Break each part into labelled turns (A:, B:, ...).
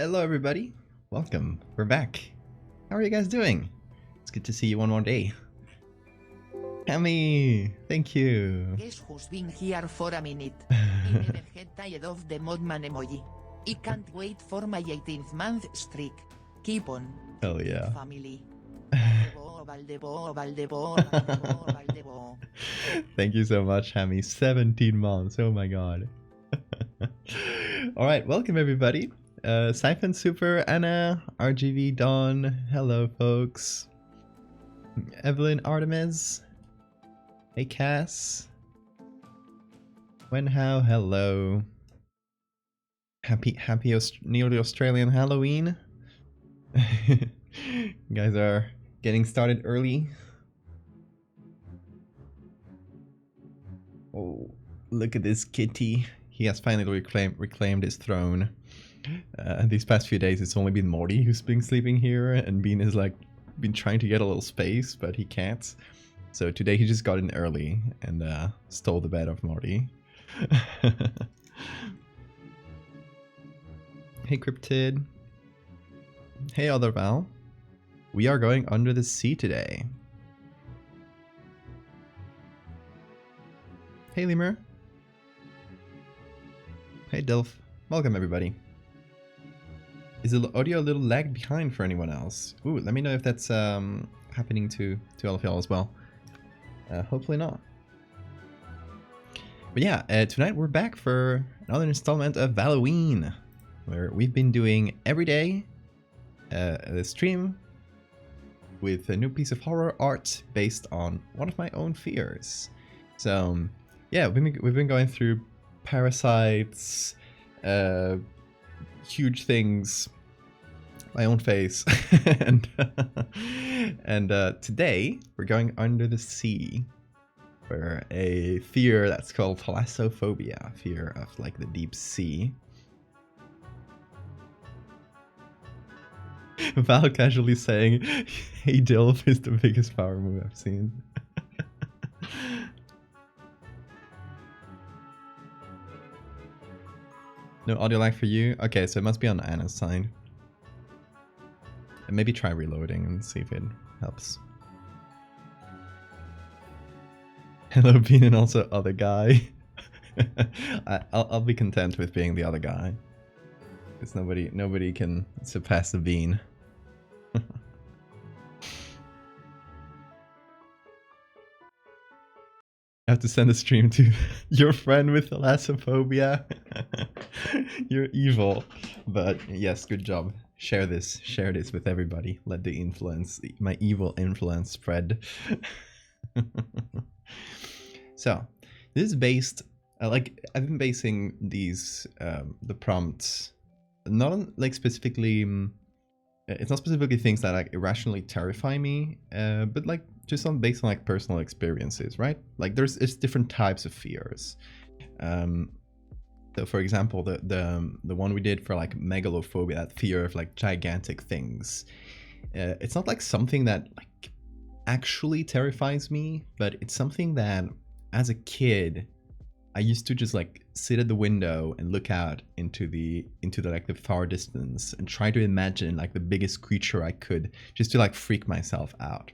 A: Hello everybody, welcome, we're back. How are you guys doing? It's good to see you one more day. Cammy, thank you.
B: Guess who's been here for a minute? I never get tired of the modman emoji. I can't wait for my 18th month streak. Keep on.
A: Hell yeah.
B: Family. Valdevia, Valdevia, Valdevia, Valdevia.
A: Thank you so much, Hammy. 17 months, oh my god. Alright, welcome everybody. Siphon Super, Anna, RGV Dawn, hello folks. Evelyn Artemis. Hey Cass. Wenhow, hello. Happy nearly Australian Halloween. You guys are getting started early. Oh, look at this kitty. He has finally reclaimed his throne. These past few days it's only been Morty who's been sleeping here, and Bean has been trying to get a little space, but he can't. So today he just got in early and stole the bed of Morty. Hey Cryptid. Hey Other Val. We are going under the sea today. Hey Lemur. Hey Dilf. Welcome everybody. Is the audio a little lagged behind for anyone else? Ooh, let me know if that's happening to all of y'all as well. Hopefully not. But yeah, tonight we're back for another installment of Valloween, where we've been doing every day a stream with a new piece of horror art based on one of my own fears. So yeah, we've been going through parasites, huge things, my own face, and today we're going under the sea for a fear that's called Thalassophobia, fear of like the deep sea. Val casually saying, "Hey Dilf is the biggest power move I've seen." No audio lag for you? Okay, so it must be on Anna's side. And maybe try reloading and see if it helps. Hello, Bean, and also other guy. I'll be content with being the other guy. Because nobody can surpass the Bean. I have to send a stream to your friend with thalassophobia. You're evil. But yes, good job. Share this with everybody. Let the my evil influence spread. So, this is based, I've been basing these, the prompts, not on, specifically, it's not specifically things that, irrationally terrify me, but, just based on, personal experiences, right? It's different types of fears. So, for example, the one we did for, megalophobia, that fear of, gigantic things. It's not, something that, actually terrifies me, but it's something that, as a kid, I used to just sit at the window and look out into the far distance and try to imagine the biggest creature I could, just to freak myself out,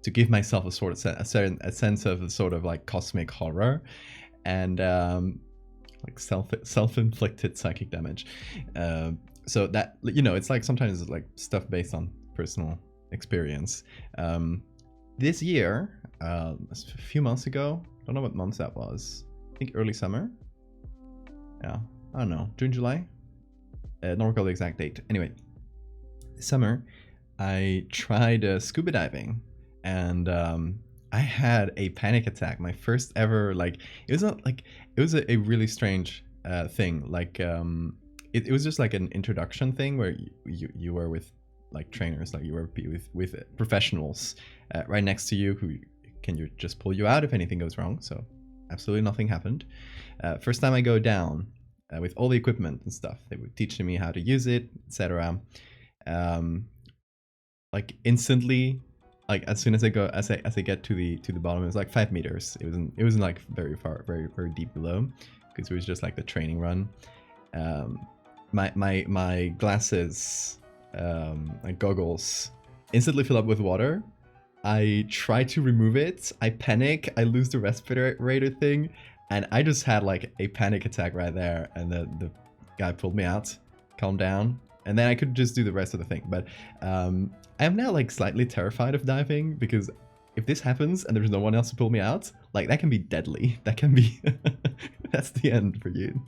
A: to give myself a sort of a sense of a sort of cosmic horror and self-inflicted psychic damage. So that, it's sometimes it's stuff based on personal experience. This year, a few months ago, don't know what month that was. I think early summer. Yeah, I don't know, June, July. Don't recall the exact date. Anyway, summer, I tried scuba diving, and I had a panic attack. My first ever, it was not it was a really strange thing. It was just an introduction thing where you were with trainers, you were with professionals right next to you who can just pull you out if anything goes wrong. So absolutely nothing happened. First time I go down with all the equipment and stuff, they were teaching me how to use it, etc. Instantly, as soon as I get to the bottom, it was 5 meters. It wasn't very far, very deep below, because it was just the training run. my glasses, my goggles, instantly fill up with water. I try to remove it. I panic. I lose the respirator thing, and I just had like a panic attack right there. And the guy pulled me out, calmed down, and then I could just do the rest of the thing. But I am now like slightly terrified of diving, because if this happens and there's no one else to pull me out, like that can be deadly. That can be that's the end for you.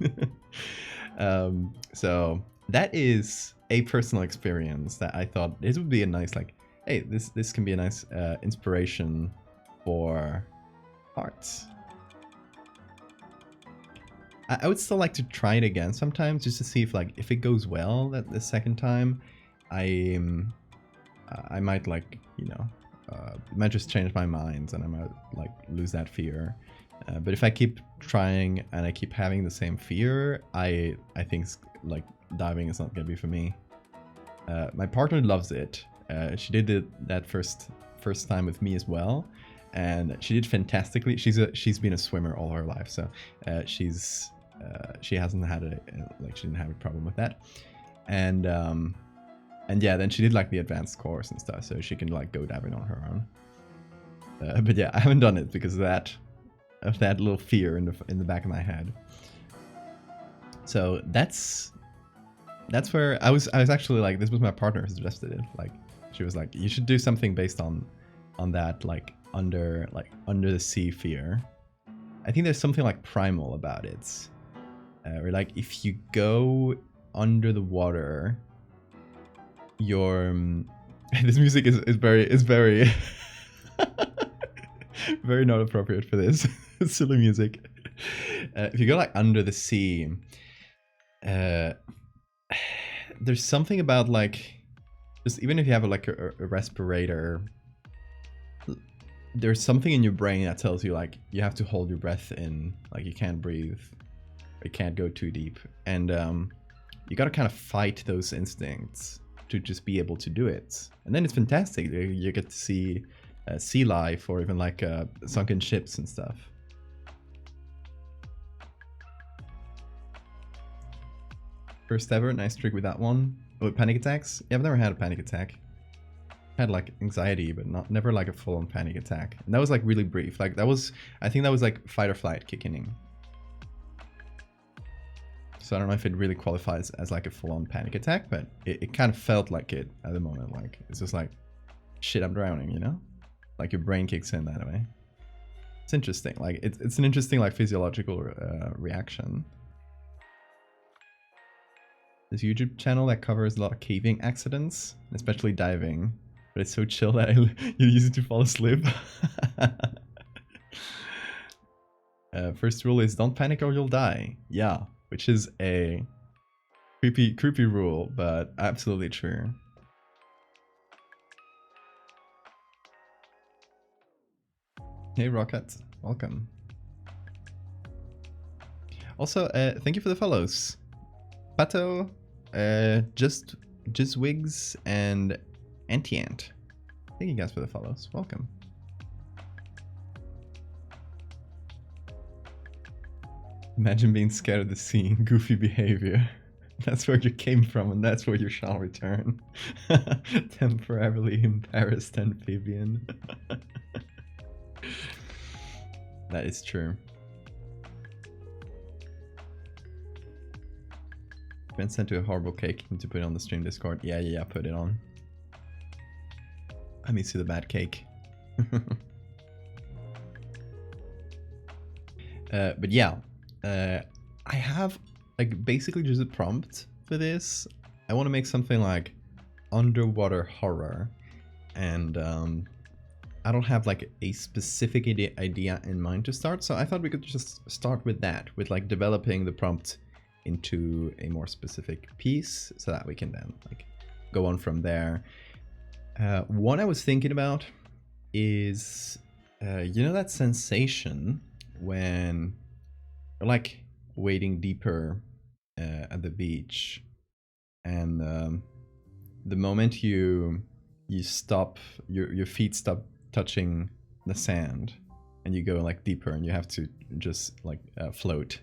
A: So that is a personal experience that I thought this would be a nice, like, hey, this can be a nice inspiration for art. I would still like to try it again sometimes, just to see if it goes well that the second time. I might, like, you know, might just change my mind and I might like lose that fear. But if I keep trying and I keep having the same fear, I think like diving is not gonna be for me. My partner loves it. She did that first time with me as well, and she did fantastically. She's been a swimmer all her life, so she hasn't had she didn't have a problem with that. And yeah, then she did like the advanced course and stuff, so she can like go diving on her own. But yeah, I haven't done it because of that little fear in the back of my head. So that's where I was actually like, this was my partner who suggested it. Like, she was like, you should do something based on that, like under the sea fear. I think there's something like primal about it, or like if you go under the water, your this music is very very not appropriate for this. It's silly music. If you go like under the sea, there's something about like, just even if you have like a respirator, there's something in your brain that tells you like you have to hold your breath in, like you can't breathe, you can't go too deep, and you gotta kind of fight those instincts to just be able to do it. And then it's fantastic. You get to see sea life, or even like sunken ships and stuff. First ever, nice trick with that one. Oh, panic attacks? Yeah, I've never had a panic attack. I had like anxiety, but never like a full-on panic attack. And that was like really brief. Like I think that was like fight or flight kicking in. So I don't know if it really qualifies as like a full-on panic attack, but it kind of felt like it at the moment. Like, it's just like, shit, I'm drowning, you know? Like your brain kicks in that way. It's interesting. Like it's an interesting like physiological reaction. This YouTube channel that covers a lot of caving accidents, especially diving, but it's so chill that you use it to fall asleep. First rule is don't panic or you'll die. Yeah, which is a creepy rule, but absolutely true. Hey Rocket, welcome. Also, thank you for the follows. Pato, just Wigs, and Anti-Ant. Thank you guys for the follows. Welcome. Imagine being scared of the sea. Goofy behavior. That's where you came from, and that's where you shall return. Temporarily embarrassed amphibian. That is true. Been sent to a horrible cake to put it on the stream Discord. Yeah, put it on. Let me see the bad cake. But yeah, I have like basically just a prompt for this. I want to make something like underwater horror, and I don't have like a specific idea in mind to start, so I thought we could just start with that, with like developing the prompt into a more specific piece, so that we can then like go on from there. What I was thinking about is, you know that sensation when you're like wading deeper at the beach, and the moment you stop, your feet stop touching the sand, and you go like deeper, and you have to just like float.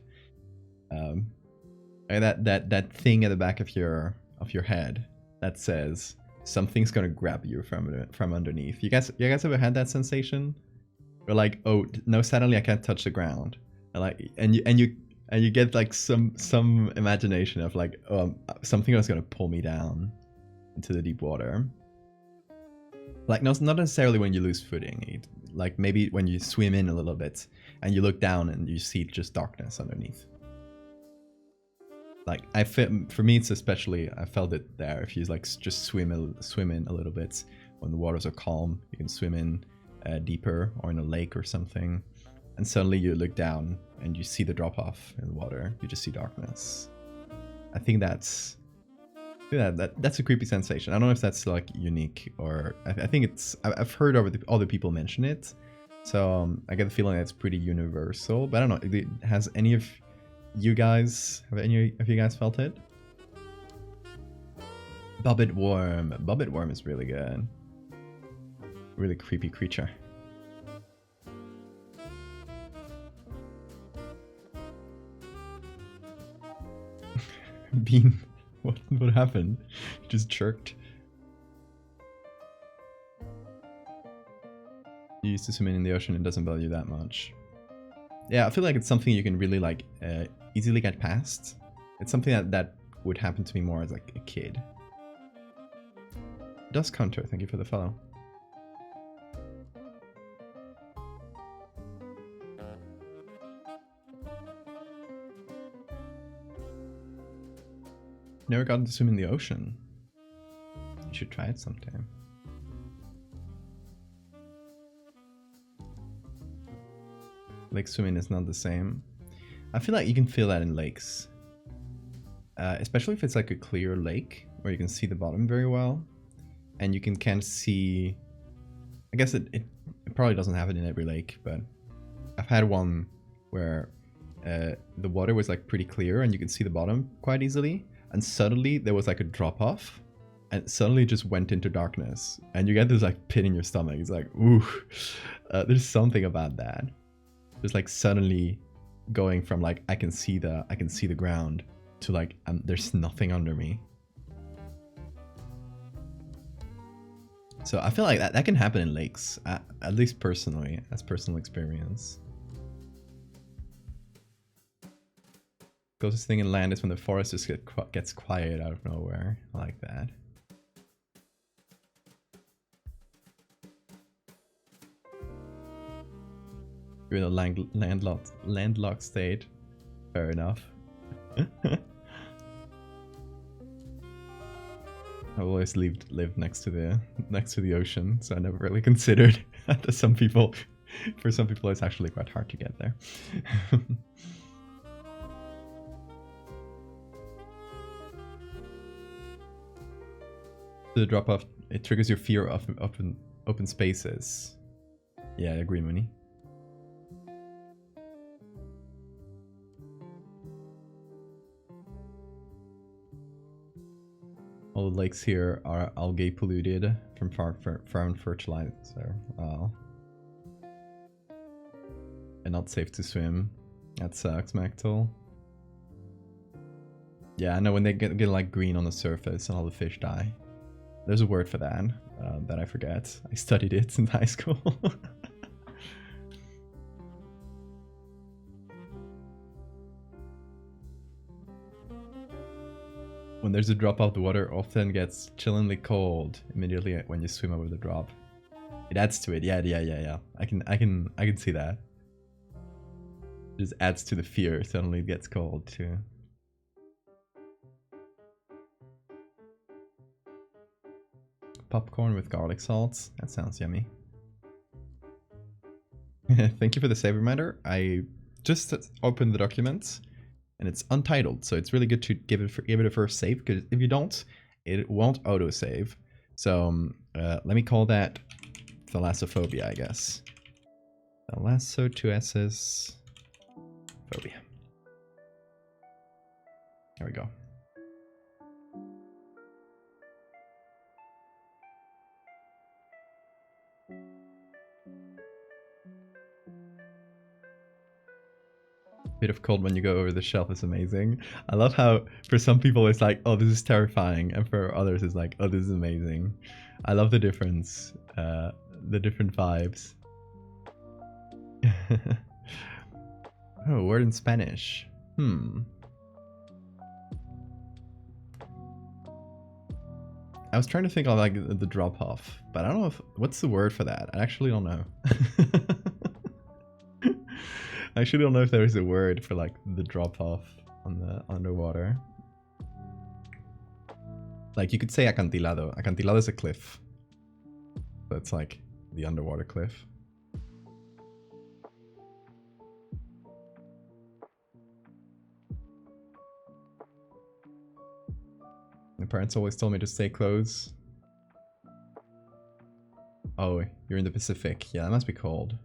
A: Like that thing at the back of your head that says something's gonna grab you from underneath. You guys ever had that sensation? Or like, oh no, suddenly I can't touch the ground. And you get like some imagination of like, something was gonna pull me down into the deep water. Like not necessarily when you lose footing, like maybe when you swim in a little bit and you look down and you see just darkness underneath. Like for me, it's especially, I felt it there. If you like just swim in a little bit when the waters are calm, you can swim in deeper or in a lake or something, and suddenly you look down and you see the drop off in the water. You just see darkness. I think that's a creepy sensation. I don't know if that's like unique, or I think it's, I've heard other people mention it, so I get the feeling that's pretty universal. But I don't know. Has any of you guys felt it? Bobbit worm. Bobbit worm is really good. Really creepy creature. Bean. What happened? Just jerked. You used to swim in the ocean, it doesn't bother you that much. Yeah, I feel like it's something you can really like easily get past. It's something that would happen to me more as like a kid. Dusk Hunter, thank you for the follow. Never gotten to swim in the ocean. You should try it sometime. Lake swimming is not the same. I feel like you can feel that in lakes. Especially if it's like a clear lake where you can see the bottom very well. And you can kind of see... I guess it probably doesn't happen in every lake, but I've had one where the water was like pretty clear and you can see the bottom quite easily. And suddenly there was like a drop off and suddenly it just went into darkness. And you get this like pit in your stomach. It's like, ooh, there's something about that. Just like suddenly going from like I can see the ground to like there's nothing under me. So I feel like that can happen in lakes, at least personally, as personal experience. Closest thing in land is when the forest just gets quiet out of nowhere. I like that. You're in a landlocked state. Fair enough. I've always lived next to the ocean, so I never really considered that. For some people, it's actually quite hard to get there. The drop off, it triggers your fear of open spaces. Yeah, I agree, Mooney. All the lakes here are algae polluted from farm fertilizer. And not safe to swim. That sucks, Mactol. Yeah, I know when they get like green on the surface and all the fish die. There's a word for that that I forget. I studied it in high school. When there's a drop off, the water often gets chillingly cold immediately when you swim over the drop. It adds to it. Yeah. I can see that. It just adds to the fear. Suddenly it gets cold too. Popcorn with garlic salt. That sounds yummy. Thank you for the save reminder. I just opened the document and it's untitled, so it's really good to give it a first save, because if you don't, it won't autosave. So let me call that Thalassophobia, I guess. Thalasso, 2 S's, phobia. There we go. Bit of cold when you go over the shelf is amazing. I love how for some people it's like, oh, this is terrifying, and for others it's like, oh, this is amazing. I love the difference, the different vibes. Oh, word in Spanish. I was trying to think of like the drop off, but I don't know what's the word for that. I actually don't know. I actually don't know if there is a word for like the drop off on the underwater. Like you could say acantilado. Acantilado is a cliff. That's like the underwater cliff. My parents always told me to stay close. Oh, you're in the Pacific. Yeah, that must be cold.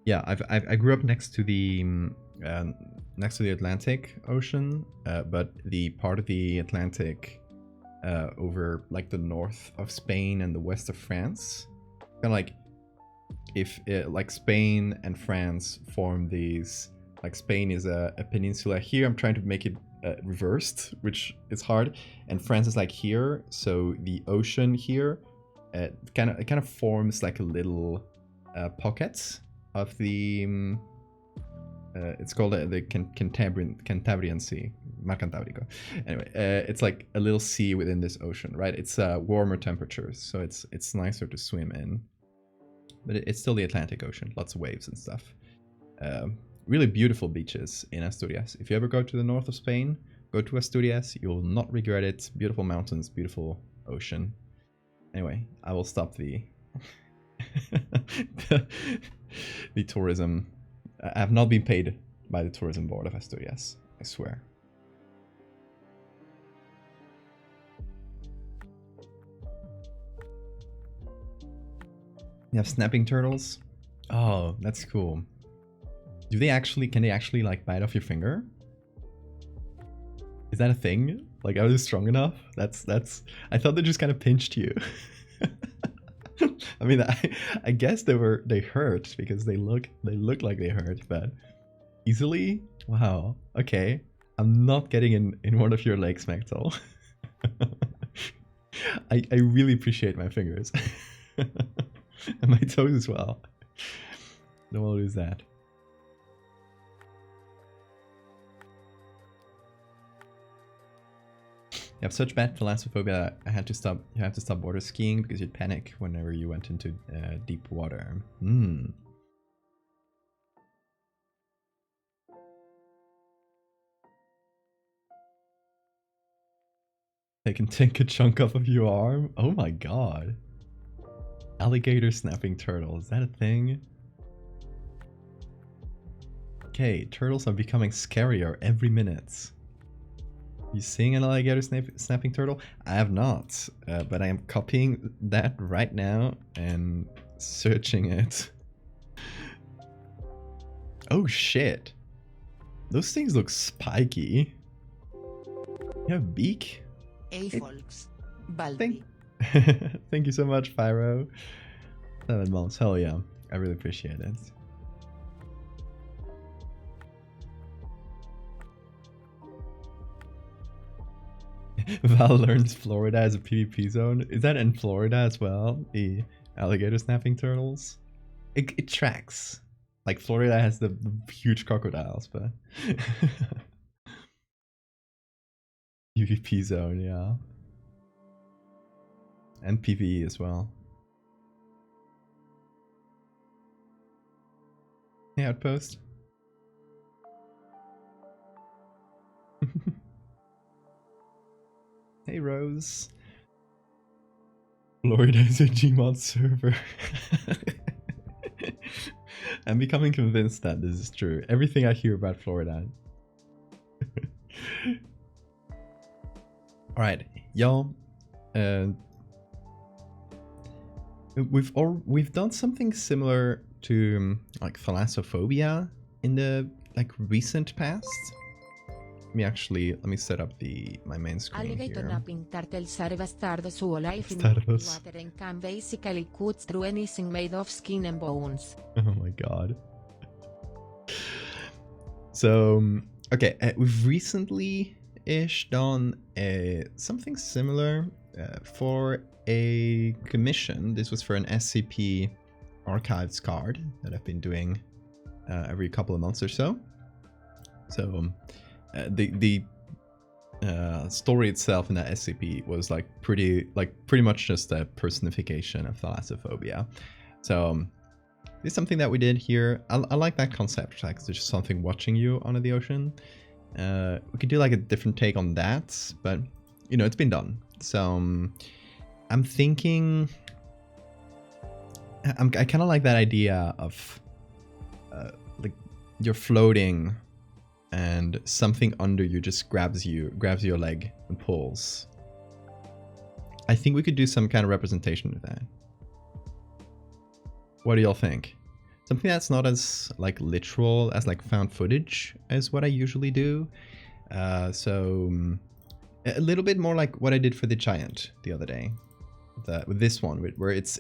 A: Yeah, I grew up next to the Atlantic Ocean, but the part of the Atlantic over like the north of Spain and the west of France, kind of like if like Spain and France form these. Like Spain is a peninsula here. I'm trying to make it reversed, which is hard. And France is like here, so the ocean here, it kind of forms like a little pocket of the. It's called the Cantabrian Sea, Mar Cantábrico. Anyway, it's like a little sea within this ocean, right? It's warmer temperatures, so it's nicer to swim in. But it's still the Atlantic Ocean, lots of waves and stuff. Really beautiful beaches in Asturias. If you ever go to the north of Spain, go to Asturias. You will not regret it. Beautiful mountains, beautiful ocean. Anyway, I will stop the the tourism. I have not been paid by the tourism board of Asturias, I swear. You have snapping turtles? Oh, that's cool. Can they actually like bite off your finger? Is that a thing? Like, are they strong enough? That's I thought they just kind of pinched you. I mean, I guess they hurt because they look like they hurt, but easily? Wow. Okay. I'm not getting in one of your legs, Mechtel. I really appreciate my fingers. And my toes as well. Don't want to lose that. You have such bad thalassophobia. You had to stop water skiing because you'd panic whenever you went into deep water. They can take a chunk off of your arm. Oh my god. Alligator snapping turtle. Is that a thing? Okay, turtles are becoming scarier every minute. You seeing an alligator snapping turtle? I have not, but I am copying that right now and searching it. Oh shit. Those things look spiky. You have a beak?
B: Hey folks. Valdevia.
A: Thank you so much, Pyro. 7 months. Hell yeah. I really appreciate it. Val learns Florida as a PvP zone. Is that in Florida as well? The alligator snapping turtles? It tracks. Like Florida has the huge crocodiles, but PvP zone, yeah. And PvE as well. Hey, Outpost. Hey, Rose. Florida is a Gmod server. I'm becoming convinced that this is true. Everything I hear about Florida. Alright, y'all. We've done something similar to like thalassophobia in the like recent past. let me set up my main screen
C: Alligator
A: here.
C: napping turtles are bastardos who live in
A: Bastardos.
C: water and can basically cut through anything made of skin and bones.
A: Oh my god. So, okay, we've recently-ish done something similar for a commission. This was for an SCP Archives card that I've been doing every couple of months or so. So, the story itself in that SCP was pretty much just a personification of thalassophobia. So it's something that we did here. I like that concept, like there's just something watching you under the ocean. We could do like a different take on that, but you know, it's been done. So I'm thinking, I kind of like that idea of like you're floating and something under you just grabs your leg and pulls. I think we could do some kind of representation of that. What do y'all think? Something that's not as like literal as like found footage as what I usually do. So a little bit more like what I did for the giant the other day. With this one, where it's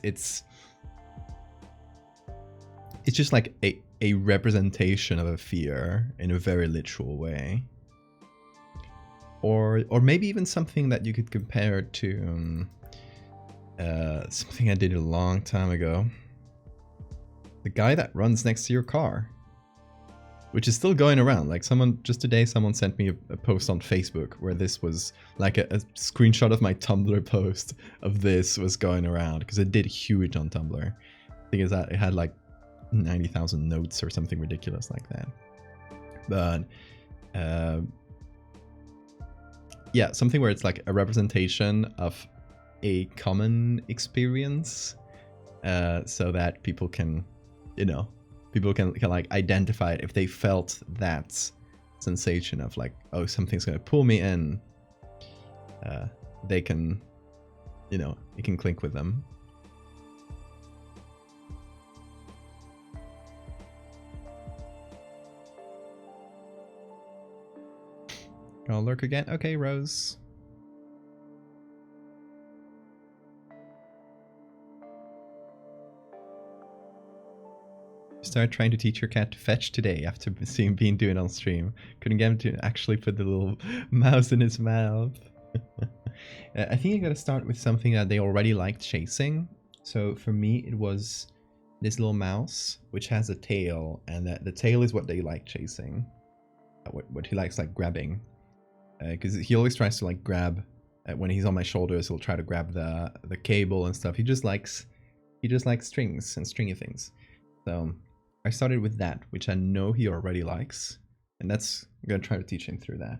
A: just like a representation of a fear in a very literal way. Or maybe even something that you could compare to something I did a long time ago. The guy that runs next to your car, which is still going around. Like just today someone sent me a post on Facebook where this was like a screenshot of my Tumblr post of this was going around, because it did huge on Tumblr. The thing is that it had like 90,000 notes or something ridiculous like that. But yeah, something where it's like a representation of a common experience, so that people can, you know, can like identify it if they felt that sensation of like, oh, something's gonna pull me in. They can, you know, it can clink with them. I'll lurk again. Okay, Rose. Started trying to teach your cat to fetch today after seeing Bean do it on stream. Couldn't get him to actually put the little mouse in his mouth. I think I gotta start with something that they already liked chasing. So for me, it was this little mouse, which has a tail, and the tail is what they like chasing. What he likes like grabbing. Because he always tries to like grab, when he's on my shoulders, he'll try to grab the cable and stuff. He just likes strings and stringy things. So I started with that, which I know he already likes, and I'm gonna try to teach him through that.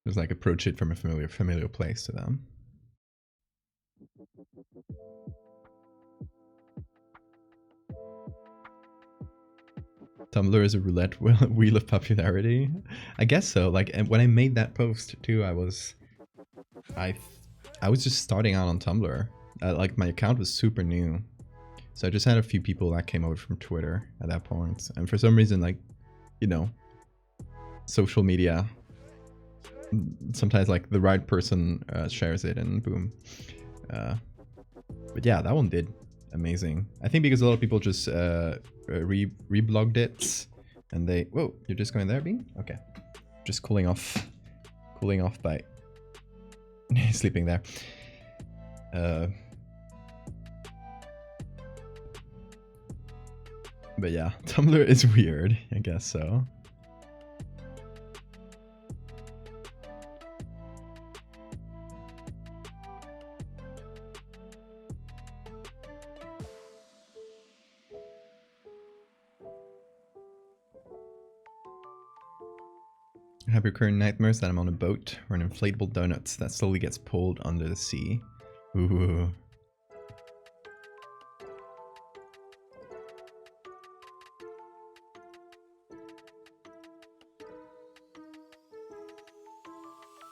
A: Just like approach it from a familiar place to them. Tumblr is a roulette wheel of popularity. I guess so. Like, and when I made that post too, I was just starting out on Tumblr. Like my account was super new, so I just had a few people that came over from Twitter at that point. And for some reason, like, you know, social media, sometimes like the right person shares it and boom. But yeah, that one did amazing. I think because a lot of people just reblogged it, and they... Whoa, you're just going there, Bean? Okay. Just cooling off by sleeping there. But yeah, Tumblr is weird, I guess so. I have recurring nightmares that I'm on a boat or an inflatable donut that slowly gets pulled under the sea. Ooh.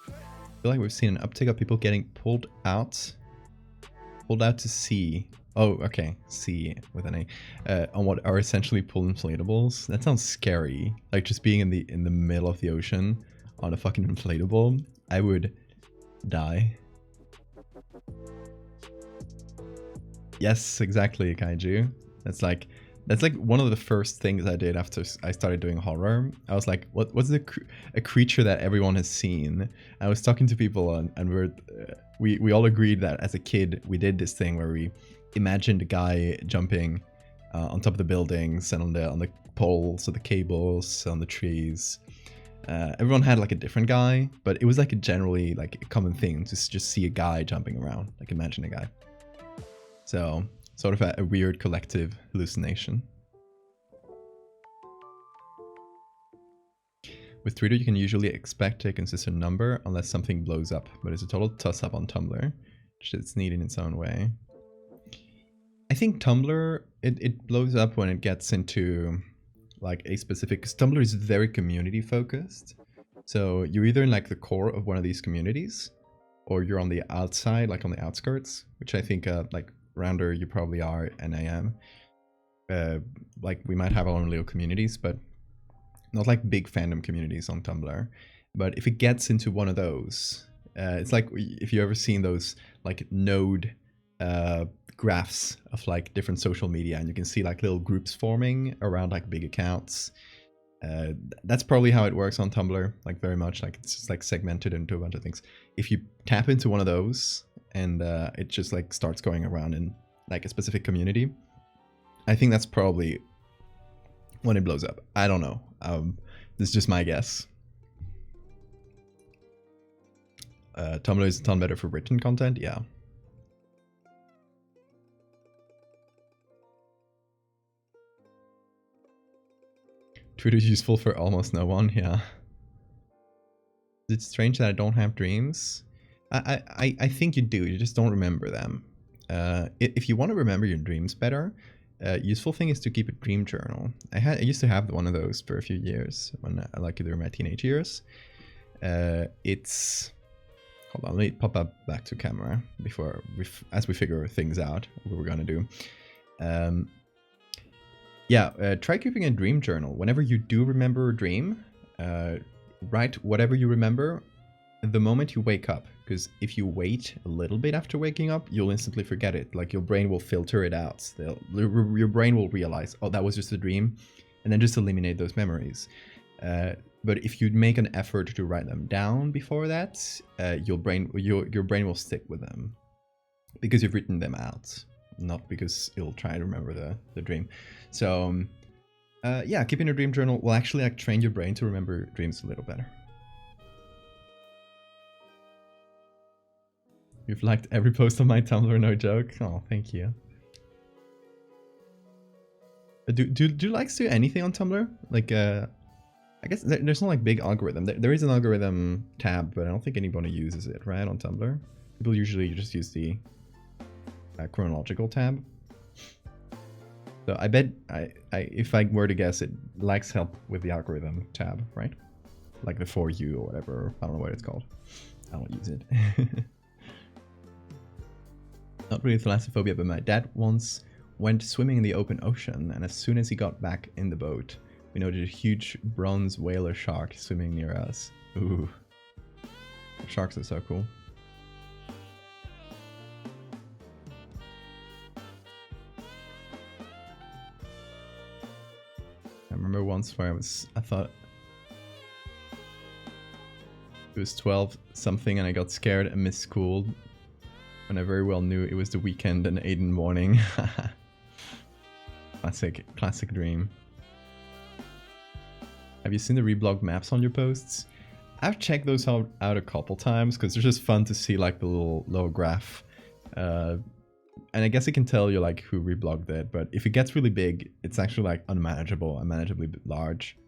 A: I feel like we've seen an uptick of people getting pulled out to sea Oh, okay. C with an A. On what are essentially pool inflatables. That sounds scary. Like just being in the middle of the ocean on a fucking inflatable. I would die. Yes, exactly, Kaiju. That's like one of the first things I did after I started doing horror. I was like, what's a creature that everyone has seen? I was talking to people and we all agreed that as a kid we did this thing where we imagined a guy jumping on top of the buildings and on the poles or the cables on the trees. Everyone had like a different guy, but it was like a generally like a common thing to just see a guy jumping around, like imagine a guy. So sort of a weird collective hallucination. With Twitter, you can usually expect a consistent number unless something blows up, but it's a total toss-up on Tumblr. It's neat in its own way. I think Tumblr, it blows up when it gets into like a specific, because Tumblr is very community focused. So you're either in like the core of one of these communities, or you're on the outside, like on the outskirts, which I think like Rounder, you probably are, and I am. Like we might have our own little communities, but not like big fandom communities on Tumblr. But if it gets into one of those, it's like if you ever seen those like node graphs of like different social media, and you can see like little groups forming around like big accounts. That's probably how it works on Tumblr, like very much like it's just like segmented into a bunch of things. If you tap into one of those and it just like starts going around in like a specific community, I think that's probably when it blows up. I don't know. This is just my guess. Tumblr is a ton better for written content, yeah. Twitter is useful for almost no one, yeah. It's strange that I don't have dreams. I think you do, you just don't remember them. If you want to remember your dreams better, useful thing is to keep a dream journal. I used to have one of those for a few years when like during my teenage years. It's hold on, let me pop up back to camera before as we figure things out what we're gonna do. Try keeping a dream journal. Whenever you do remember a dream, write whatever you remember the moment you wake up, because if you wait a little bit after waking up, you'll instantly forget it. Like your brain will filter it out. Your brain will realize, oh, that was just a dream, and then just eliminate those memories. But if you make an effort to write them down before that, your brain will stick with them because you've written them out, not because it'll try to remember the dream. So keeping a dream journal will actually like train your brain to remember dreams a little better. You've liked every post on my Tumblr, no joke. Oh, thank you. Do likes do anything on Tumblr? Like, I guess there's no like big algorithm. There is an algorithm tab, but I don't think anybody uses it, right, on Tumblr. People usually just use the chronological tab. So I bet if I were to guess, it likes help with the algorithm tab, right? Like the For You or whatever. I don't know what it's called. I don't use it. Not really thalassophobia, but my dad once went swimming in the open ocean, and as soon as he got back in the boat, we noted a huge bronze whaler shark swimming near us. Ooh. Sharks are so cool. I remember once where I thought it was 12 something and I got scared and missed school when I very well knew it was the weekend and 8 in the morning. Classic dream. Have you seen the reblogged maps on your posts? I've checked those out a couple times because they're just fun to see like the little graph. And I guess it can tell you like who reblogged it, but if it gets really big, it's actually like unmanageably large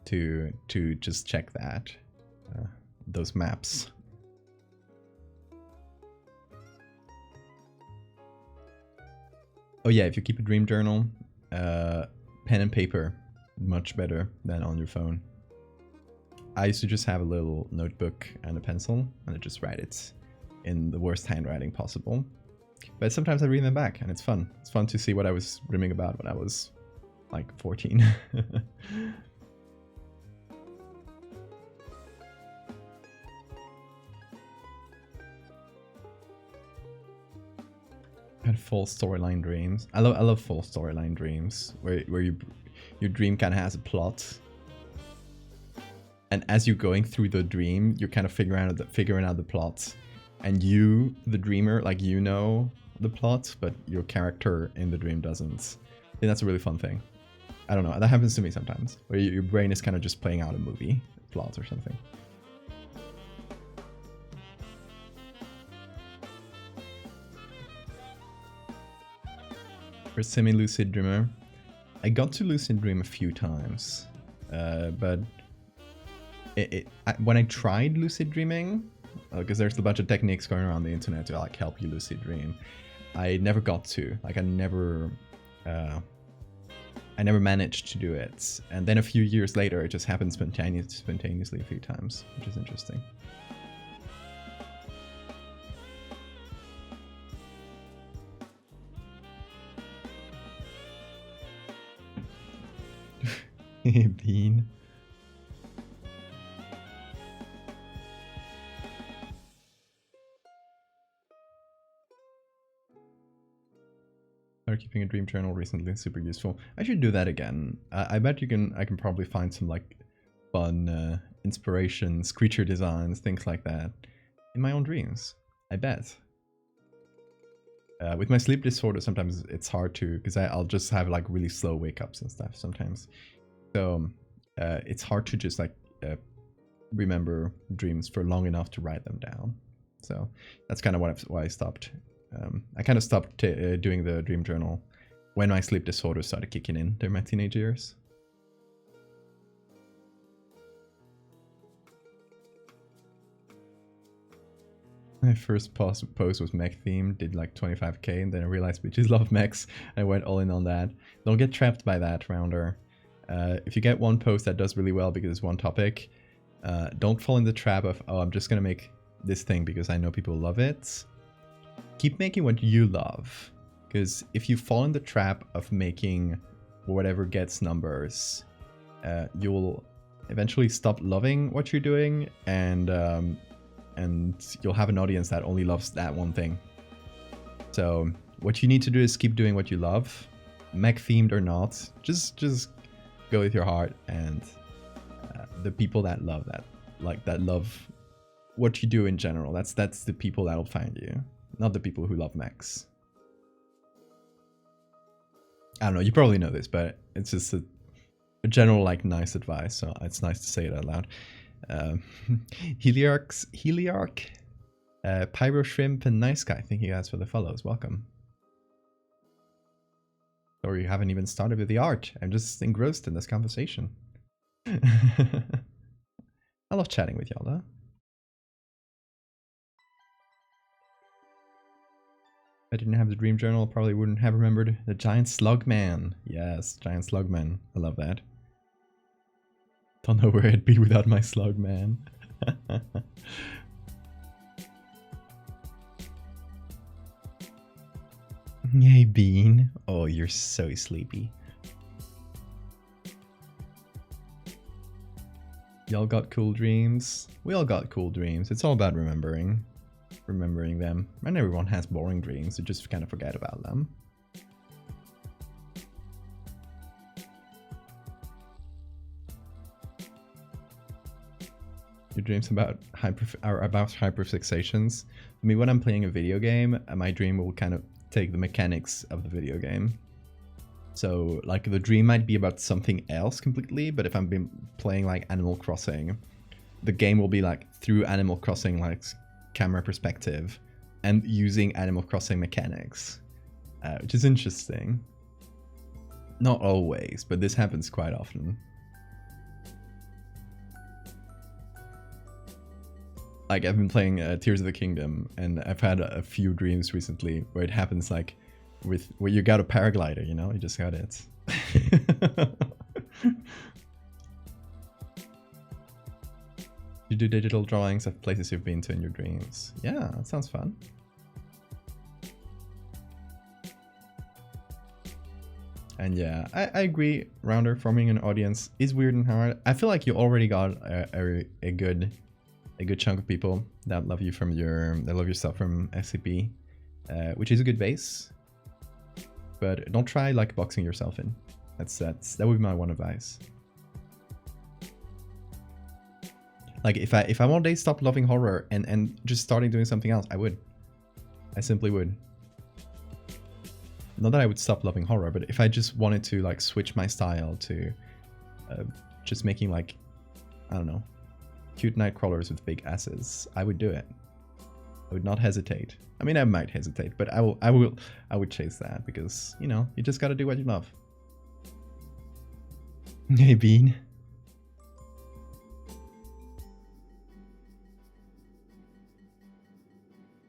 A: to just check that. Those maps. Oh yeah, if you keep a dream journal, pen and paper, much better than on your phone. I used to just have a little notebook and a pencil, and I just write it in the worst handwriting possible. But sometimes I read them back and it's fun. It's fun to see what I was dreaming about when I was like 14. And full storyline dreams. I love full storyline dreams where your dream kind of has a plot, and as you're going through the dream, you're kind of figuring out the plot, and you, the dreamer, like you know the plot, but your character in the dream doesn't. I think that's a really fun thing. I don't know. That happens to me sometimes, where your brain is kind of just playing out a movie plot or something. For semi-lucid dreamer, I got to lucid dream a few times, but when I tried lucid dreaming, because there's a bunch of techniques going around the internet to like help you lucid dream, I never got to. Like I never managed to do it, and then a few years later, it just happened spontaneously a few times, which is interesting. Bean. Started keeping a dream journal recently, super useful. I should do that again. I bet I can probably find some like fun inspirations, creature designs, things like that in my own dreams. I bet. With my sleep disorder, sometimes it's hard to, because I'll just have like really slow wake ups and stuff sometimes. So it's hard to just like remember dreams for long enough to write them down. So that's kind of why I stopped. I kind of stopped doing the dream journal when my sleep disorder started kicking in during my teenage years. My first post was mech themed, did like 25k, and then I realized bitches love mechs. I went all in on that. Don't get trapped by that, rounder. If you get one post that does really well because it's one topic, don't fall in the trap of, oh, I'm just gonna make this thing because I know people love it. Keep making what you love, because if you fall in the trap of making whatever gets numbers, you'll eventually stop loving what you're doing, and you'll have an audience that only loves that one thing. So what you need to do is keep doing what you love, mech themed or not. Just go with your heart, and the people that love that, that love what you do in general, that's the people that'll find you, not the people who love mechs. I don't know, you probably know this, but it's just a general like nice advice, so it's nice to say it out loud. Heliarch, Pyro Shrimp, and Nice Guy, thank you guys for the follows, welcome. Or you haven't even started with the art, I'm just engrossed in this conversation. I love chatting with y'all though. If I didn't have the dream journal, I probably wouldn't have remembered the giant slug man. Yes, giant slug man, I love that. Don't know where I'd be without my slug man. Yay, Bean. Oh, you're so sleepy. Y'all got cool dreams? We all got cool dreams. It's all about remembering them. And everyone has boring dreams, so just kind of forget about them. Your dreams about hyperfixations. I mean, when I'm playing a video game, my dream will kind of take the mechanics of the video game. So, like, the dream might be about something else completely, but if I'm playing, like, Animal Crossing, the game will be, like, through Animal Crossing, like, camera perspective, and using Animal Crossing mechanics, which is interesting. Not always, but this happens quite often. Like, I've been playing Tears of the Kingdom, and I've had a few dreams recently where it happens, like, where you got a paraglider, you know? You just got it. You do digital drawings of places you've been to in your dreams. Yeah, that sounds fun. And yeah, I agree, Rounder, forming an audience is weird and hard. I feel like you already got a good chunk of people that love you that love your stuff from SCP, which is a good base. But don't try like boxing yourself in. That would be my one advice. Like if I one day stop loving horror and just starting doing something else, I would. I simply would. Not that I would stop loving horror, but if I just wanted to like switch my style to just making like, I don't know, cute night crawlers with big asses, I would do it. I would not hesitate. I mean, I might hesitate, but I would chase that because, you know, you just gotta do what you love. Hey, Bean.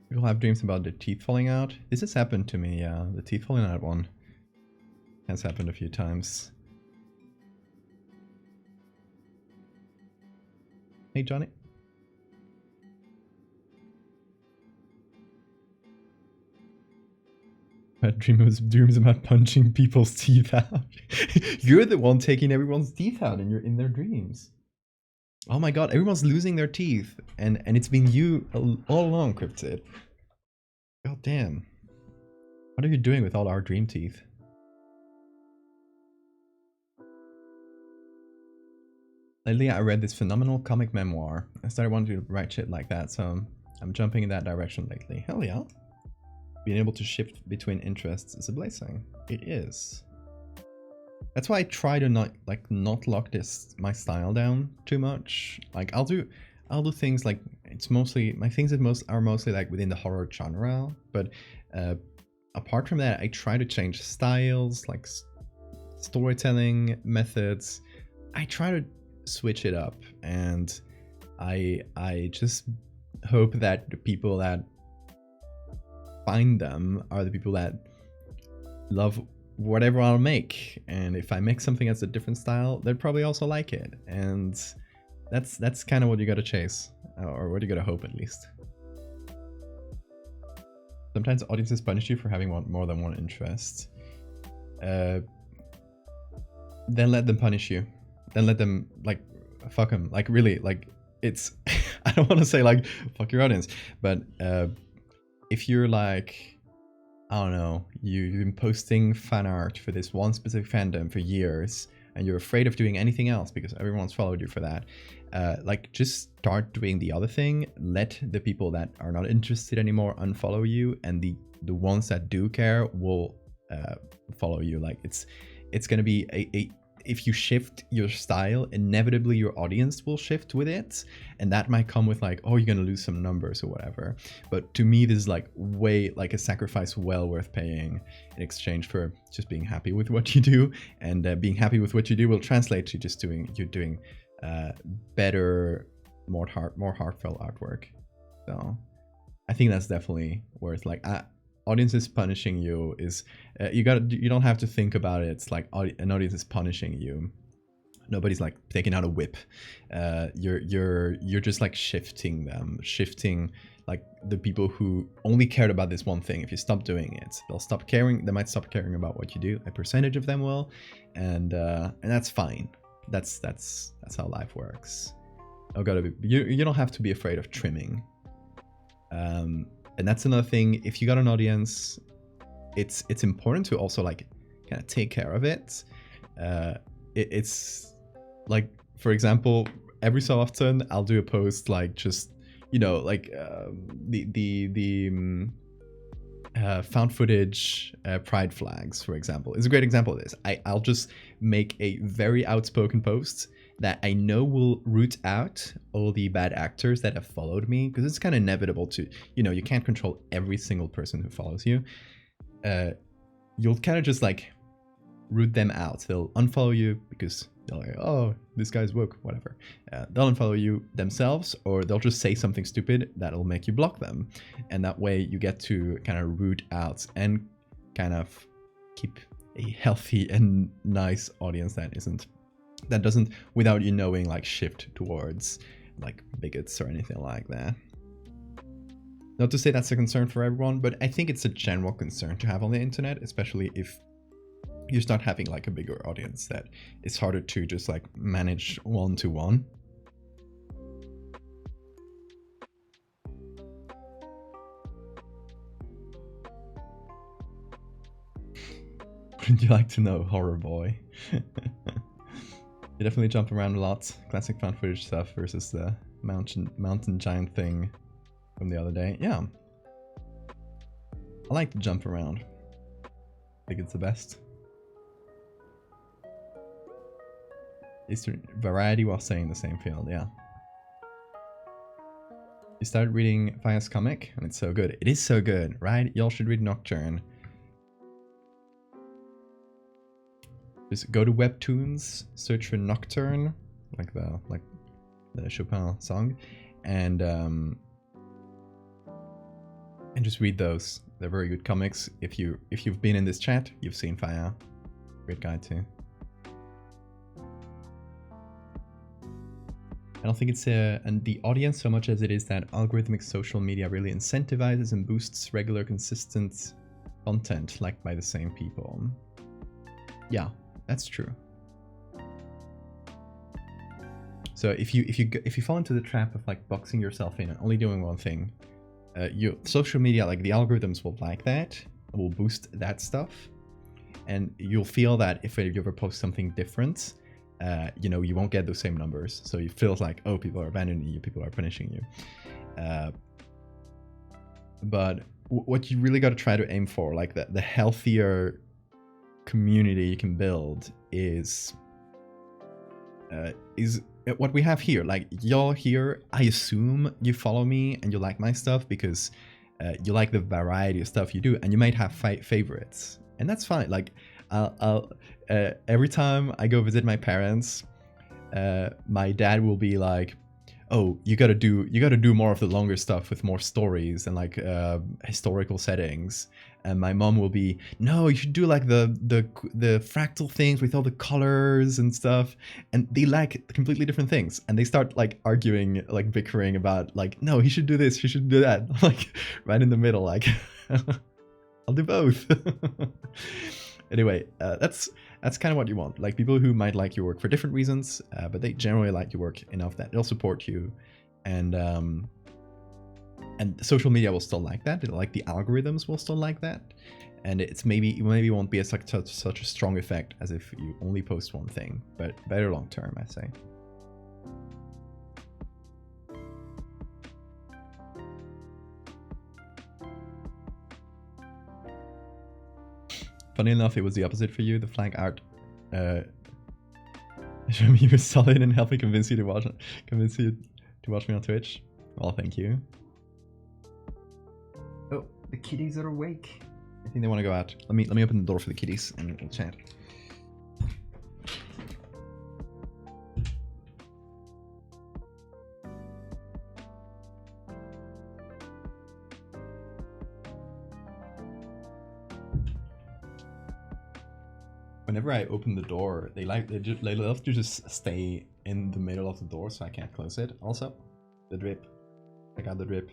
A: People have dreams about their teeth falling out. This has happened to me, yeah. The teeth falling out one has happened a few times. Hey, Johnny. Dreams about punching people's teeth out. You're the one taking everyone's teeth out and you're in their dreams. Oh my god, everyone's losing their teeth. And it's been you all along, Cryptid. God damn. What are you doing with all our dream teeth? Lately I read this phenomenal comic memoir. I started wanting to write shit like that, so I'm jumping in that direction lately. Hell yeah. Being able to shift between interests is a blessing. It is. That's why I try to not lock my style down too much. Like I'll do things like, it's mostly my things are mostly like within the horror genre, but apart from that I try to change styles, like storytelling methods. I try to switch it up, and I just hope that the people that find them are the people that love whatever I'll make, and if I make something that's a different style, they'd probably also like it, and that's kind of what you gotta chase, or what you gotta hope at least. Sometimes audiences punish you for having more than one interest. Then let them punish you. Then let them, like, fuck them. Like, really, like, it's... I don't want to say, like, fuck your audience, but if you're like, I don't know, you've been posting fan art for this one specific fandom for years, and you're afraid of doing anything else because everyone's followed you for that, like, just start doing the other thing. Let the people that are not interested anymore unfollow you, and the ones that do care will follow you. Like, it's gonna be if you shift your style, inevitably your audience will shift with it, and that might come with like, oh, you're gonna lose some numbers or whatever. But to me, this is like a sacrifice well worth paying in exchange for just being happy with what you do, and being happy with what you do will translate to just doing better, more heartfelt artwork. So I think that's definitely worth, like, audiences punishing you is you don't have to think about it. It's like an audience is punishing you. Nobody's like taking out a whip. You're just like shifting like the people who only cared about this one thing. If you stop doing it, they'll stop caring. They might stop caring about what you do. A percentage of them will, and that's fine. That's how life works. You don't have to be afraid of trimming. And that's another thing. If you got an audience, it's important to also like kind of take care of it. It's like, for example, every so often I'll do a post like, just, you know, like the found footage pride flags, for example, is a great example of this. I'll just make a very outspoken post that I know will root out all the bad actors that have followed me, because it's kind of inevitable to, you know, you can't control every single person who follows you. You'll kind of just like root them out. They'll unfollow you because they're like, oh, this guy's woke, whatever. They'll unfollow you themselves, or they'll just say something stupid that'll make you block them. And that way you get to kind of root out and kind of keep a healthy and nice audience that doesn't, without you knowing, like shift towards like bigots or anything like that. Not to say that's a concern for everyone, but I think it's a general concern to have on the internet, especially if you start having like a bigger audience that it's harder to just like manage one-to-one. Would you like to know, horror boy? You definitely jump around a lot. Classic found footage stuff versus the mountain giant thing from the other day. Yeah. I like to jump around. I think it's the best. Is there variety while staying in the same field? Yeah. You started reading Fire's comic and it's so good. It is so good, right? Y'all should read Nocturne. Just go to Webtoons, search for Nocturne, like the Chopin song, and just read those. They're very good comics. If you've been in this chat, you've seen Fire. Great guy too. I don't think it's and the audience so much as it is that algorithmic social media really incentivizes and boosts regular, consistent content liked by the same people. Yeah, that's true. So if you fall into the trap of like boxing yourself in and only doing one thing, your social media, like the algorithms will like that, will boost that stuff, and you'll feel that if you ever post something different, you know, you won't get those same numbers. So you feel like, oh, people are abandoning you, people are punishing you. But what you really got to try to aim for, like the healthier community you can build is what we have here. Like y'all here, I assume you follow me and you like my stuff because you like the variety of stuff you do, and you might have favorites, and that's fine. Like I'll every time I go visit my parents, my dad will be like, oh, you gotta do more of the longer stuff with more stories and like historical settings. And my mom will be, no, you should do like the fractal things with all the colors and stuff. And they like completely different things. And they start like arguing, like bickering about like, no, he should do this, he should do that. Like right in the middle, like I'll do both. Anyway, that's kind of what you want. Like people who might like your work for different reasons, but they generally like your work enough that they'll support you. And social media will still like that. Like the algorithms will still like that, and it maybe won't be such a strong effect as if you only post one thing, but better long term, I say. Funny enough, it was the opposite for you. The flag art showed me you were solid and helped me convince you to watch me on Twitch. Well, thank you. Oh, the kitties are awake. I think they want to go out. Let me open the door for the kitties and we'll chat. Whenever I open the door, they love to just stay in the middle of the door, so I can't close it. Also, the drip. I got the drip.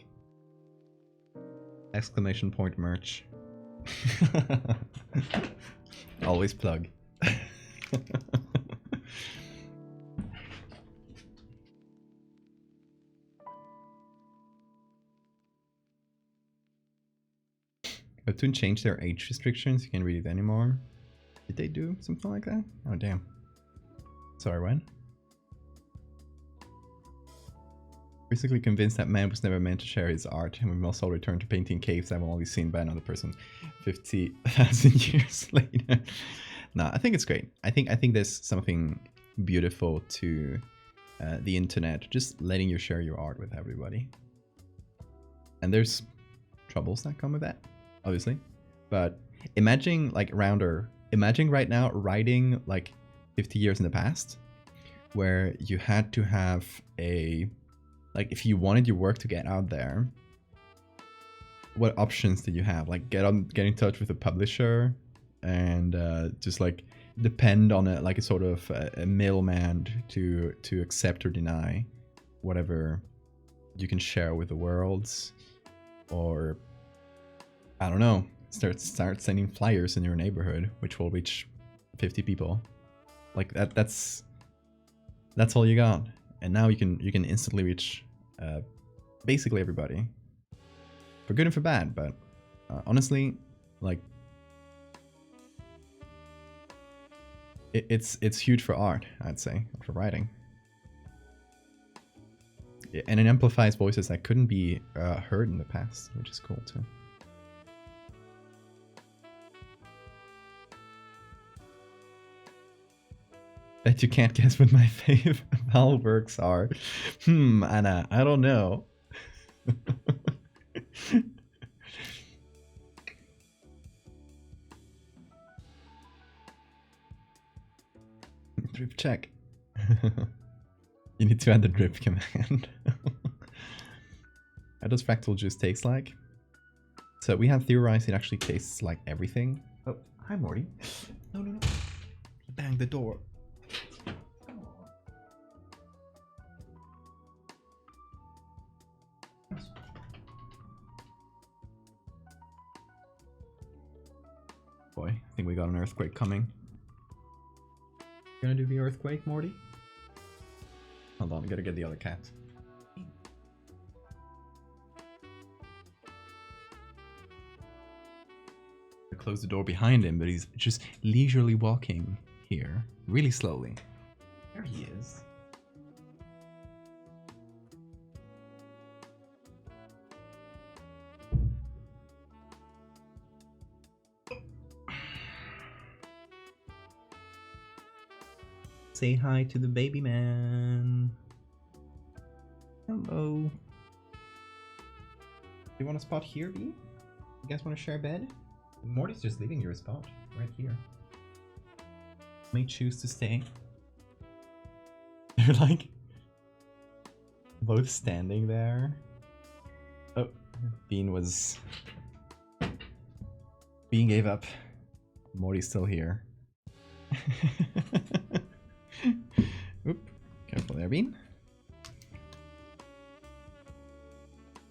A: Exclamation point merch. Always plug. Webtoon changed their age restrictions. You can't read it anymore. Did they do something like that? Oh damn. Sorry, when? Basically convinced that man was never meant to share his art, and we must all return to painting caves I've only seen by another person 50,000 years later. No, I think it's great. I think there's something beautiful to the internet, just letting you share your art with everybody. And there's troubles that come with that, obviously. But imagine like imagine right now writing like 50 years in the past, where you had to have like if you wanted your work to get out there, what options did you have? Like get in touch with a publisher and just like depend on like a sort of a middleman to accept or deny whatever you can share with the world, or I don't know, start sending flyers in your neighborhood, which will reach 50 people. Like that's all you got. And now you can instantly reach basically everybody. For good and for bad, but honestly, like it's huge for art, I'd say, or for writing. And it amplifies voices that couldn't be heard in the past, which is cool too. Bet you can't guess what my fave Val works are. Anna, I don't know. Drip check. You need to add the drip command. How does fractal juice taste like? So we have theorized it actually tastes like everything. Oh, hi Morty. No, no, no. He banged the door. Boy, I think we got an earthquake coming. Gonna do the earthquake, Morty? Hold on, I gotta get the other cat. I close the door behind him, but he's just leisurely walking here, really slowly. There he is. Say hi to the baby man. Hello. You want a spot here, B? You guys want to share a bed? Morty's just leaving your spot right here. May choose to stay. They're like both standing there. Oh, Bean gave up. Morty's still here. Oop, careful there, Bean.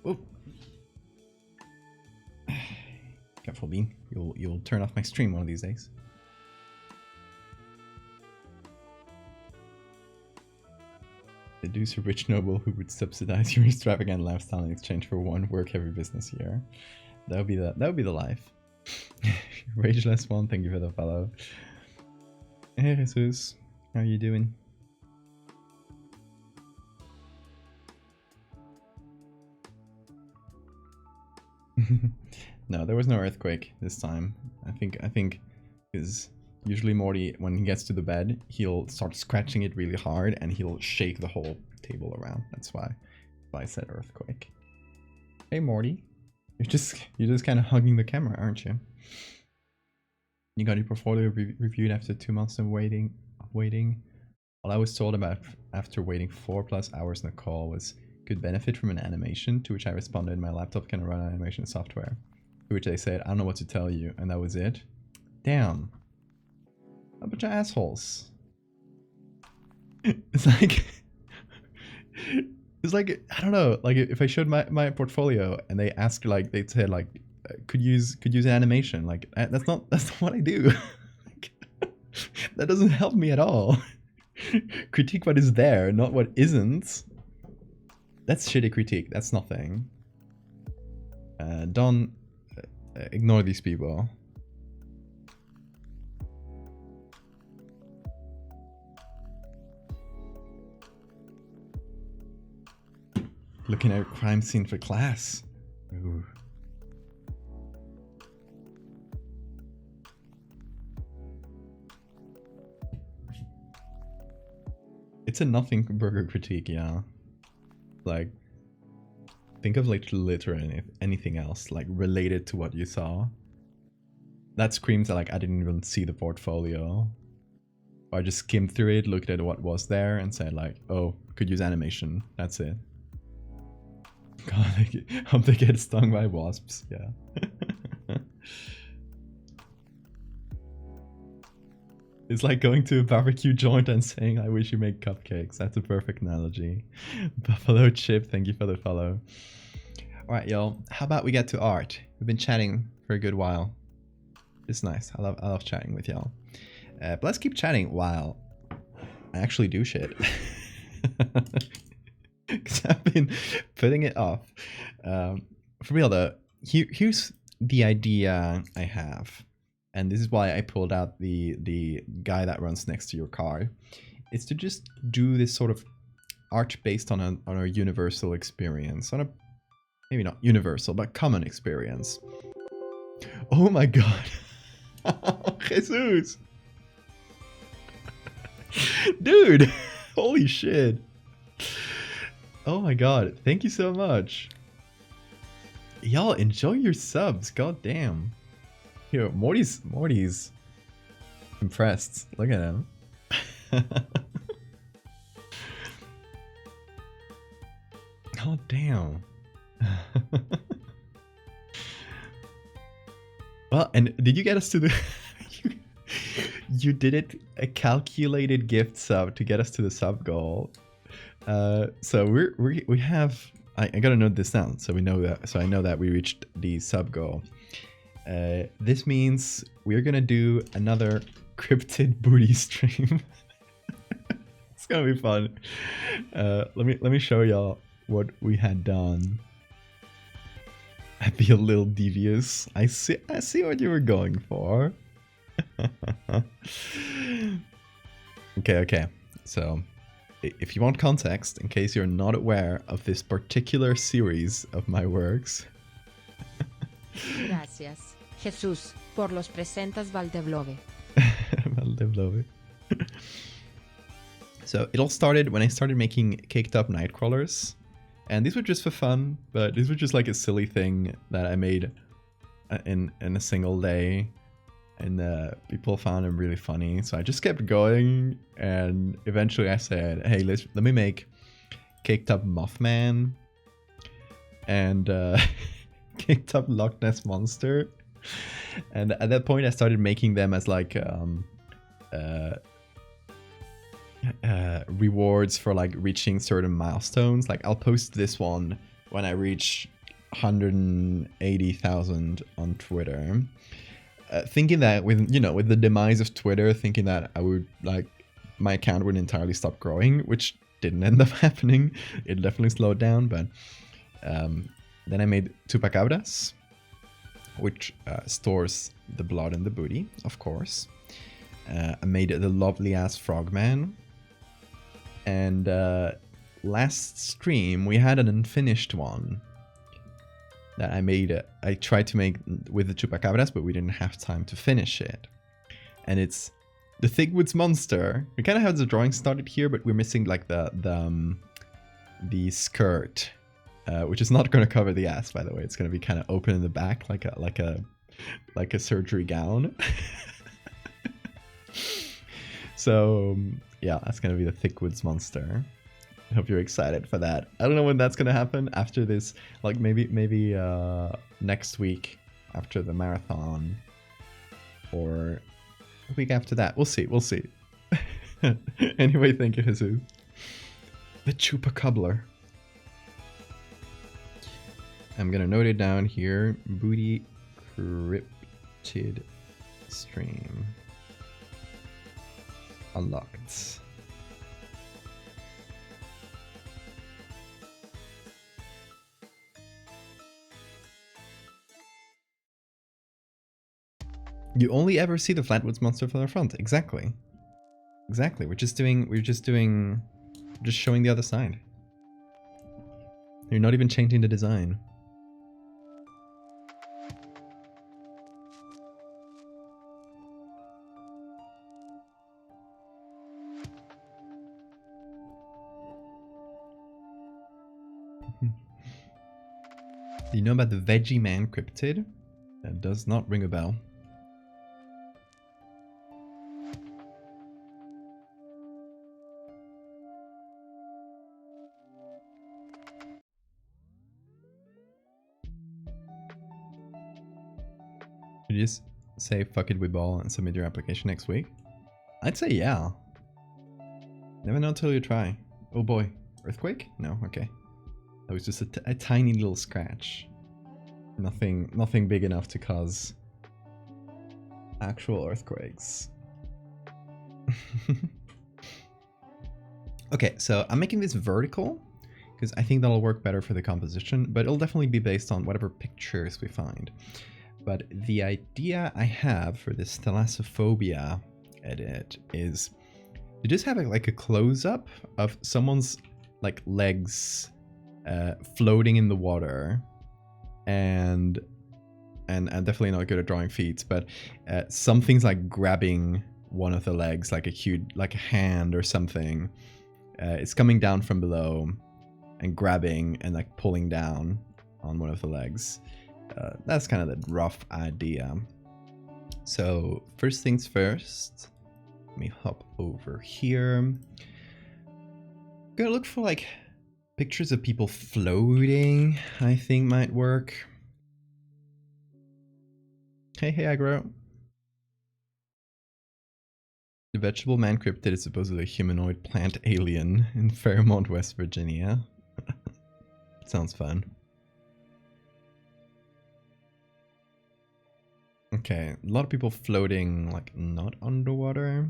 A: Oop. Careful, Bean. You'll turn off my stream one of these days. Deduce a rich noble who would subsidize your extravagant lifestyle in exchange for one work-heavy business year. That would be the life. Rageless one, thank you for the follow. Hey Jesus, how are you doing? No, there was no earthquake this time. I think because usually Morty, when he gets to the bed, he'll start scratching it really hard and he'll shake the whole table around. That's why I said earthquake. Hey Morty, you're just kind of hugging the camera, aren't you? You got your portfolio reviewed after 2 months of waiting. All I was told about after waiting 4+ hours in a call was could benefit from an animation, to which I responded my laptop can run animation software. To which they said, I don't know what to tell you, and that was it. Damn. A bunch of assholes. It's like I don't know, like if I showed my portfolio and they asked, like they said like could use animation, like that's not what I do. Like, that doesn't help me at all. Critique what is there, not what isn't. That's shitty critique. That's nothing. Don't ignore these people. Looking at a crime scene for class. Ooh. It's a nothing burger critique, yeah. Like, think of like literally anything else like related to what you saw. That screams that like I didn't even see the portfolio. Or I just skimmed through it, looked at what was there, and said like, oh, could use animation. That's it. God, I hope they get stung by wasps. Yeah. It's like going to a barbecue joint and saying, I wish you make cupcakes. That's a perfect analogy. Buffalo Chip, thank you for the follow. Alright, y'all. How about we get to art? We've been chatting for a good while. It's nice. I love chatting with y'all. But let's keep chatting while I actually do shit. Because I've been putting it off. For real though, here's the idea I have. And this is why I pulled out the guy that runs next to your car. It's to just do this sort of art based on a universal experience. On a, maybe not universal, but common experience. Oh my god. Jesus. Dude. Holy shit. Oh my god. Thank you so much. Y'all enjoy your subs. God damn. Here, Morty's impressed. Look at him. God damn. Well, and did you get us to the... you did it a calculated gift sub to get us to the sub goal. So we have... I gotta note this down so we know that. So I know that we reached the sub goal. This means we're gonna do another cryptid booty stream. It's gonna be fun. Let me show y'all what we had done. I'd be a little devious. I see what you were going for. Okay. So, if you want context, in case you're not aware of this particular series of my works.
C: Gracias, Jesús, por los presentas Valdevia.
A: Valdevia. So it all started when I started making caked up nightcrawlers. And these were just for fun, but these were just like a silly thing that I made in a single day. And people found them really funny. So I just kept going. And eventually I said, hey, let me make caked up Mothman. And caked up Loch Ness Monster. And at that point I started making them as like rewards for like reaching certain milestones. Like I'll post this one when I reach 180,000 on Twitter. Thinking that with the demise of Twitter, thinking that I would like my account would entirely stop growing, which didn't end up happening. It definitely slowed down, but then I made chupacabras, which stores the blood in the booty, of course. I made the lovely ass frogman. And last stream we had an unfinished one that I made. I tried to make with the chupacabras, but we didn't have time to finish it. And it's the Thigwood's monster. We kind of have the drawing started here, but we're missing like the skirt, which is not going to cover the ass, by the way. It's going to be kind of open in the back, like a surgery gown. So yeah, that's gonna be the Thigwood's monster. I hope you're excited for that. I don't know when that's gonna happen after this, like maybe next week after the marathon, or a week after that. We'll see. Anyway, thank you, Jesus. The chupacabra. I'm gonna note it down here. Booty cryptid stream. Unlocked. You only ever see the Flatwoods monster from the front. Exactly. We're just showing the other side. You're not even changing the design. Do you know about the Veggie Man cryptid? That does not ring a bell. You just say fuck it with ball and submit your application next week? I'd say yeah. Never know until you try. Oh boy. Earthquake? No? Okay. That was just a tiny little scratch. Nothing big enough to cause actual earthquakes. Okay, so I'm making this vertical because I think that'll work better for the composition, but it'll definitely be based on whatever pictures we find. But the idea I have for this Thalassophobia edit is to just have like a close-up of someone's like legs floating in the water, and I'm definitely not good at drawing feet, but something's like grabbing one of the legs, like a hand or something. It's coming down from below and grabbing and like pulling down on one of the legs. That's kind of the rough idea. So first things first, let me hop over here. Gonna look for like pictures of people floating, I think might work. Hey aggro. The vegetable man cryptid is supposedly a humanoid plant alien in Fairmont, West Virginia. Sounds fun. Okay, a lot of people floating, like, not underwater.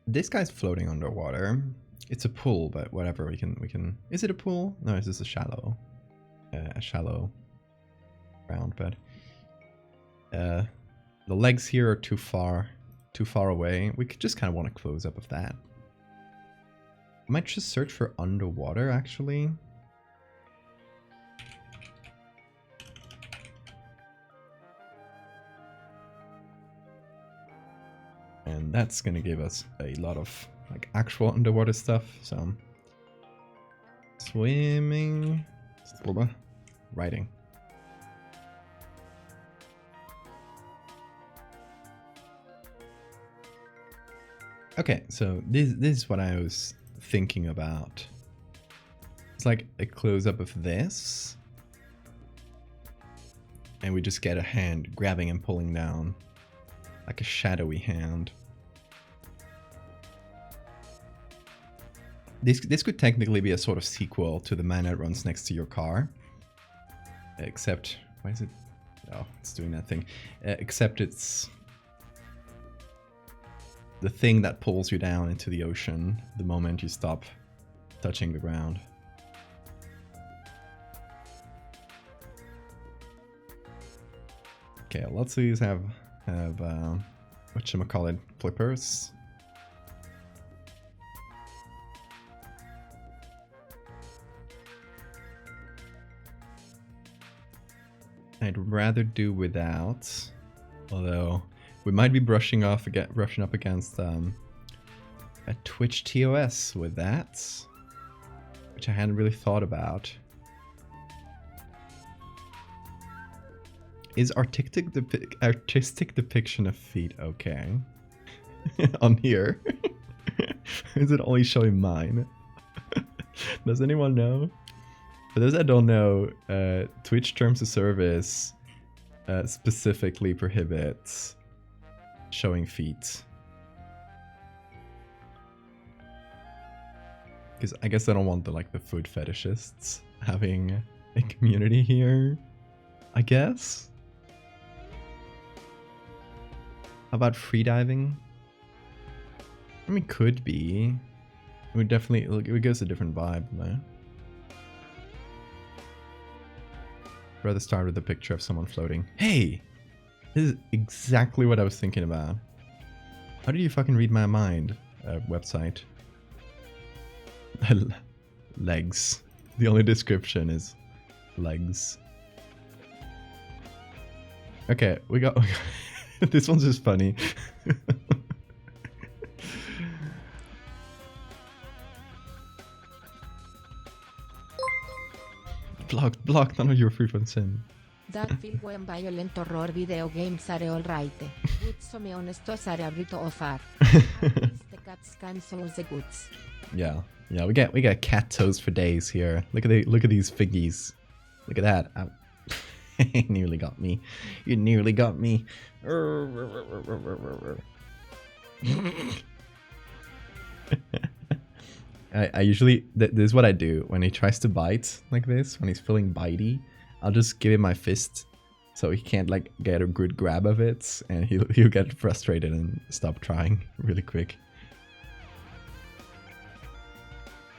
A: This guy's floating underwater. It's a pool, but whatever, we can... Is it a pool? No, it's just a shallow round bed. The legs here are too far away. We could just kind of want a close up of that. I might just search for underwater, actually. And that's gonna give us a lot of like actual underwater stuff. So swimming, writing. Okay, so this is what I was thinking about. It's like a close-up of this. And we just get a hand grabbing and pulling down. Like a shadowy hand. This could technically be a sort of sequel to The Man That Runs Next to Your Car. Except, why is it? Oh, it's doing that thing. Except it's the thing that pulls you down into the ocean the moment you stop touching the ground. Okay, lots of these have whatchamacallit, flippers. I'd rather do without, although we might be brushing up against a Twitch TOS with that, which I hadn't really thought about. Is artistic depiction of feet okay on here? Is it only showing mine? Does anyone know? For those that don't know, Twitch Terms of Service specifically prohibits showing feet. Because I guess I don't want the foot fetishists having a community here, I guess. How about freediving? I mean, could be. It would definitely, it would give us a different vibe, though. Rather start with a picture of someone floating. Hey! This is exactly what I was thinking about. How did you fucking read my mind? Website. Legs. The only description is legs. Okay, we got... This one's just funny. Blocked, none of your frequent in.
C: Dark film when violent horror video games are alright. Good some honestos are a bit offer. The cats can show the goods.
A: Yeah, we got cat toes for days here. Look at these figgies. Look at that. You nearly got me. You nearly got me. I usually, this is what I do when he tries to bite like this, when he's feeling bitey. I'll just give him my fist so he can't like get a good grab of it, and he'll get frustrated and stop trying really quick.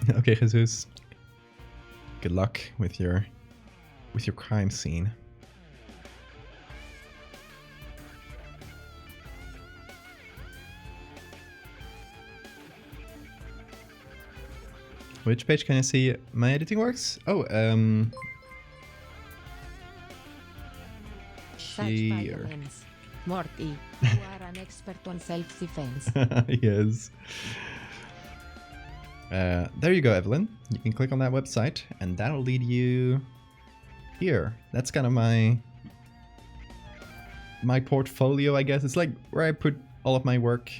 A: Okay, Jesus. Good luck with your crime scene. Which page can I see my editing works? Oh, here.
C: Morty, you are an expert on self-defense.
A: Yes. There you go, Evelyn. You can click on that website, and that'll lead you here. That's kind of my portfolio, I guess. It's like where I put all of my work,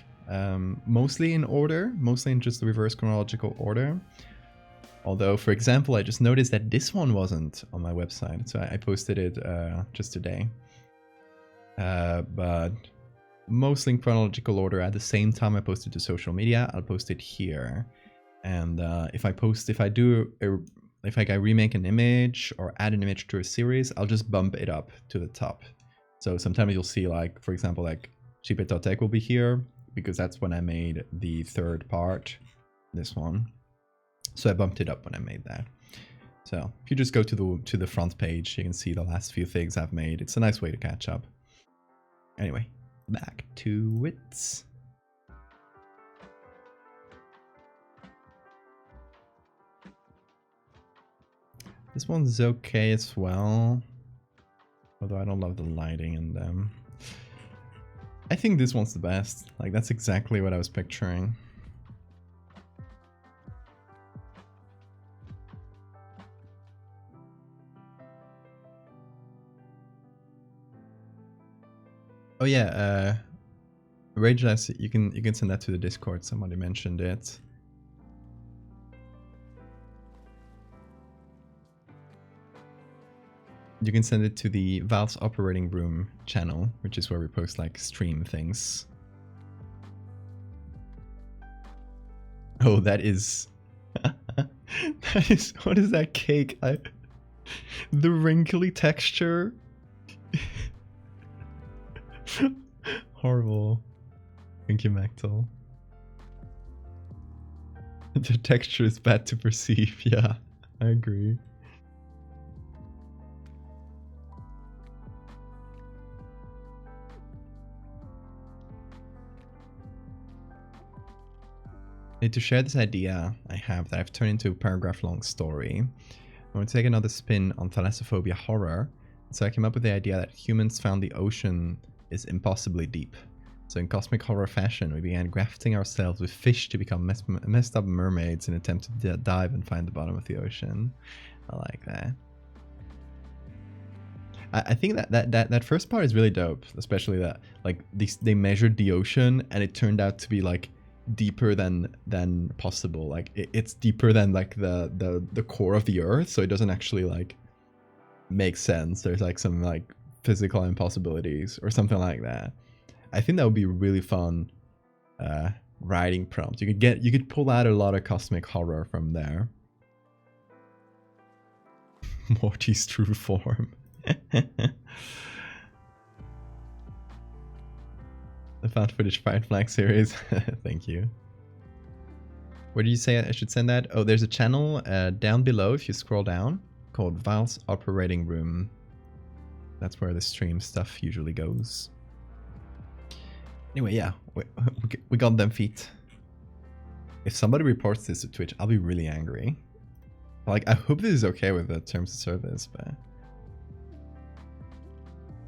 A: mostly in order, mostly in just the reverse chronological order. Although, for example, I just noticed that this one wasn't on my website, so I posted it just today. But mostly in chronological order. At the same time I posted to social media, I'll post it here. And if I remake an image or add an image to a series, I'll just bump it up to the top. So sometimes you'll see, like, for example, like Tech will be here because that's when I made the third part, this one. So I bumped it up when I made that. So if you just go to the front page, you can see the last few things I've made. It's a nice way to catch up. Anyway, back to it. This one's okay as well, although I don't love the lighting in them. I think this one's the best. Like, that's exactly what I was picturing. Oh yeah, Rageless, you can send that to the Discord. Somebody mentioned it. You can send it to the Valve's operating room channel, which is where we post like stream things. Oh, that is what is that cake? The wrinkly texture. Horrible. Thank you, Mactel. The texture is bad to perceive. Yeah, I agree. I need to share this idea I have that I've turned into a paragraph-long story. I want to take another spin on Thalassophobia horror, so I came up with the idea that humans found the ocean is impossibly deep. So in cosmic horror fashion, we began grafting ourselves with fish to become messed up mermaids in an attempt to dive and find the bottom of the ocean. I like that. I think that first part is really dope, especially that like they measured the ocean and it turned out to be like deeper than possible. Like it's deeper than like the core of the earth, so it doesn't actually like make sense. There's like some like physical impossibilities or something like that. I think that would be really fun writing prompt. You could pull out a lot of cosmic horror from there. Morty's true form. The found footage Fight Flag series. Thank you. Where do you say I should send that? Oh, there's a channel down below if you scroll down called Valve's Operating Room. That's where the stream stuff usually goes. Anyway, yeah, we got them feet. If somebody reports this to Twitch, I'll be really angry. Like, I hope this is okay with the terms of service, but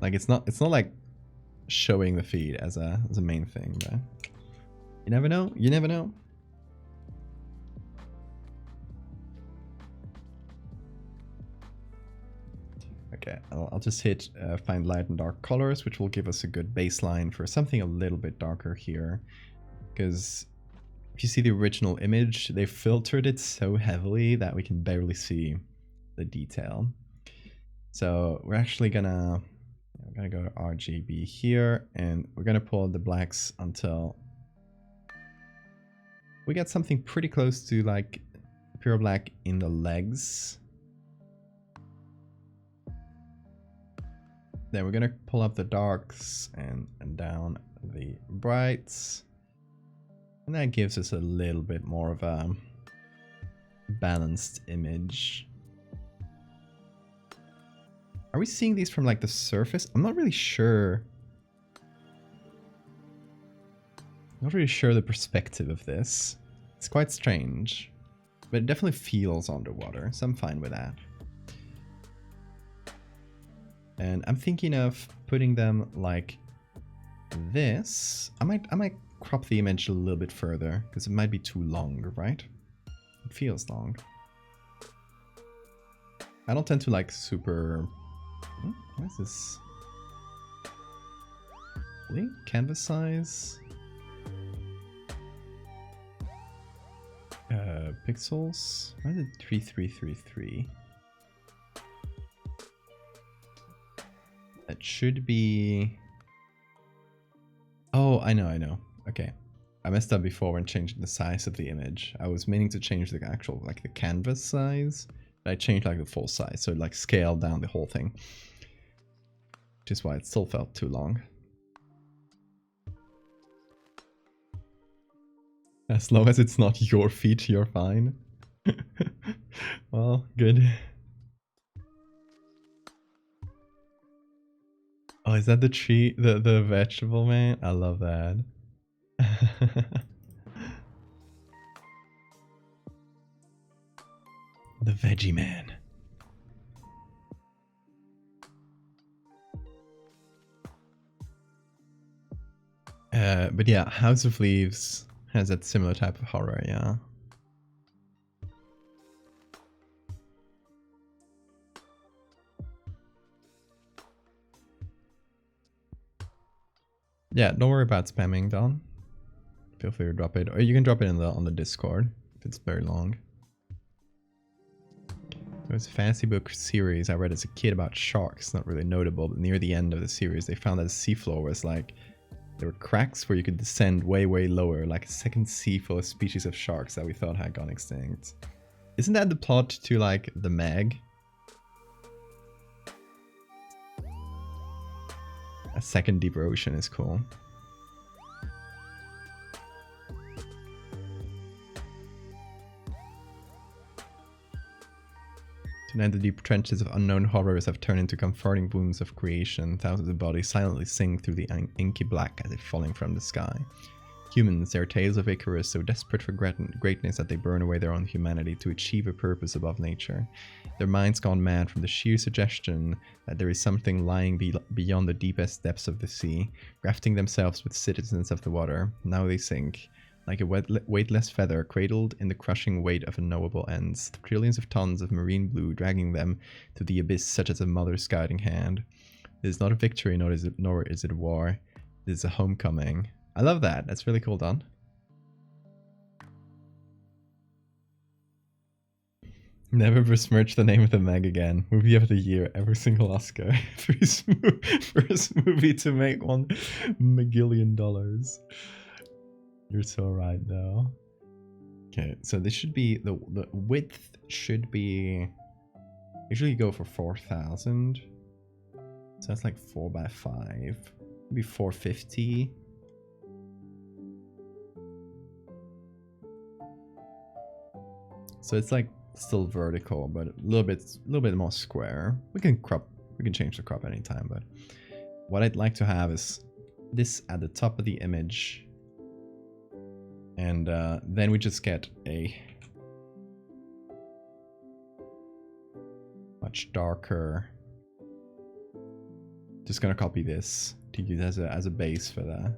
A: like it's not like showing the feed as a main thing, but you never know. You never know. Okay, I'll just hit find light and dark colors, which will give us a good baseline for something a little bit darker here. Because if you see the original image, they filtered it so heavily that we can barely see the detail. So we're actually gonna go to RGB here, and we're gonna pull the blacks until we get something pretty close to like pure black in the legs. Then we're gonna pull up the darks and down the brights. And that gives us a little bit more of a balanced image. Are we seeing these from like the surface? I'm not really sure. Not really sure the perspective of this. It's quite strange. But it definitely feels underwater, so I'm fine with that. And I'm thinking of putting them like this. I might crop the image a little bit further because it might be too long, right? It feels long. I don't tend to like super... What is this? Really? Canvas size? Pixels? Why is it 3333? That should be... Oh, I know. Okay. I messed up before when changing the size of the image. I was meaning to change the actual, like the canvas size. But I changed like the full size, so it like scaled down the whole thing. Which is why it still felt too long. As long as it's not your feet, you're fine. Well, good. Oh, is that the tree, the vegetable man? I love that. The veggie man. But yeah, House of Leaves has that similar type of horror, yeah. Yeah, don't worry about spamming, Don. Feel free to drop it, or you can drop it in on the Discord if it's very long. There was a fantasy book series I read as a kid about sharks, not really notable, but near the end of the series they found that the seafloor was like, there were cracks where you could descend way lower, like a second sea full of species of sharks that we thought had gone extinct. Isn't that the plot to like The Meg? A second deeper ocean is cool. Tonight the deep trenches of unknown horrors have turned into comforting wombs of creation. Thousands of bodies silently sink through the inky black as if falling from the sky. Humans, their tales of Icarus, so desperate for greatness that they burn away their own humanity to achieve a purpose above nature. Their minds gone mad from the sheer suggestion that there is something lying beyond the deepest depths of the sea, grafting themselves with citizens of the water. Now they sink, like a weightless feather cradled in the crushing weight of unknowable ends, trillions of tons of marine blue dragging them to the abyss such as a mother's guiding hand. It is not a victory, nor is it a war. It is a homecoming. I love that. That's really cool, Don. Never besmirch the name of the Meg again. Movie of the year, every single Oscar. First movie to make $1 million. You're so right, though. Okay, so this should be the width should be. Usually you go for 4,000. So that's like 4 by 5. Maybe 450. So it's like still vertical, but a little bit more square. We can change the crop anytime, but what I'd like to have is this at the top of the image. And then we just get a much darker. Just gonna copy this to use as a base for the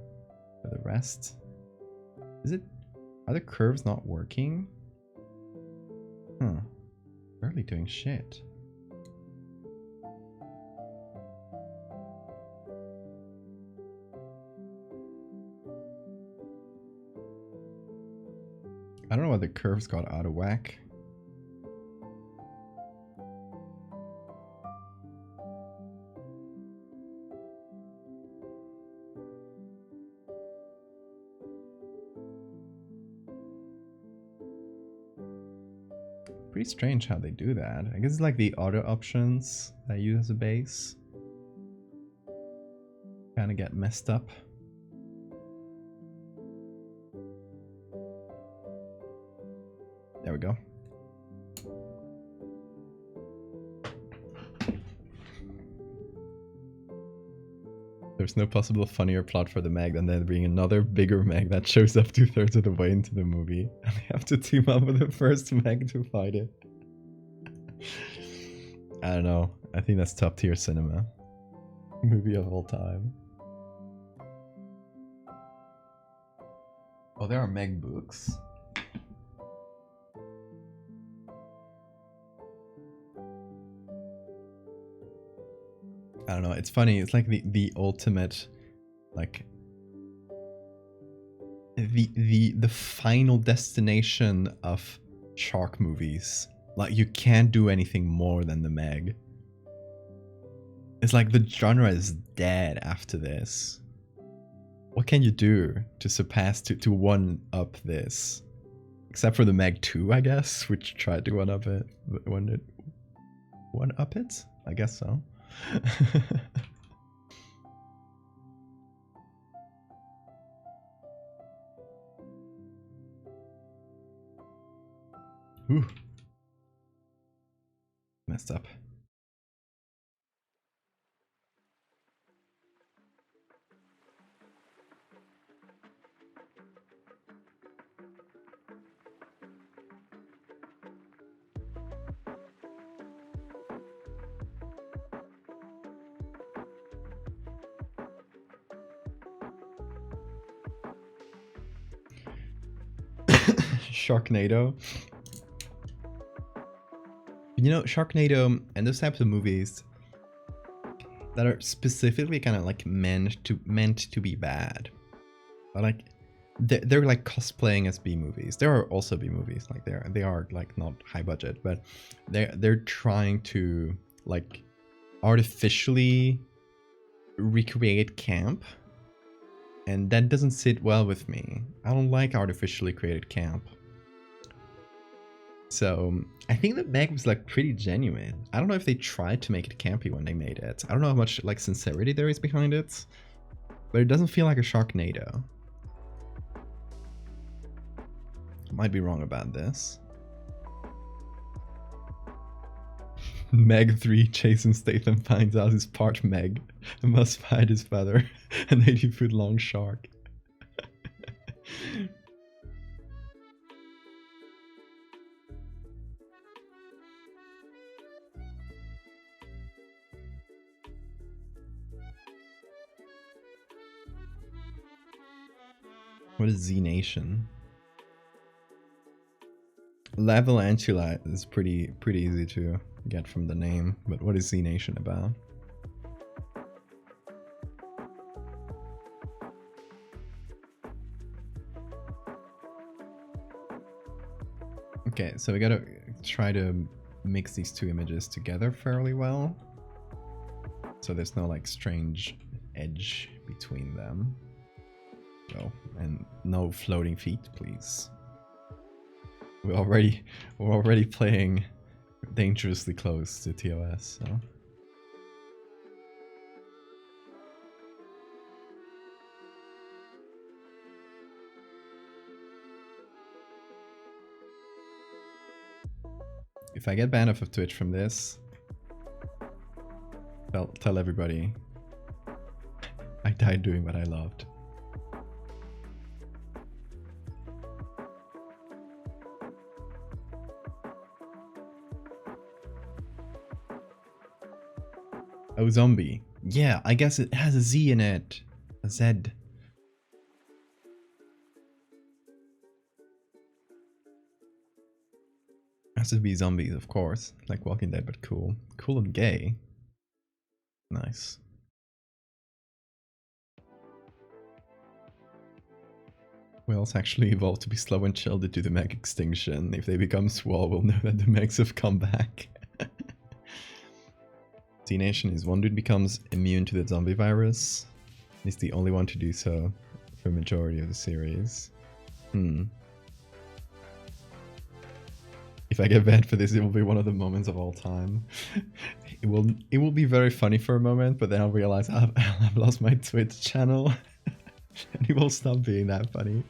A: rest. Are the curves not working? Huh. Barely doing shit. I don't know why the curves got out of whack. Pretty strange how they do that. I guess it's like the auto options that I use as a base. kind of get messed up. There we go. There's no possible funnier plot for the Meg than there being another bigger Meg that shows up 2/3 of the way into the movie, and they have to team up with the first Meg to fight it. I don't know. I think that's top tier cinema. Movie of all time. Oh, there are Meg books. I don't know, it's funny, it's like the ultimate, like, the final destination of shark movies. Like, you can't do anything more than the Meg. It's like the genre is dead after this. What can you do to surpass, to one up this? Except for the Meg 2, I guess, which tried to one up it. One up it? I guess so. Ooh. Messed up. Sharknado. You know, Sharknado and those types of movies that are specifically kind of like meant to be bad, but like they're like cosplaying as B movies. There are also B movies, like they are like not high budget, but they're trying to like artificially recreate camp, and that doesn't sit well with me. I don't like artificially created camp. So I think the Meg was like pretty genuine. I don't know if they tried to make it campy when they made it. I don't know how much like sincerity there is behind it, but it doesn't feel like a Sharknado. Might be wrong about this. Meg 3, Jason Statham finds out he's part Meg and must fight his father, an 80-foot-long shark. What is Z Nation? Levelantula is pretty easy to get from the name, but what is Z Nation about? Okay, so we gotta try to mix these two images together fairly well, so there's no like strange edge between them. Oh, and no floating feet, please. We're already playing dangerously close to TOS, so. If I get banned off of Twitch from this, tell everybody I died doing what I loved. Oh, zombie. Yeah, I guess it has a Z in it. A Z. Has to be zombies, of course. Like Walking Dead, but cool. Cool and gay. Nice. Whales actually evolved to be slow and chill due to the Meg extinction. If they become swole, we'll know that the Megs have come back. Z-Nation is one dude becomes immune to the zombie virus. He's the only one to do so for the majority of the series. If if I get banned for this, it will be one of the moments of all time. It will be very funny for a moment, but then I'll realize I've lost my Twitch channel, and it will stop being that funny.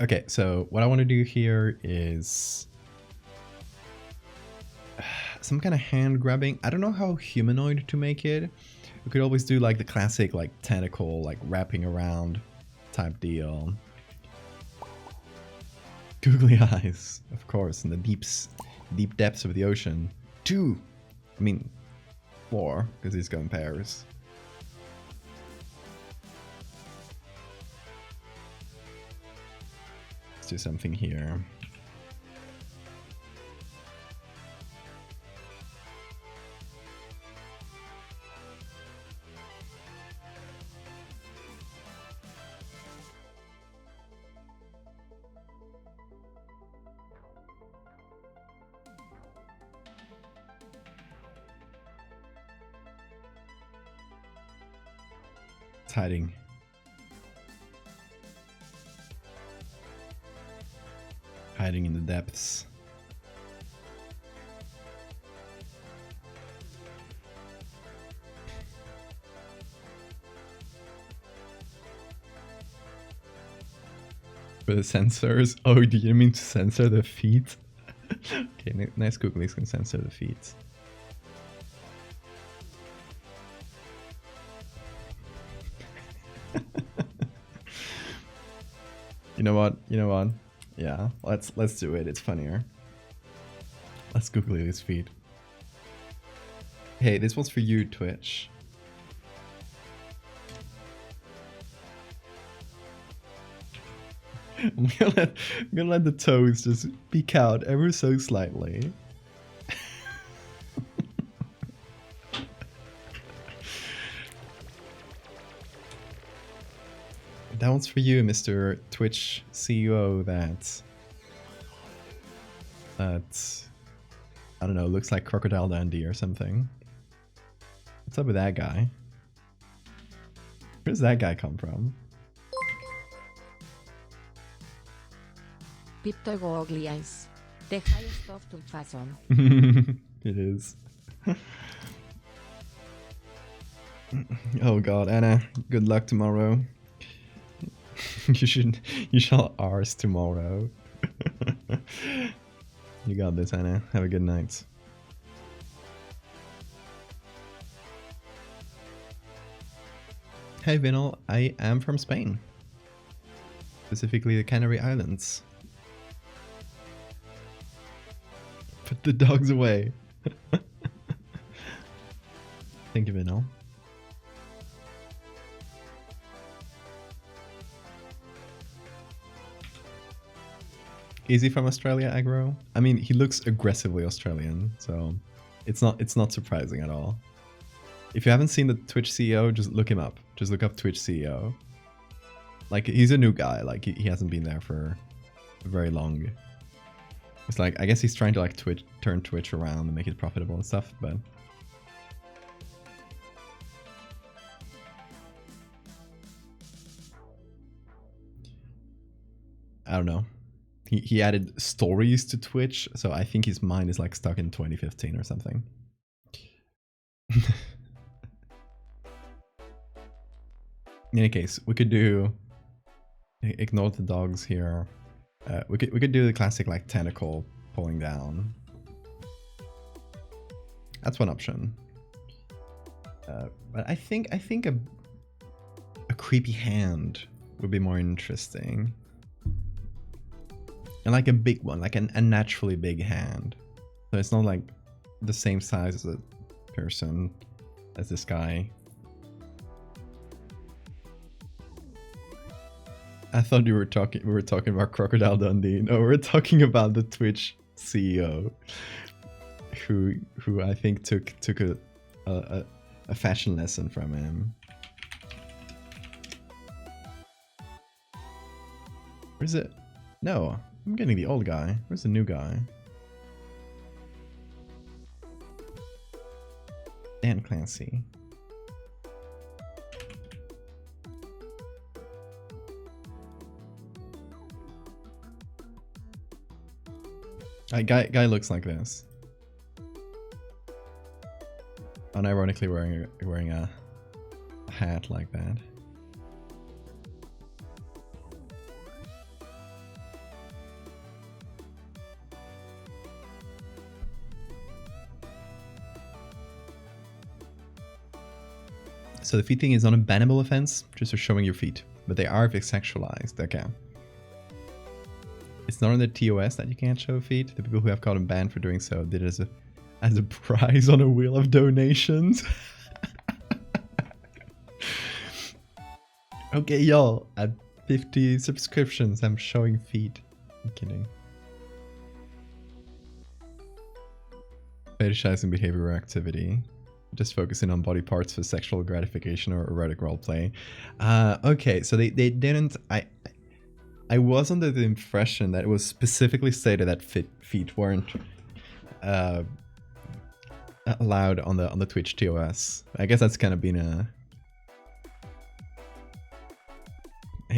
A: Okay, so what I want to do here is some kind of hand grabbing. I don't know how humanoid to make it. We could always do like the classic like tentacle, like wrapping around type deal. Googly eyes, of course, in the deep depths of the ocean. 2, I mean 4, because he's going pairs. Let's do something here. It's hiding. Hiding in the depths. For the sensors? Oh, do you mean to censor the feet? Okay, nice googlies can censor the feet. You know what? You know what? Yeah, let's do it. It's funnier. Let's Google his feed. Hey, this one's for you, Twitch. I'm gonna let the toes just peek out ever so slightly. That one's for you, Mr. Twitch CEO. That I don't know, looks like Crocodile Dundee or something. What's up with that guy? Where does that guy come from?
C: Pipto googly eyes. The highest of to façon.
A: It is. Oh god, Anna, good luck tomorrow. You shall ours tomorrow. You got this, Anna. Have a good night. Hey Vinal, I am from Spain. Specifically the Canary Islands. Put the dogs away. Thank you, Vinal. Is he from Australia, Aggro? I mean, he looks aggressively Australian, so it's not surprising at all. If you haven't seen the Twitch CEO, just look him up. Just look up Twitch CEO. Like, he's a new guy. Like, he hasn't been there for very long. It's like, I guess he's trying to like turn Twitch around and make it profitable and stuff, but I don't know. He added stories to Twitch, so I think his mind is like stuck in 2015 or something. In any case, we could do, ignore the dogs here. We could do the classic like tentacle pulling down. That's one option. But I think a creepy hand would be more interesting. And like a big one, like a naturally big hand. So it's not like the same size as a person as this guy. I thought we were talking about Crocodile Dundee. No, we're talking about the Twitch CEO, who I think took a fashion lesson from him. Where's it? No, I'm getting the old guy. Where's the new guy? Dan Clancy. Guy looks like this. Unironically wearing a hat like that. So the feet thing is not a bannable offense, just for showing your feet. But they are sexualized, okay. It's not on the TOS that you can't show feet. The people who have gotten banned for doing so did it as a prize on a wheel of donations. Okay, y'all, at 50 subscriptions, I'm showing feet. I'm kidding. Fetishizing behavior or activity. Just focusing on body parts for sexual gratification or erotic roleplay. Okay, so they didn't... I was under the impression that it was specifically stated that feet weren't allowed on the Twitch TOS. I guess that's kind of been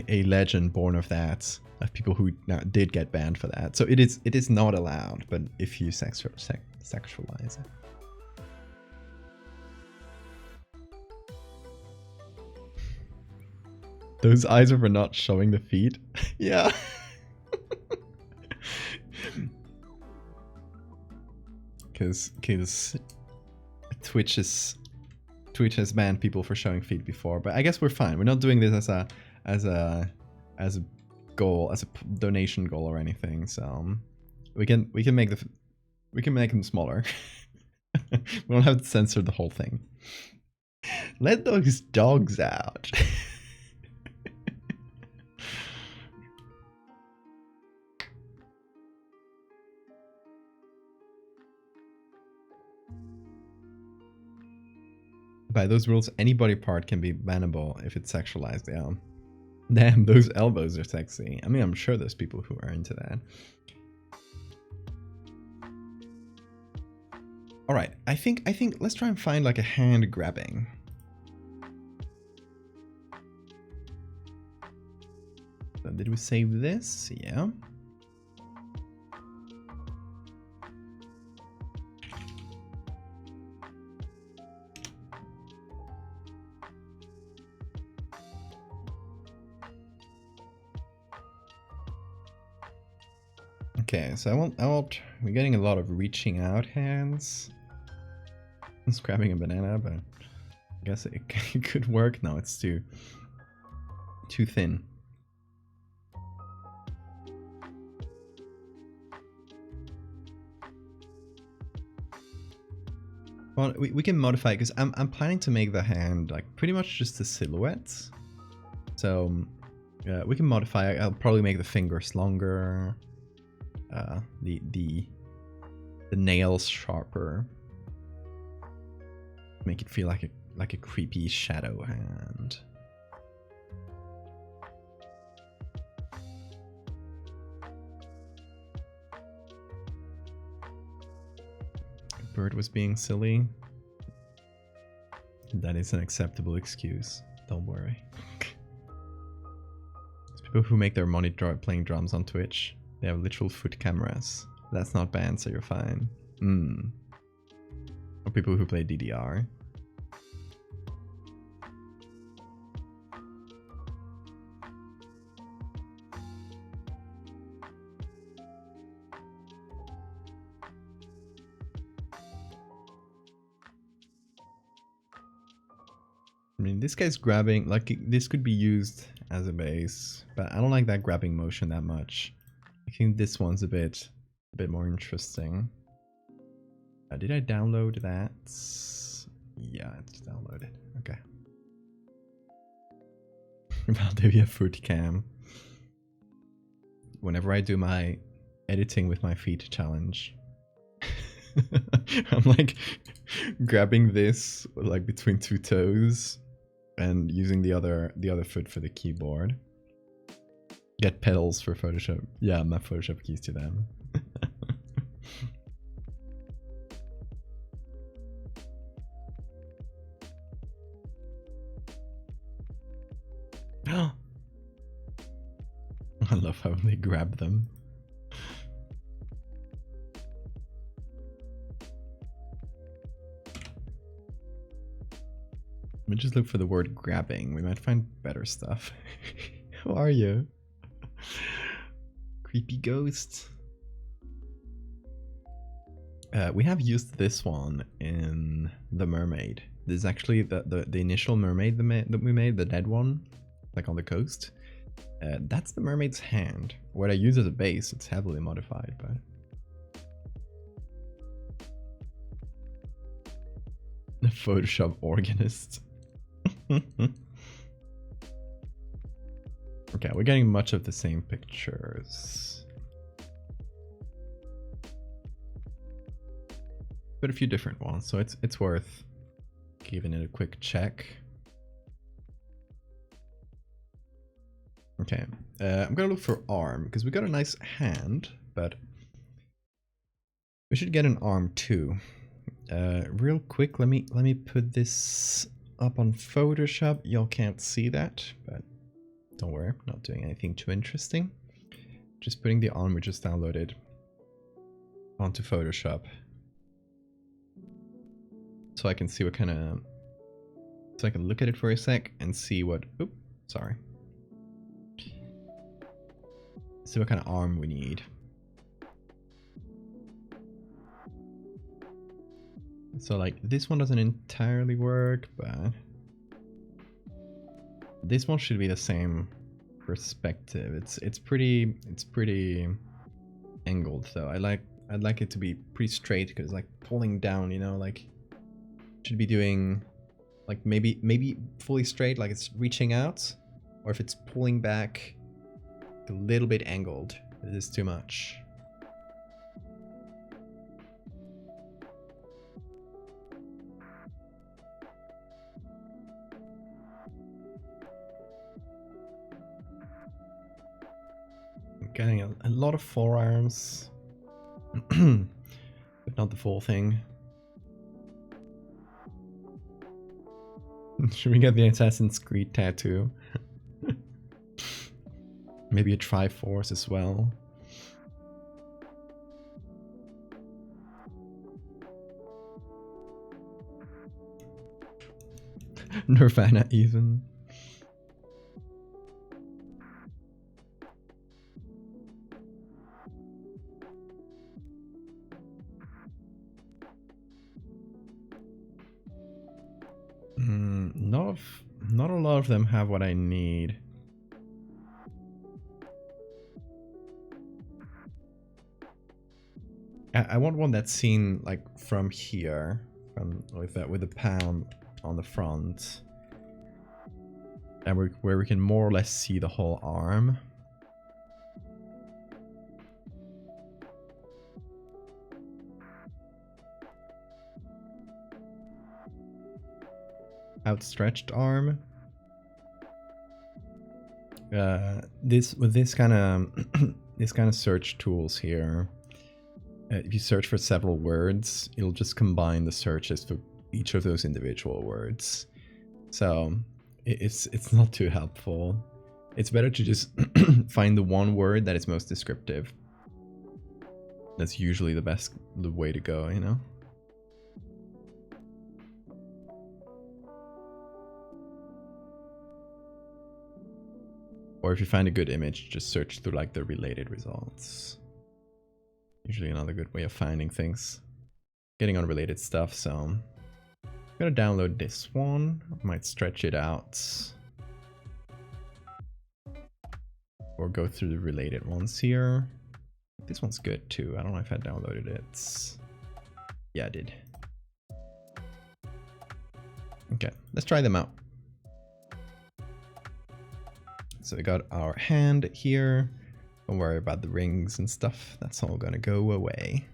A: a legend born of that, of people who did get banned for that. So it is not allowed, but if you sexualize it. Those eyes are for not showing the feet. Yeah. Because Twitch has banned people for showing feet before, but I guess we're fine. We're not doing this as a goal, as a donation goal or anything. So we can make them smaller. We don't have to censor the whole thing. Let those dogs out. By those rules, any body part can be bannable if it's sexualized, yeah. Damn, those elbows are sexy. I mean, I'm sure there's people who are into that. Alright, I think let's try and find like a hand grabbing. So did we save this? Yeah. Okay, so we're getting a lot of reaching out hands. It's grabbing a banana, but I guess it could work. No, it's too thin. Well, we can modify it because I'm planning to make the hand like pretty much just a silhouette. So we can modify it. I'll probably make the fingers longer. The nails sharper, make it feel like a creepy shadow hand. Bird was being silly. That is an acceptable excuse. Don't worry. There's people who make their money playing drums on Twitch. They have literal foot cameras. That's not banned, so you're fine. Or people who play DDR. I mean, this guy's grabbing, like, this could be used as a base, but I don't like that grabbing motion that much. I think this one's a bit more interesting. Did I download that? Yeah, it's downloaded. Okay. Valdevia foot cam. Whenever I do my editing with my feet challenge, I'm like grabbing this like between two toes and using the other foot for the keyboard. Get pedals for Photoshop. Yeah, my Photoshop keys to them. I love how they grab them. Let me just look for the word grabbing. We might find better stuff. Who are you? Creepy ghost. We have used this one in The Mermaid. This is actually the initial mermaid that we made, the dead one, like on the coast. That's the mermaid's hand. What I use as a base, it's heavily modified, but... The Photoshop organist. Okay, we're getting much of the same pictures. But a few different ones, so it's worth giving it a quick check. Okay, I'm gonna look for arm, because we got a nice hand, but we should get an arm too. Real quick, let me put this up on Photoshop. Y'all can't see that, but don't worry, I'm not doing anything too interesting. Just putting the arm we just downloaded onto Photoshop. So I can see what kind of... So I can look at it for a sec and see what... Oop, sorry. See what kind of arm we need. So like this one doesn't entirely work, but this one should be the same perspective. It's pretty angled though. I'd like it to be pretty straight because like pulling down, you know, like should be doing like maybe fully straight, like it's reaching out, or if it's pulling back a little bit angled, it is too much. Getting a lot of forearms, but not the full thing. Should we get the Assassin's Creed tattoo? Maybe a Triforce as well. Nirvana even. Not a lot of them have what I need. I want one that's seen like from here, with the palm on the front, and where we can more or less see the whole arm. Outstretched arm. This kind of search tools here. If you search for several words, it'll just combine the searches for each of those individual words. So it's not too helpful. It's better to just find the one word that is most descriptive. That's usually the way to go, you know? Or if you find a good image, just search through like the related results. Usually another good way of finding things. Getting unrelated stuff, so I'm gonna download this one. I might stretch it out. Or go through the related ones here. This one's good too. I don't know if I downloaded it. Yeah, I did. Okay, let's try them out. So we got our hand here. Don't worry about the rings and stuff. That's all gonna go away.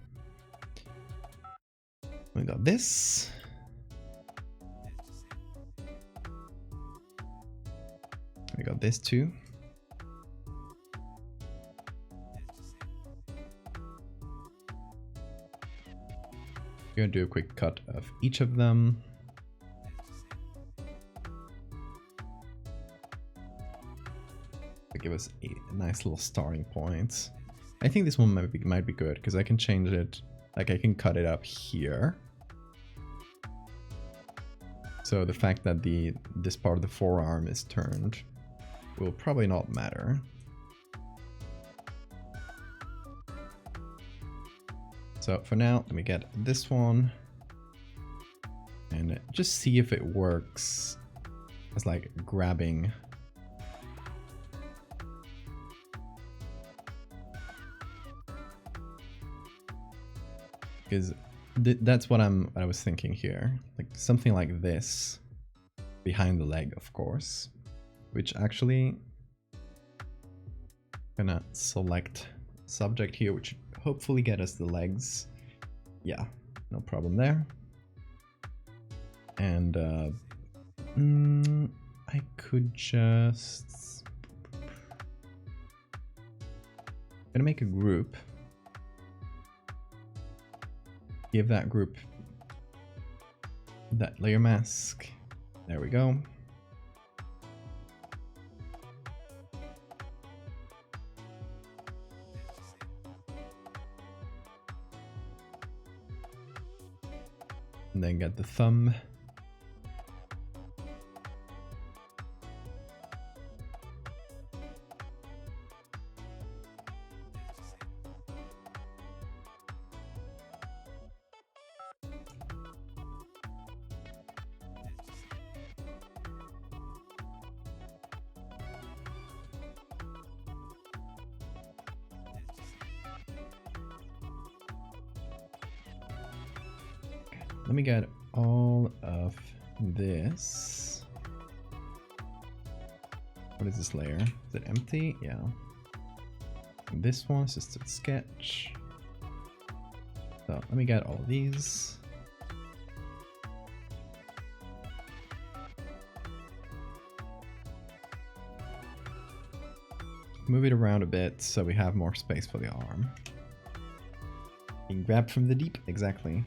A: We got this. We got this too. We're gonna do a quick cut of each of them. Give us a nice little starting point. I think this one might be good because I can change it, like I can cut it up here. So the fact that this part of the forearm is turned will probably not matter. So for now, let me get this one and just see if it works as like grabbing. Because that's what I was thinking here, like something like this behind the leg, of course, which actually gonna select subject here, which hopefully get us the legs. Yeah, no problem there. And I could just gonna make a group. Give that group that layer mask. There we go. And then get the thumb. Let me get all of this. What is this layer? Is it empty? Yeah. And this one is just a sketch. So let me get all of these. Move it around a bit so we have more space for the arm. Being grabbed from the deep, exactly.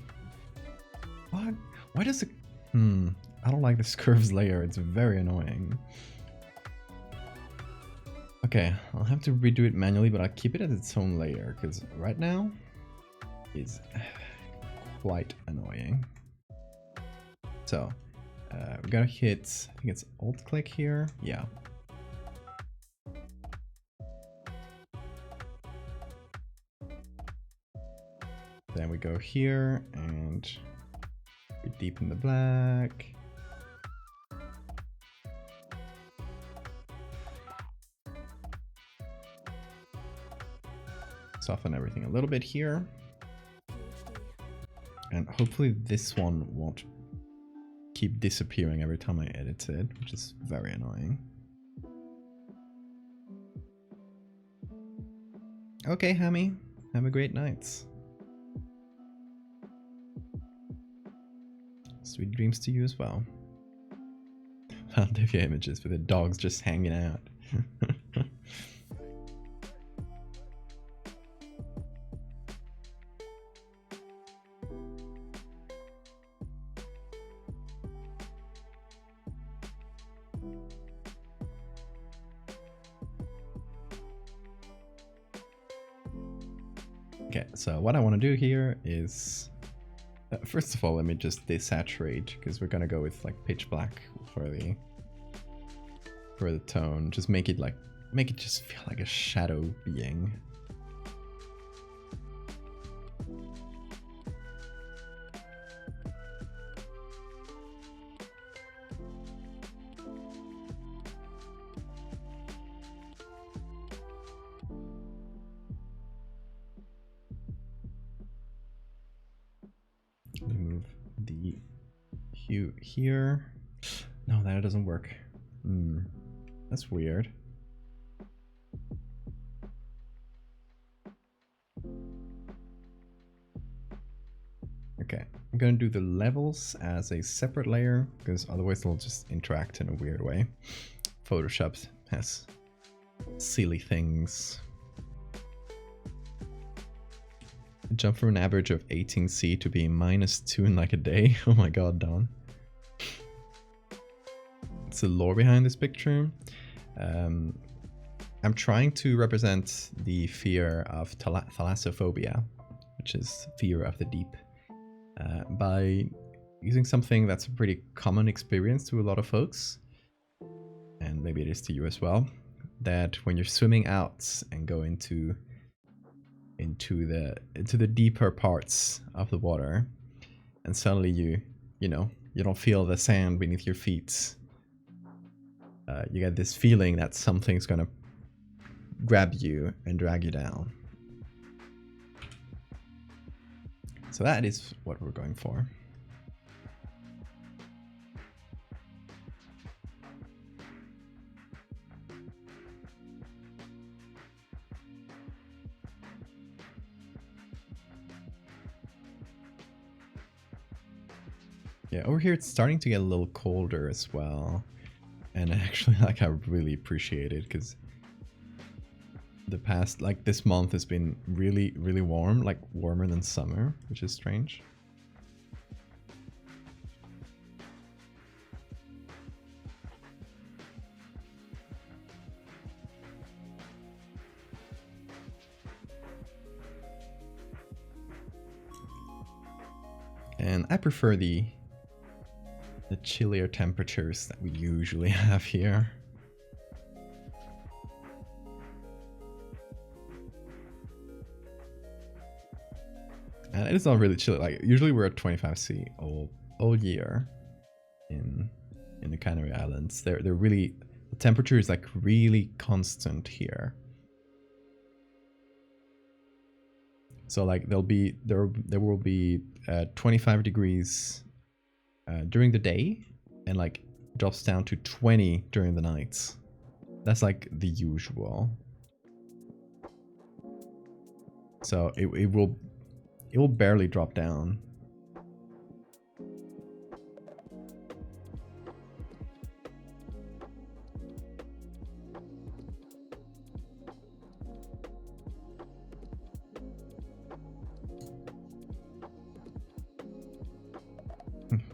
A: What? Why does it... I don't like this curves layer, it's very annoying. Okay, I'll have to redo it manually, but I'll keep it as its own layer, because right now it's quite annoying. So, we're gonna hit, I think it's Alt-click here, yeah. Then we go here and we deepen the black. Soften everything a little bit here. And hopefully this one won't keep disappearing every time I edit it, which is very annoying. Okay, Hammy, have a great night. Sweet dreams to you as well. Valdevia images with the dogs just hanging out. Okay, so what I want to do here is first of all, let me just desaturate, because we're gonna go with like pitch black for the tone. Just make it just feel like a shadow being. Remove the hue here. No, that doesn't work. That's weird. Okay, I'm gonna do the levels as a separate layer, because otherwise they'll just interact in a weird way. Photoshop has silly things. Jump from an average of 18C to be -2 in like a day. Oh my god, Don. It's the lore behind this picture. I'm trying to represent the fear of thalassophobia, which is fear of the deep, by using something that's a pretty common experience to a lot of folks, and maybe it is to you as well, that when you're swimming out and go into the deeper parts of the water, and suddenly you don't feel the sand beneath your feet. You get this feeling that something's gonna grab you and drag you down. So that is what we're going for. Yeah, over here it's starting to get a little colder as well. And actually, like, I really appreciate it, because the past, like, this month has been really, really warm, like warmer than summer, which is strange. And I prefer the chillier temperatures that we usually have here. And it's not really chilly. Like, usually we're at 25°C all year in the Canary Islands. They're really, the temperature is like really constant here. So like there will be 25 degrees during the day, and like drops down to 20 during the nights. That's like the usual. So it will barely drop down.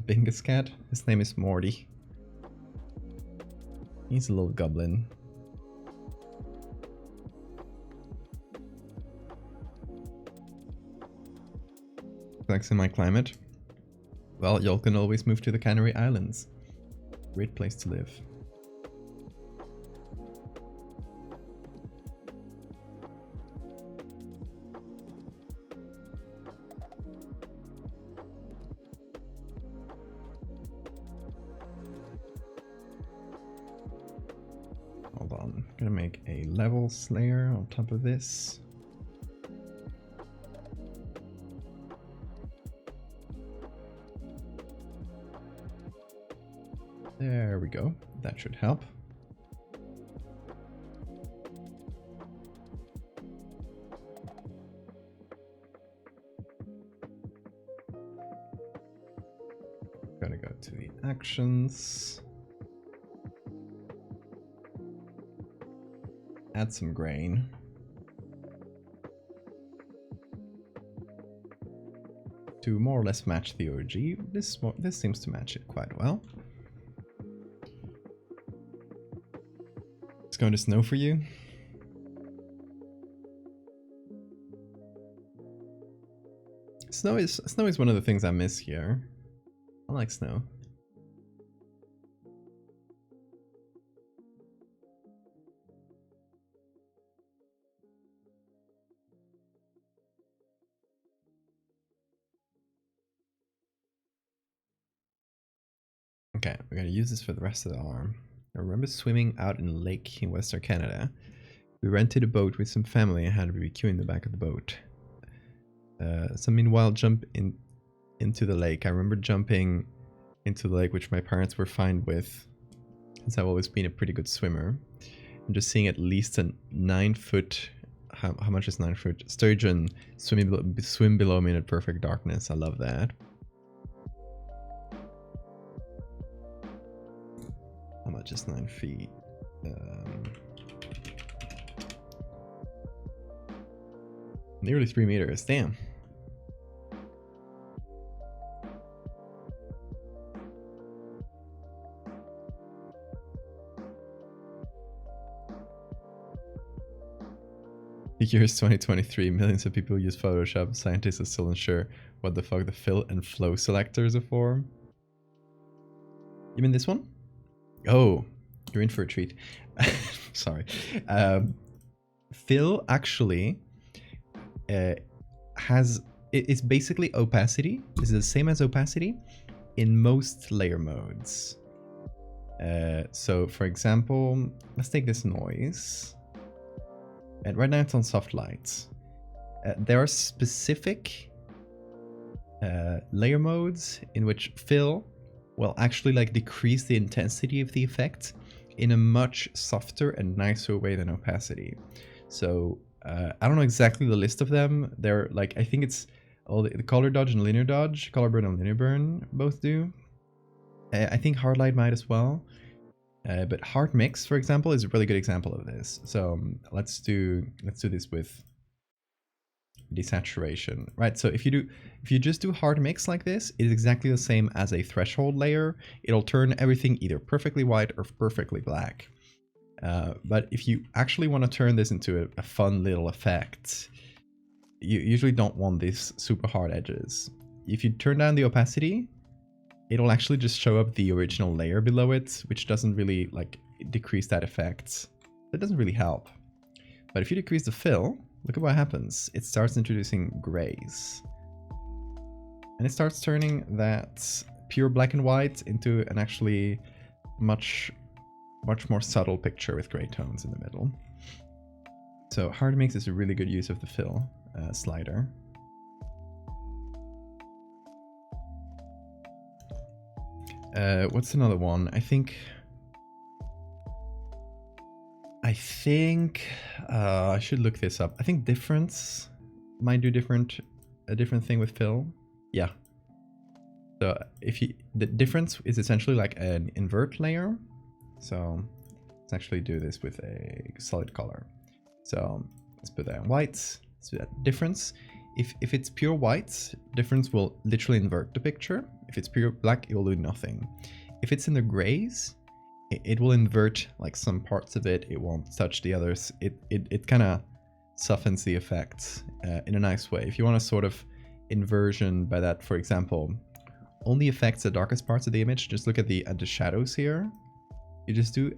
A: Bingus cat. His name is Morty. He's a little goblin. Thanks in my climate. Well, y'all can always move to the Canary Islands. Great place to live. Hold on, I'm gonna make a levels layer on top of this. There we go, that should help. Gotta go to the actions. Add some grain. To more or less match the OG. This seems to match it quite well. It's going to snow for you. Snow is one of the things I miss here. I like snow. Okay, we're gonna use this for the rest of the arm. I remember swimming out in a lake in Western Canada. We rented a boat with some family and had a BBQ in the back of the boat. So meanwhile, jump into the lake. I remember jumping into the lake, which my parents were fine with, since I've always been a pretty good swimmer. And just seeing at least a 9-foot, how much is 9 foot? Sturgeon swim below me in perfect darkness. I love that. How much is 9 feet? Nearly 3 meters. Damn. Years 2023, millions of people use Photoshop. Scientists are still unsure what the fuck the fill and flow selectors are for. You mean this one? Oh, you're in for a treat. Sorry. Fill actually it's basically opacity. It's the same as opacity in most layer modes. So for example, let's take this noise. And right now it's on soft light. There are specific layer modes in which fill will actually like decrease the intensity of the effect in a much softer and nicer way than opacity. So I don't know exactly the list of them. They're like, I think it's all the color dodge and linear dodge, color burn and linear burn both do. I think hard light might as well. But hard mix, for example, is a really good example of this. So let's do this with desaturation, right? So if you just do hard mix like this, it is exactly the same as a threshold layer. It'll turn everything either perfectly white or perfectly black. But if you actually want to turn this into a fun little effect, you usually don't want these super hard edges. If you turn down the opacity, it'll actually just show up the original layer below it, which doesn't really like decrease that effect. That doesn't really help. But if you decrease the fill, look at what happens. It starts introducing grays. And it starts turning that pure black and white into an actually much more subtle picture with gray tones in the middle. So hard mix is a really good use of the fill slider. What's another one? I think I should look this up. I think difference might do a different thing with fill. Yeah. So the difference is essentially like an invert layer. So let's actually do this with a solid color. So let's put that in white. Let's do that difference. If it's pure white, difference will literally invert the picture. If it's pure black, it will do nothing. If it's in the grays, it will invert like some parts of it. It won't touch the others. It kind of softens the effect in a nice way. If you want a sort of inversion by that, for example, only affects the darkest parts of the image. Just look at the shadows here. You just do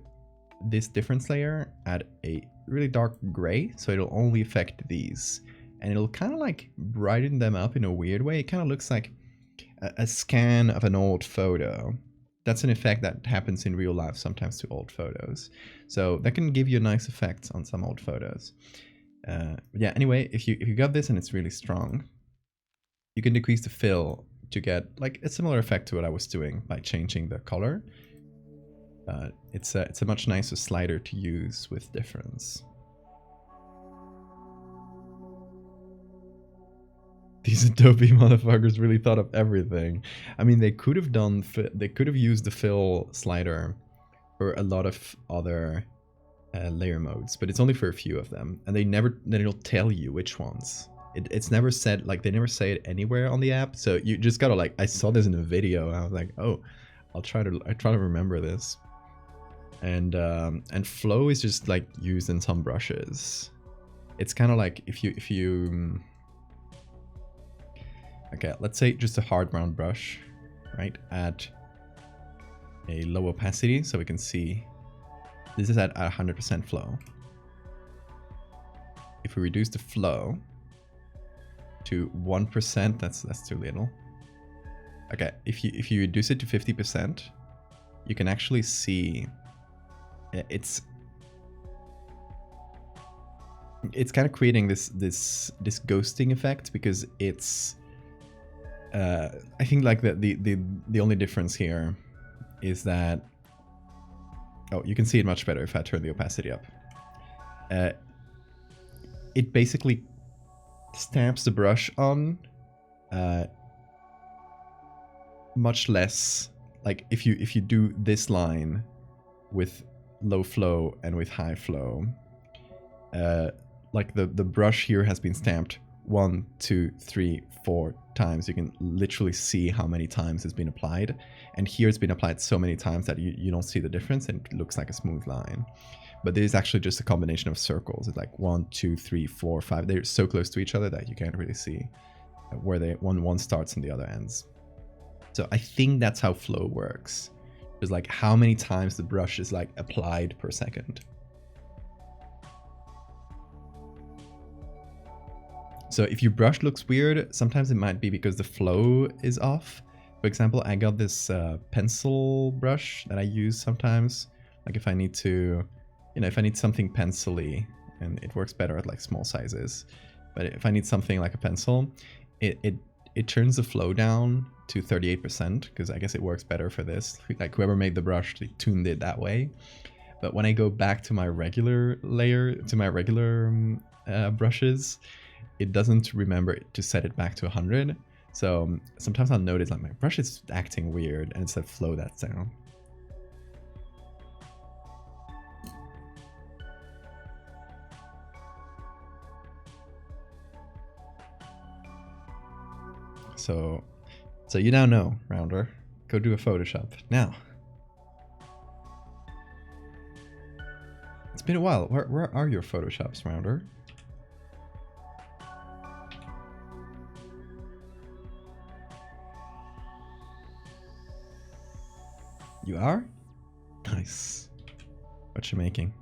A: this difference layer at a really dark gray, so it'll only affect these. And it'll kind of like brighten them up in a weird way. It kind of looks like a scan of an old photo. That's an effect that happens in real life sometimes to old photos. So that can give you a nice effect on some old photos. Yeah, anyway, if you got this and it's really strong, you can decrease the fill to get like a similar effect to what I was doing by changing the color. It's a much nicer slider to use with difference. These Adobe motherfuckers really thought of everything. I mean, they could have used the fill slider for a lot of other layer modes, but it's only for a few of them, and they don't tell you which ones. It's never said, like they never say it anywhere on the app, so you just gotta like, I saw this in a video, and I was like, oh, I try to remember this. And flow is just like used in some brushes. It's kind of like if you okay, let's say just a hard round brush, right, at a low opacity, so we can see this is at 100% flow. If we reduce the flow to 1%, that's too little. Okay, if you reduce it to 50%, you can actually see it's kind of creating this ghosting effect, because it's I think like the only difference here is that, oh, you can see it much better if I turn the opacity up. It basically stamps the brush on much less, like if you do this line with low flow and with high flow, like the brush here has been stamped 1, 2, 3, 4 times. You can literally see how many times it's been applied, and here it's been applied so many times that you don't see the difference and it looks like a smooth line. But this is actually just a combination of circles. It's like 1, 2, 3, 4, 5. They're so close to each other that you can't really see where one starts and the other ends. So I think that's how flow works. Just like how many times the brush is like applied per second. So if your brush looks weird, sometimes it might be because the flow is off. For example, I got this pencil brush that I use sometimes. Like if I need to, if I need something pencil-y, and it works better at like small sizes. But if I need something like a pencil, it turns the flow down to 38% because I guess it works better for this. Like whoever made the brush, they tuned it that way. But when I go back to my regular layer, to my regular brushes, it doesn't remember to set it back to 100. So sometimes I'll notice like my brush is acting weird and it's the flow that's down. So you now know, Rounder. Go do a Photoshop now. It's been a while. Where are your Photoshops, Rounder? You are? Nice. What you making?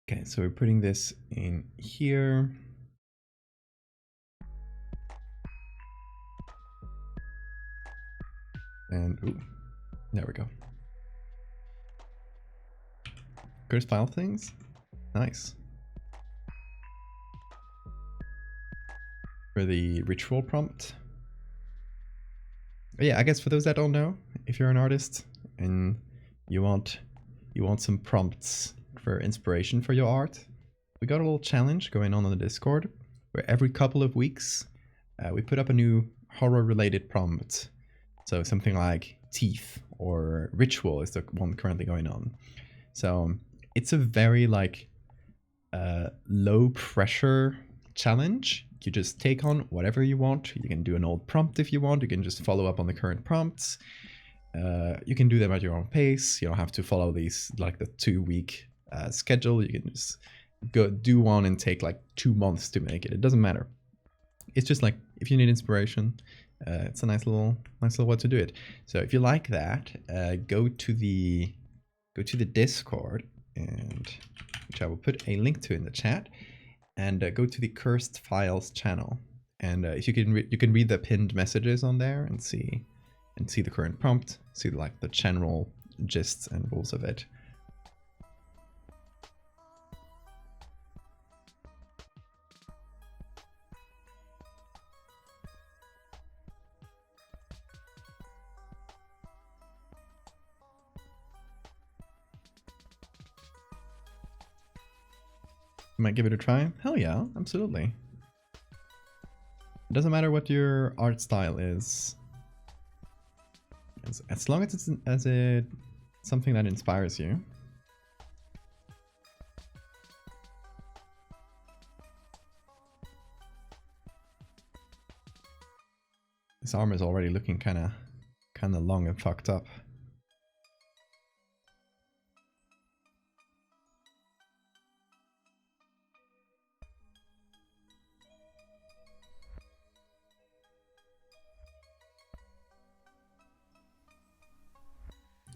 A: Okay, so we're putting this in here. And, ooh, there we go. Go to file things. Nice. For the ritual prompt. But yeah, I guess for those that don't know, if you're an artist and you want some prompts for inspiration for your art, we got a little challenge going on the Discord where every couple of weeks we put up a new horror-related prompt. So something like teeth or ritual is the one currently going on. So it's a very like low pressure challenge. You just take on whatever you want. You can do an old prompt if you want. You can just follow up on the current prompts. You can do them at your own pace. You don't have to follow these like the 2-week schedule. You can just go do one and take like 2 months to make it. It doesn't matter. It's just like if you need inspiration, it's a nice little way to do it. So if you like that, go to the Discord, and which I will put a link to in the chat, and go to the Cursed Files channel. And if you can read the pinned messages on there and see the current prompt, see like the general gists and rules of it. You might give it a try? Hell yeah, absolutely. It doesn't matter what your art style is. As long as it's something that inspires you. This armor is already looking kind of long and fucked up.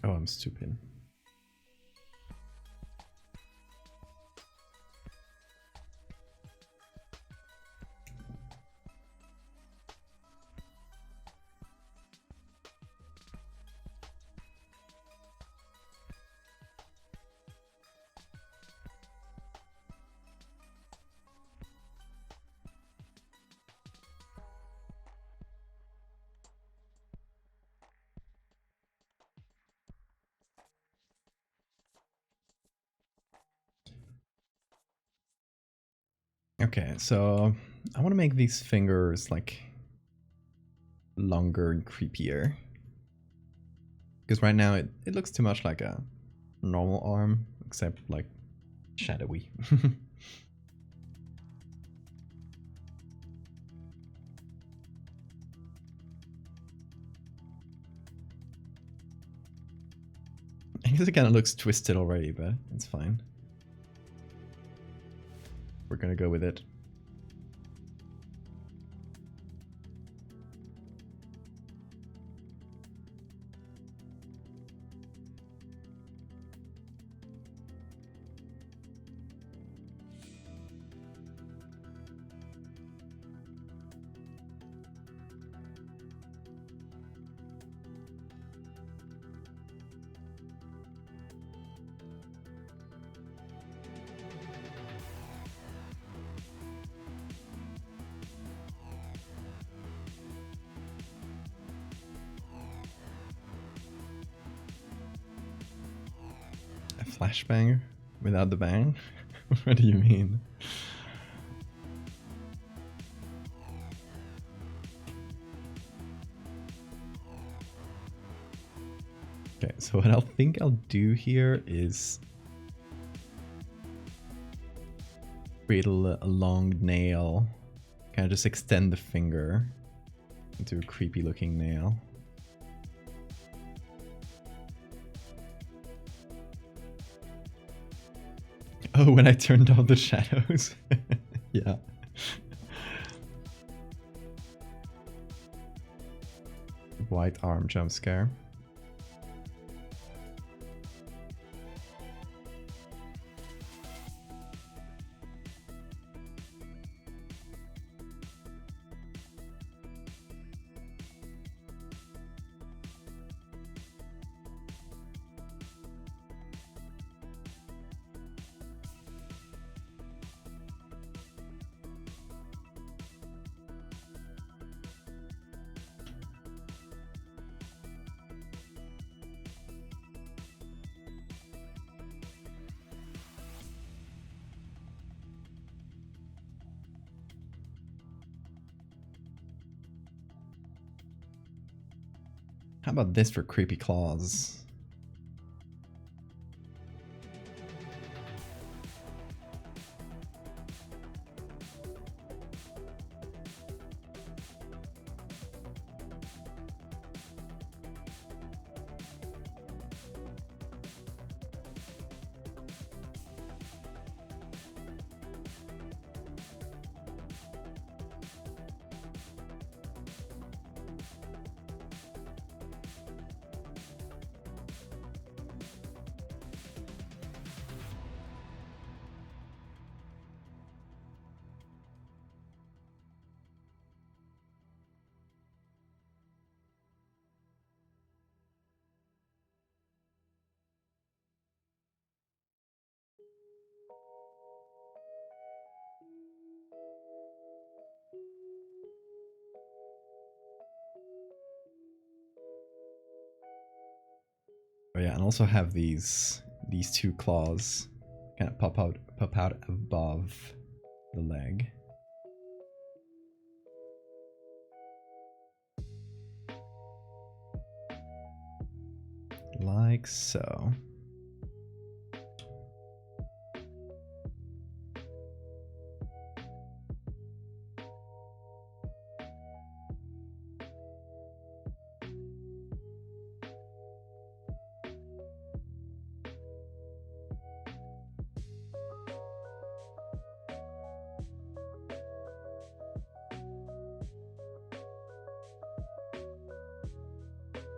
A: Oh, I'm stupid. Okay, so I want to make these fingers like longer and creepier. Because right now it looks too much like a normal arm, except like shadowy. I guess it kind of looks twisted already, but it's fine. We're gonna go with it. A flashbang without the bang? What do you mean? Okay, so what I'll think I'll do here is create a long nail, kind of just extend the finger into a creepy looking nail. Oh, when I turned off the shadows. Yeah. White arm jump scare. How about this for creepy claws? Oh yeah, and also have these two claws kind of pop out above the leg. Like so.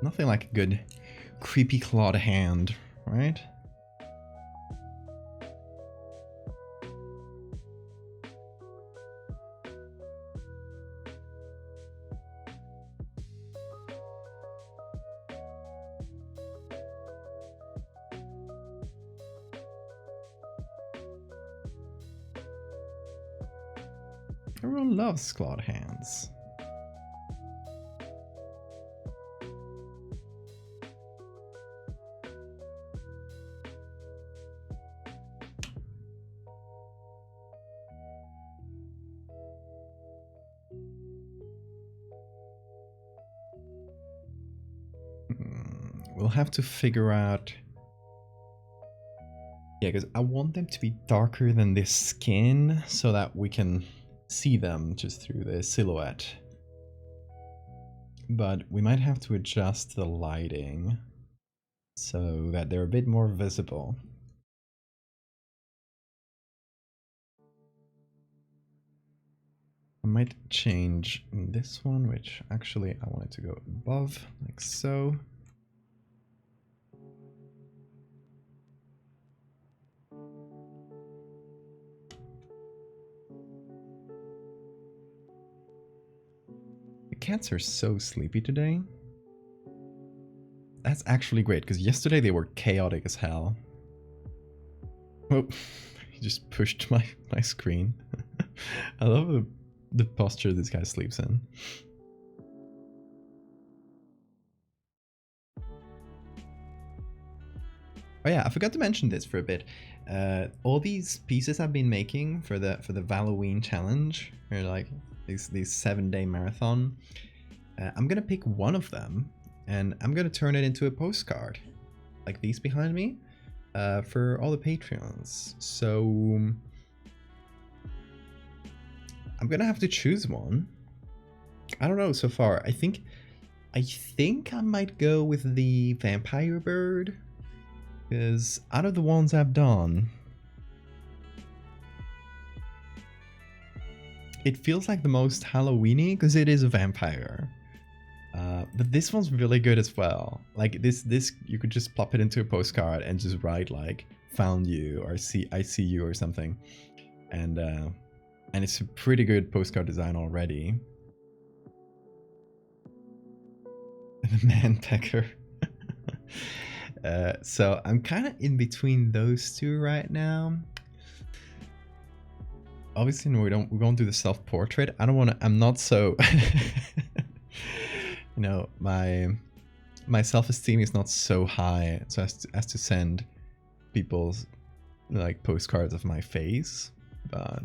A: Nothing like a good creepy clawed hand, right? Everyone loves clawed hands. we'll have to figure out. Yeah, because I want them to be darker than this skin so that we can see them just through the silhouette. But we might have to adjust the lighting so that they're a bit more visible. I might change this one, which actually I want it to go above, like so. The cats are so sleepy today. That's actually great, because yesterday they were chaotic as hell. Oh, he just pushed my screen. I love the posture this guy sleeps in. Oh yeah, I forgot to mention this for a bit. All these pieces I've been making for the Valloween challenge, or like these 7-day marathon, I'm gonna pick one of them and I'm gonna turn it into a postcard, like these behind me, for all the Patreons. So I'm gonna have to choose one. I don't know so far. I think I might go with the vampire bird, because out of the ones I've done, it feels like the most Halloweeny because it is a vampire. But this one's really good as well. Like this you could just plop it into a postcard and just write like "found you" or "I see you" or something, and it's a pretty good postcard design already. The man pecker. So I'm kind of in between those two right now. Obviously, we won't do the self-portrait. I don't want to. I'm not so. You know, my self-esteem is not so high so as to send people like postcards of my face. But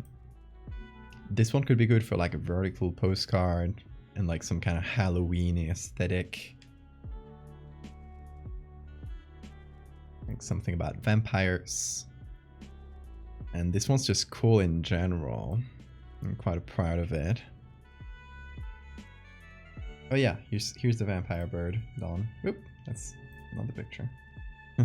A: this one could be good for like a vertical postcard and like some kind of Halloween aesthetic. Like something about vampires. And this one's just cool in general. I'm quite proud of it. Oh yeah, here's the vampire bird, Dawn. Oop, that's not the picture. So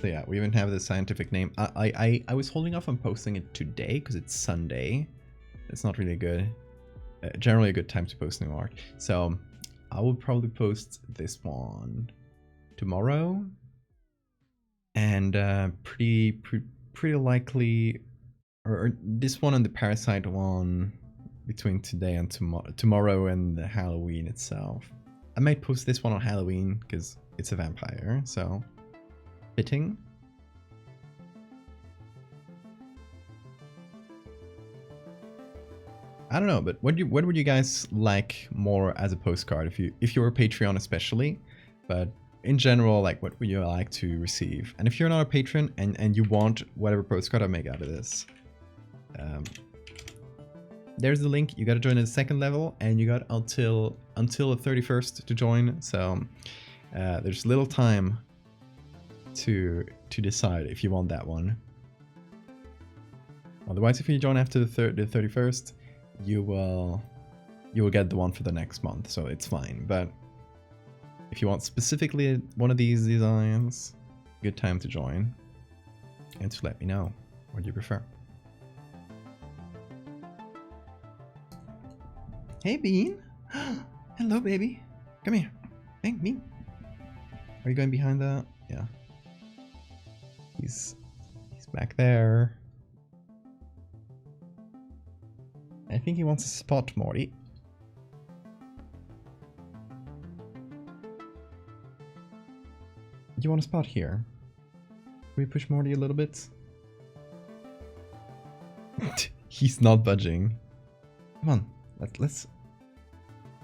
A: yeah, we even have the scientific name. I was holding off on posting it today because it's Sunday. It's not really good. Generally a good time to post new art. So I will probably post this one tomorrow. And pretty likely, or this one and the Parasite one between today and tomorrow and the Halloween itself. I might post this one on Halloween because it's a vampire, so fitting. I don't know, but what would you guys like more as a postcard if you're a Patreon especially, but in general, like what would you like to receive? And if you're not a patron and you want whatever postcard I make out of this, there's the link. You got to join at the 2nd level, and you got until the 31st to join. So there's little time to decide if you want that one. Otherwise, if you join after the 31st, you will get the one for the next month. So it's fine. But if you want specifically one of these designs, good time to join and to let me know what you prefer. Hey Bean! Hello baby! Come here! Hey Bean! Are you going behind that? Yeah. He's back there. I think he wants a spot, Morty. Do you want a spot here? Can we push Morty a little bit? He's not budging. Come on, let's...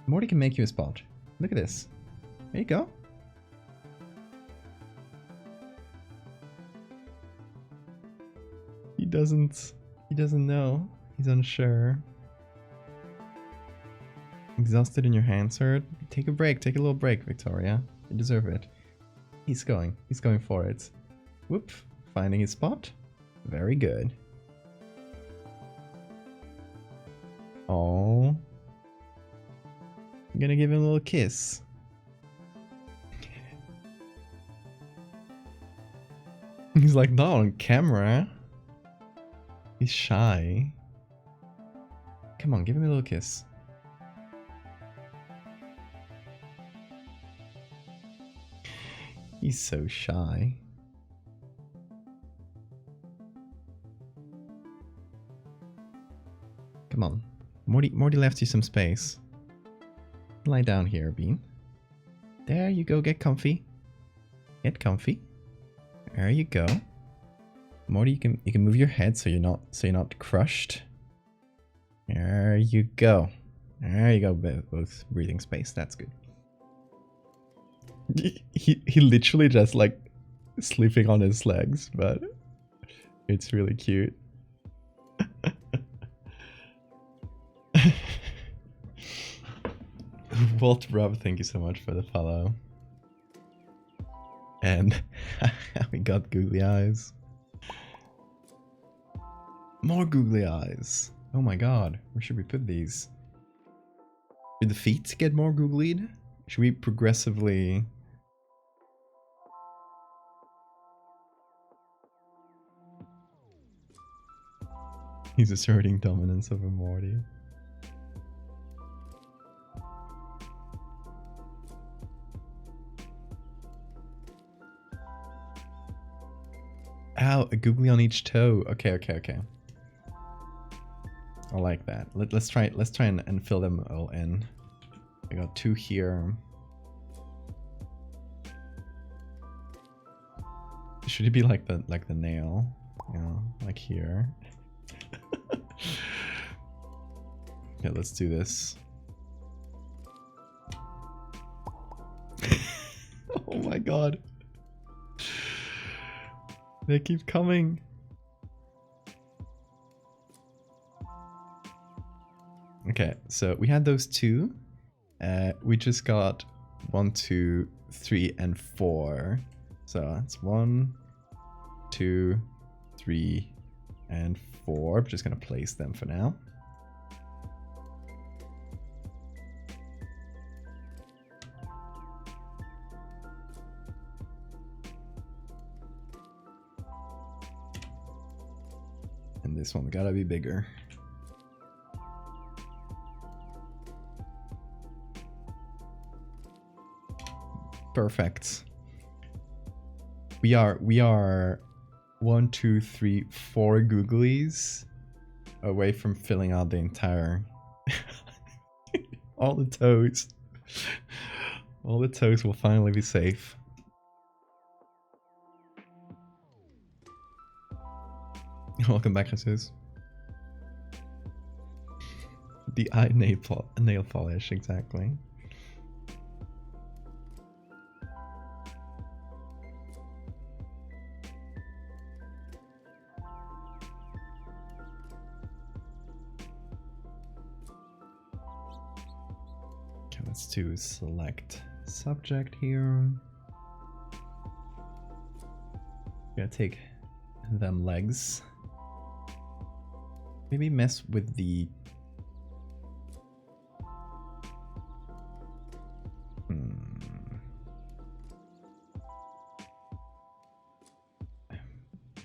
A: Morty can make you a spot. Look at this. There you go. He doesn't know. He's unsure. Exhausted in your hand, sir? Take a break. Take a little break, Victoria. You deserve it. He's going for it. Whoop. Finding his spot. Very good. Oh. I'm gonna give him a little kiss. He's like, not on camera. He's shy. Come on, give him a little kiss. He's so shy. Come on. Morty left you some space. Lie down here, Bean. There you go, get comfy. Get comfy. There you go. Morty, you can move your head so you're not crushed. There you go. There you go, both breathing space. That's good. He literally just like sleeping on his legs, but it's really cute. Walt Rob, thank you so much for the follow. And we got googly eyes. More googly eyes. Oh my god, where should we put these? Should the feet get more googlied? Should we progressively... He's asserting dominance over Morty. Ow, a googly on each toe. Okay. I like that. Let's try and fill them all in. I got 2 here. Should it be like the nail? Yeah, like here. Okay, let's do this. Oh my god. They keep coming. Okay, so we had those 2. We just got 1, 2, 3, and 4. So that's 1, 2, 3, and 4. I'm just gonna place them for now. And this one gotta be bigger. Perfect. We are 1, 2, 3, 4 googlies away from filling out the entire all the toes. All the toes will finally be safe. Welcome back, Jesus. The eye nail polish, exactly. Okay, let's do select subject here. Gonna take them legs. Maybe mess with the...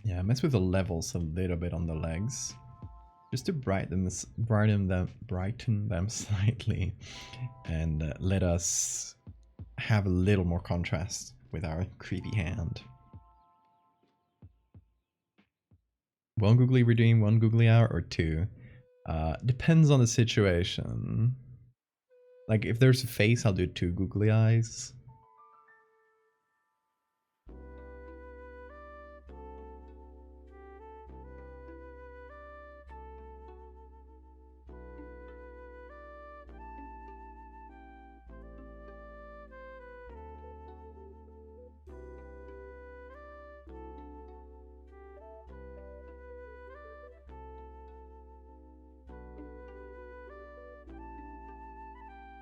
A: Yeah, mess with the levels a little bit on the legs. Just to brighten them slightly. And let us have a little more contrast with our creepy hand. 1 googly we're doing 1 googly hour or 2. Depends on the situation. Like if there's a face, I'll do 2 googly eyes.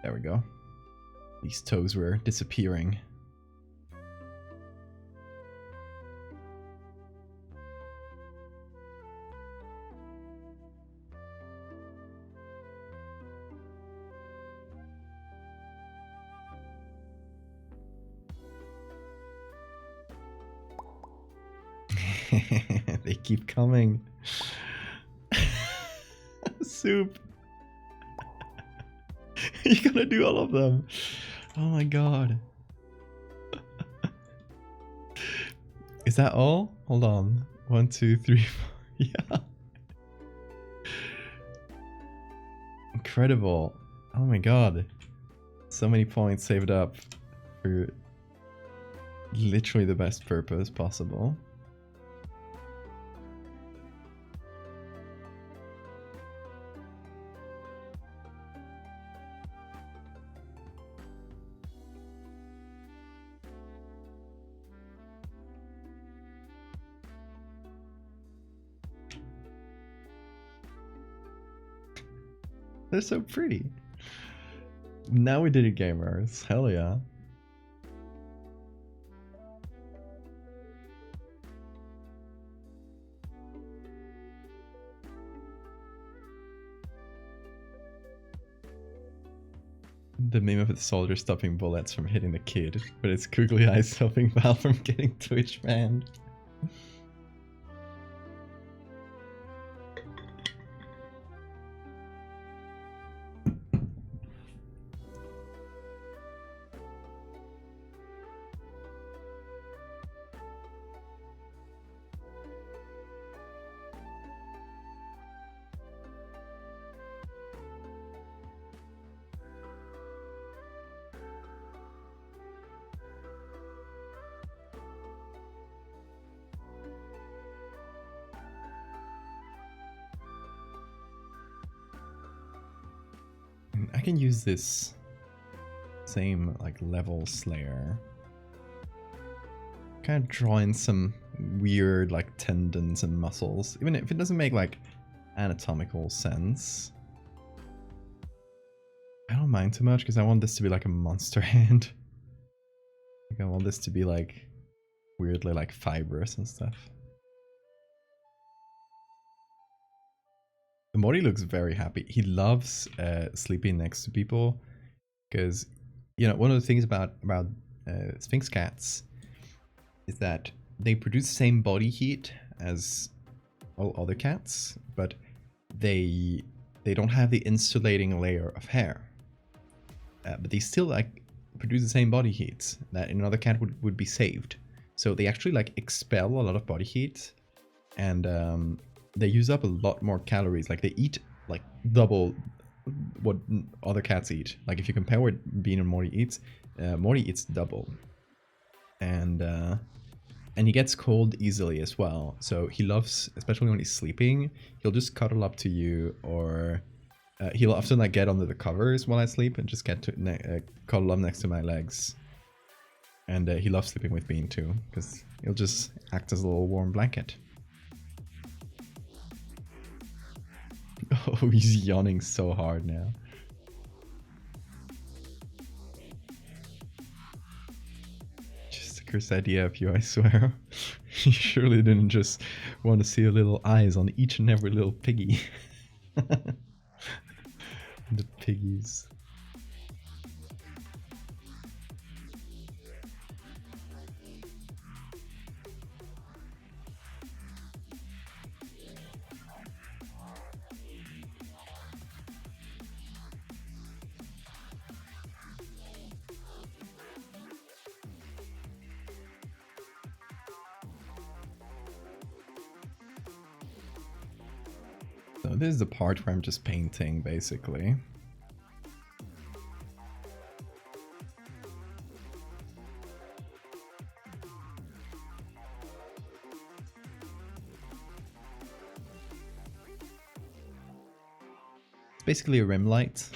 A: There we go. These toes were disappearing. They keep coming. Soup. You're gonna do all of them. Oh my god. Is that all? Hold on. 1, 2, 3, 4. Yeah. Incredible. Oh my god. So many points saved up for literally the best purpose possible. They're so pretty. Now we did it, gamers. Hell yeah. The meme of the soldier stopping bullets from hitting the kid, but it's googly eyes stopping Val from getting Twitch banned. I can use this same like level slayer. Kind of draw in some weird like tendons and muscles, even if it doesn't make like anatomical sense. I don't mind too much because I want this to be like a monster hand. Like I want this to be like weirdly like fibrous and stuff. Mori looks very happy. He loves sleeping next to people because, you know, one of the things about Sphinx cats is that they produce the same body heat as all other cats, but they don't have the insulating layer of hair. But they still like produce the same body heat that another cat would be saved. So they actually like expel a lot of body heat, and they use up a lot more calories. Like they eat like double what other cats eat. Like if you compare what Bean and Morty eats double. And he gets cold easily as well. So he loves, especially when he's sleeping, he'll just cuddle up to you, or he'll often like get under the covers while I sleep and just get to cuddle up next to my legs. And he loves sleeping with Bean too, because he'll just act as a little warm blanket. Oh, he's yawning so hard now. Just a cursed idea of you, I swear. You surely didn't just want to see a little eyes on each and every little piggy. The piggies. So this is the part where I'm just painting, basically. It's basically a rim light,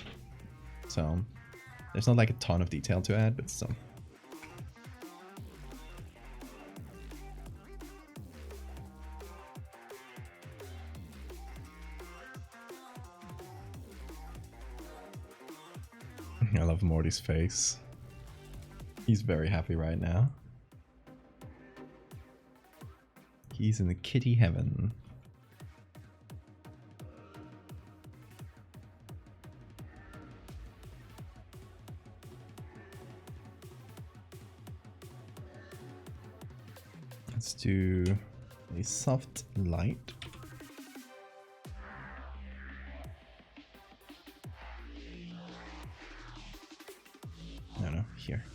A: so there's not like a ton of detail to add, but still. I love Morty's face. He's very happy right now. He's in the kitty heaven. Let's do a soft light. No, here.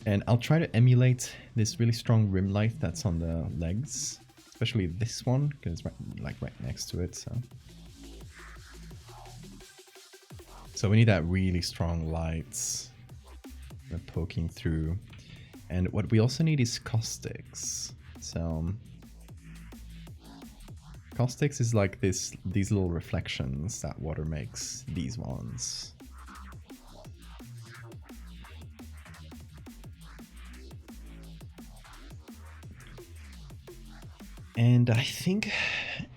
A: And I'll try to emulate this really strong rim light that's on the legs, especially this one, because it's right next to it. So we need that really strong light poking through. And what we also need is caustics. So caustics is like these little reflections that water makes, these ones. And I think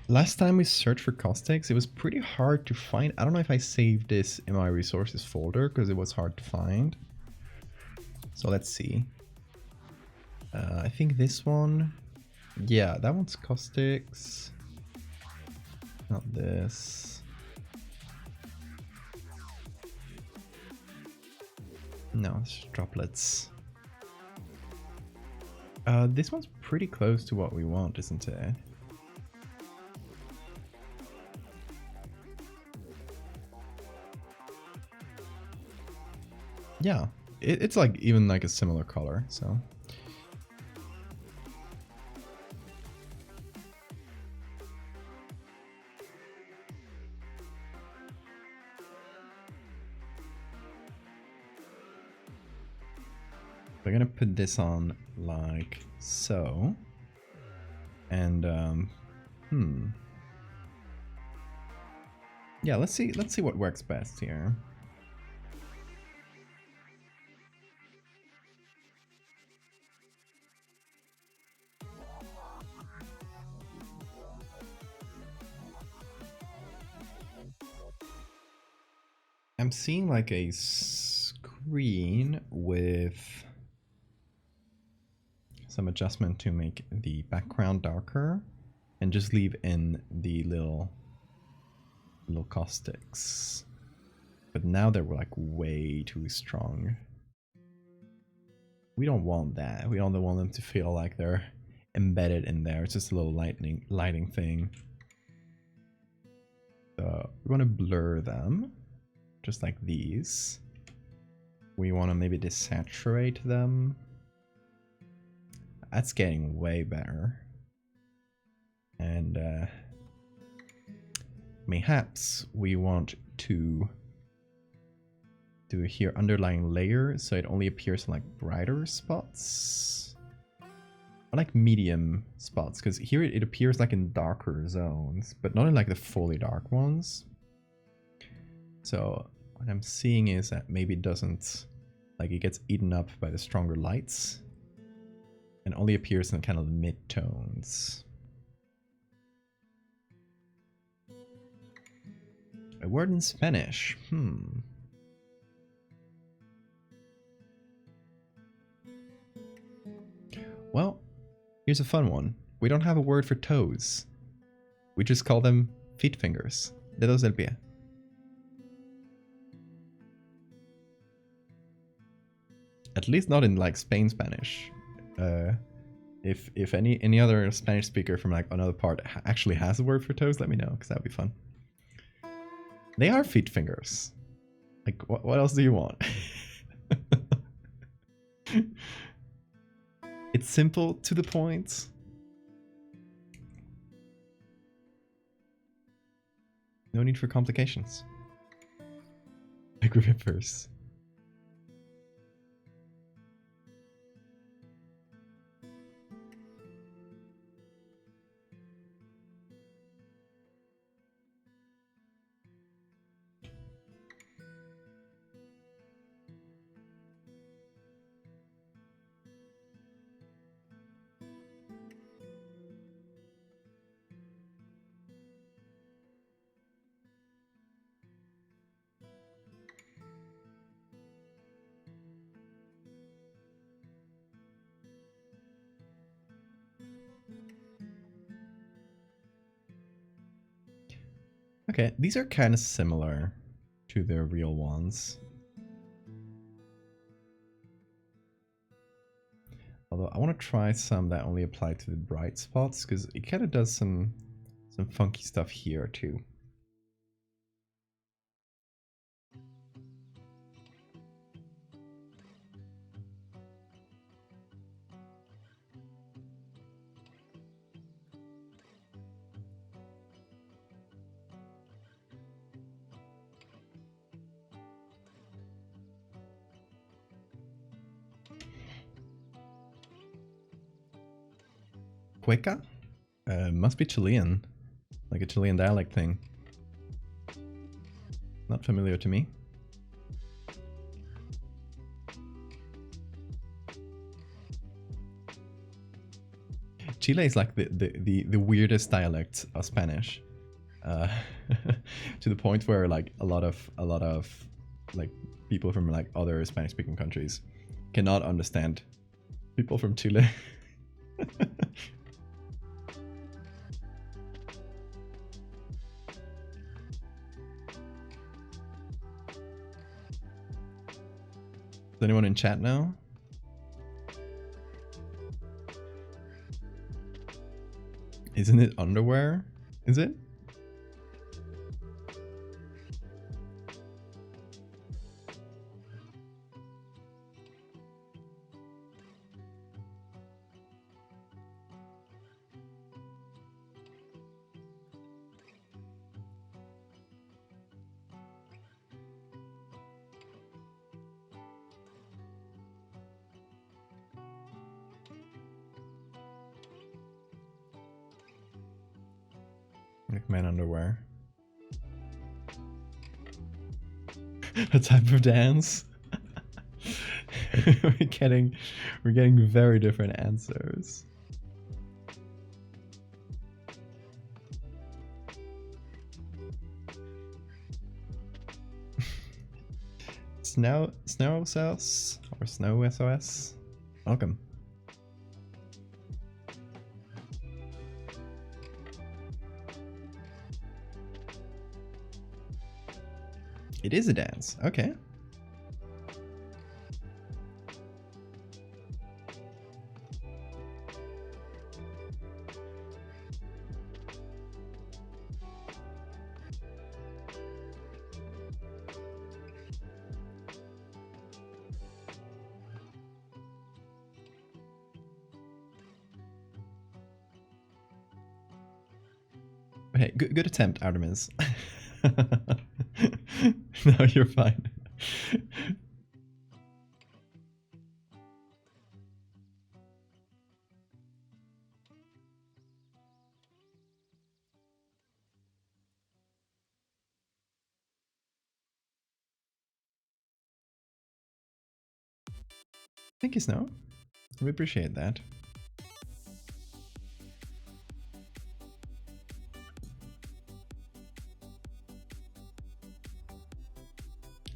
A: last time we searched for caustics, it was pretty hard to find. I don't know if I saved this in my resources folder because it was hard to find. So let's see. I think this one, yeah, that one's caustics. Not this. No, it's droplets. This one's pretty close to what we want, isn't it? Yeah, it's like even like a similar color, so. We're gonna put this on like so, and yeah, let's see what works best here. I'm seeing like a screen with some adjustment to make the background darker and just leave in the little caustics. But now they're like way too strong. We don't want that. We don't want them to feel like they're embedded in there. It's just a little lighting thing. So we want to blur them just like these. We want to maybe desaturate them. That's getting way better. And mayhaps we want to do here underlying layer so it only appears in like brighter spots. I like medium spots because here it appears like in darker zones, but not in like the fully dark ones. So what I'm seeing is that maybe it doesn't, like it gets eaten up by the stronger lights and only appears in kind of the mid-tones. A word in Spanish. Well, here's a fun one. We don't have a word for toes. We just call them feet fingers. Dedos del pie. At least not in like Spain Spanish. If any other Spanish speaker from like another part actually has a word for toes, let me know, because that'd be fun. They are feet fingers. Like what else do you want? It's simple, to the point. No need for complications. Big rippers. Okay, these are kind of similar to their real ones. Although I want to try some that only apply to the bright spots, because it kind of does some funky stuff here too. Cueca? Must be Chilean. Like a Chilean dialect thing. Not familiar to me. Chile is like the weirdest dialect of Spanish. To the point where like a lot of like people from like other Spanish speaking countries cannot understand people from Chile. Is anyone in chat now? Isn't it underwear? Is it? Like men underwear. A type of dance. we're getting very different answers. Snow SOS or Snow SOS. Welcome. It is a dance. Okay. Hey, good attempt, Artemis. No, you're fine. Thank you, Snow. We appreciate that.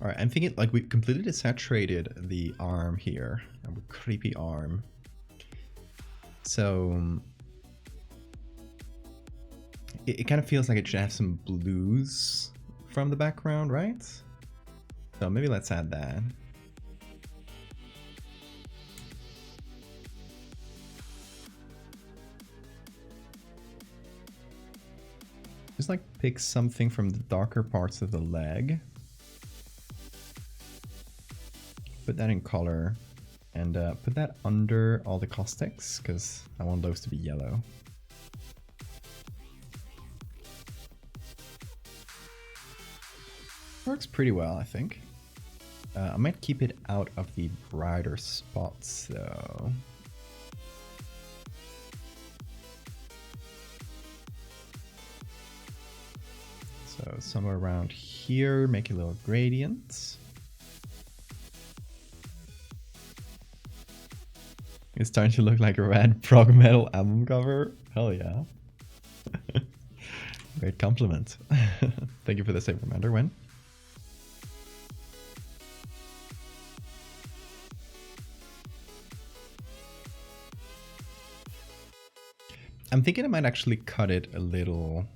A: All right, I'm thinking like we completely desaturated the arm here, our creepy arm. So it kind of feels like it should have some blues from the background, right? So maybe let's add that. Just like pick something from the darker parts of the leg. Put that in color and put that under all the caustics because I want those to be yellow. Works pretty well, I think. I might keep it out of the brighter spots though. So somewhere around here, make a little gradient. It's starting to look like a rad prog metal album cover. Hell yeah. Great compliment. Thank you for the same reminder, Wen. I'm thinking I might actually cut it a little.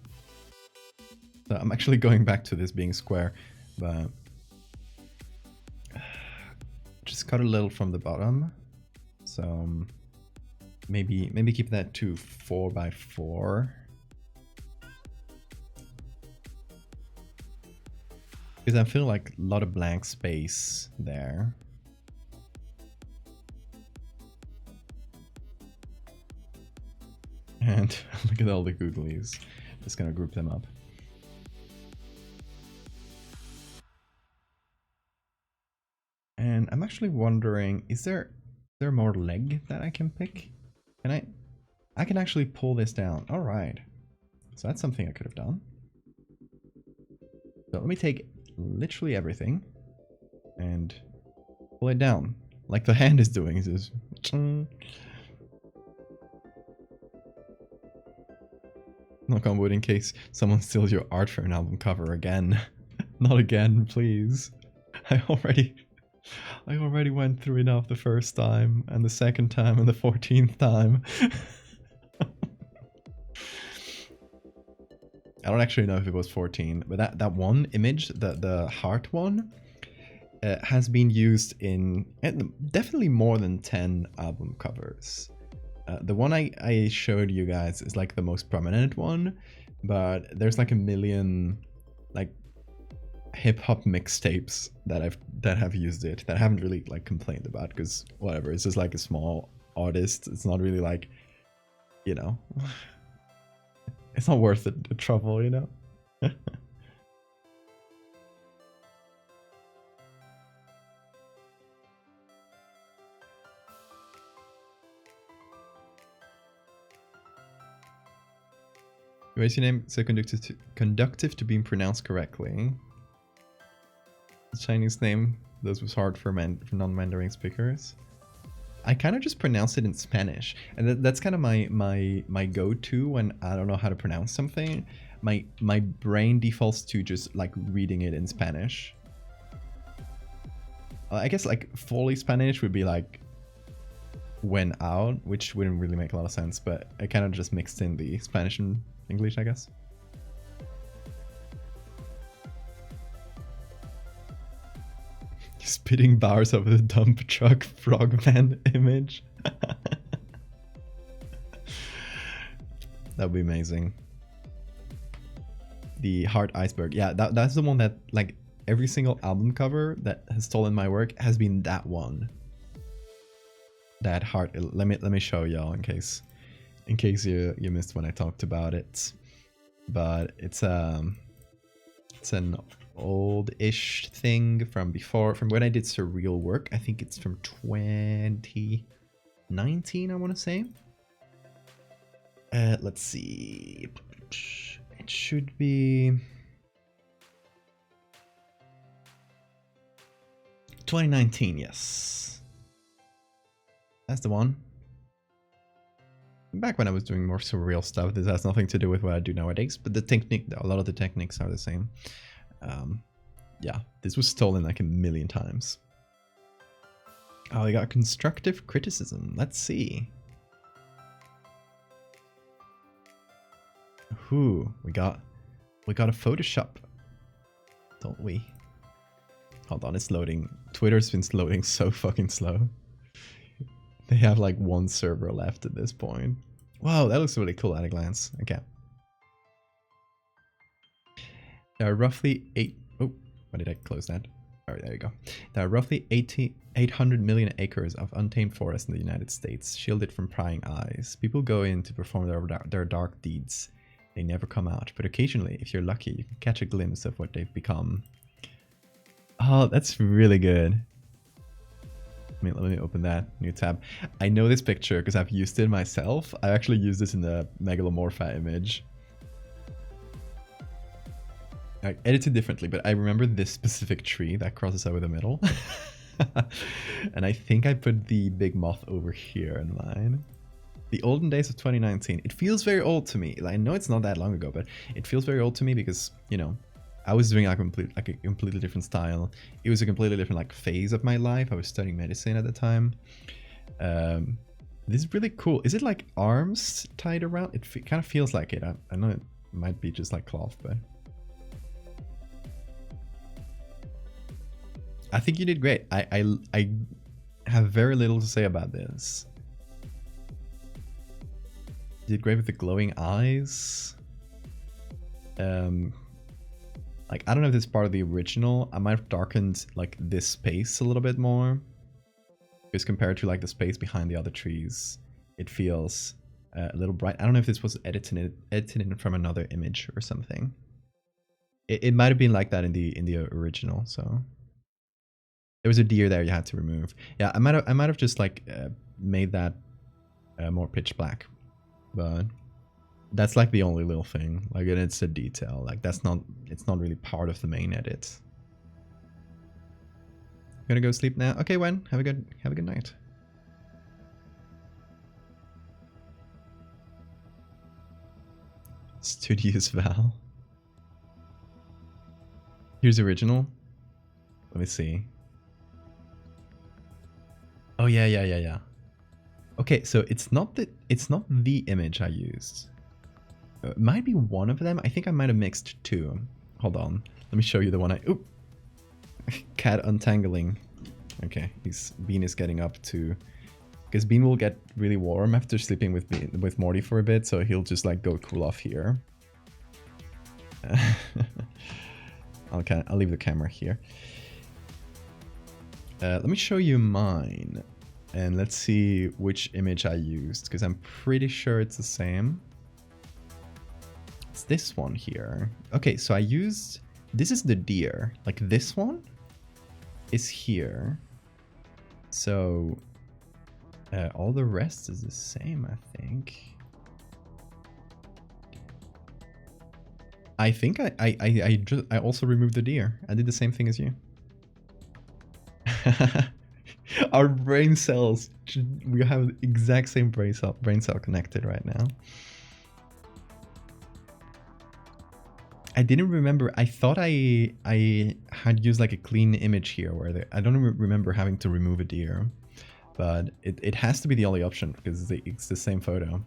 A: So I'm actually going back to this being square, but just cut a little from the bottom. So maybe keep that to 4 by 4. Because I feel like a lot of blank space there. And look at all the googlies. Just gonna group them up. And I'm actually wondering, is there more leg that I can pick? Can I can actually pull this down. All right. So that's something I could have done. So let me take literally everything and pull it down like the hand is doing. It's just knock on wood in case someone steals your art for an album cover again. Not again, please. I already went through enough the first time and the second time and the 14th time. I don't actually know if it was 14, but that one image, the heart one, has been used in definitely more than 10 album covers. The one I showed you guys is like the most prominent one, but there's like a million like hip-hop mixtapes that have used it that I haven't really like complained about, because whatever, it's just like a small artist. It's not really like, you know, it's not worth the trouble, you know. Where's your name so conductive to being pronounced correctly? The Chinese name, those was hard for non-Mandarin speakers. I kind of just pronounce it in Spanish, and that's kind of my go-to when I don't know how to pronounce something. My brain defaults to just like reading it in Spanish. I guess like fully Spanish would be like "when out," which wouldn't really make a lot of sense, but I kind of just mixed in the Spanish and English, I guess. Spitting bars over the dump truck frogman image. That would be amazing. The heart iceberg. Yeah, that's the one that like every single album cover that has stolen my work has been that one. That heart. Let me show y'all in case you missed when I talked about it. But it's an old-ish thing from before, from when I did surreal work. I think it's from 2019, I want to say. Let's see. It should be 2019, yes. That's the one. Back when I was doing more surreal stuff. This has nothing to do with what I do nowadays, but the technique, a lot of the techniques are the same. Yeah, this was stolen like a million times. Oh, I got constructive criticism. Let's see. Ooh, we got a Photoshop, don't we? Hold on, it's loading. Twitter's been loading so fucking slow. They have like one server left at this point. Wow, that looks really cool at a glance. Okay. There are roughly why did I close that? Alright, there you go. There are roughly 800 million acres of untamed forest in the United States, shielded from prying eyes. People go in to perform their dark deeds. They never come out, but occasionally, if you're lucky, you can catch a glimpse of what they've become. Oh, that's really good. Let me open that new tab. I know this picture because I've used it myself. I actually used this in the Megalomorpha image. I edited differently, but I remember this specific tree that crosses over the middle. And I think I put the big moth over here in mine. The olden days of 2019. It feels very old to me. I know it's not that long ago, but it feels very old to me because, you know, I was doing a completely different style. It was a completely different like phase of my life. I was studying medicine at the time. This is really cool. Is it like arms tied around? It kind of feels like it. I know it might be just like cloth, but I think you did great. I have very little to say about this. You did great with the glowing eyes. Like, I don't know if this is part of the original. I might have darkened like this space a little bit more, because compared to like the space behind the other trees, it feels a little bright. I don't know if this was edited in from another image or something. It might have been like that in the original. So there was a deer there you had to remove. Yeah, I might have just like made that more pitch black, but that's like the only little thing. Like, and it's a detail. Like, it's not really part of the main edit. Gonna go sleep now. Okay, Wen, have a good night. Studious Val. Here's the original. Let me see. Oh yeah. Okay, so it's not the image I used. It might be one of them. I think I might have mixed two. Hold on. Let me show you the one Oop! Cat untangling. Okay, Bean is getting up to... Because Bean will get really warm after sleeping with Morty for a bit, so he'll just like go cool off here. I'll leave the camera here. Let me show you mine. And let's see which image I used, because I'm pretty sure it's the same. It's this one here. Okay, so I used... This is the deer. Like, this one is here. So all the rest is the same, I think. I also removed the deer. I did the same thing as you. Our brain cells, we have the exact same brain cell connected right now. I didn't remember. I thought I had used like a clean image here where I don't remember having to remove a deer, but it has to be the only option because it's the same photo.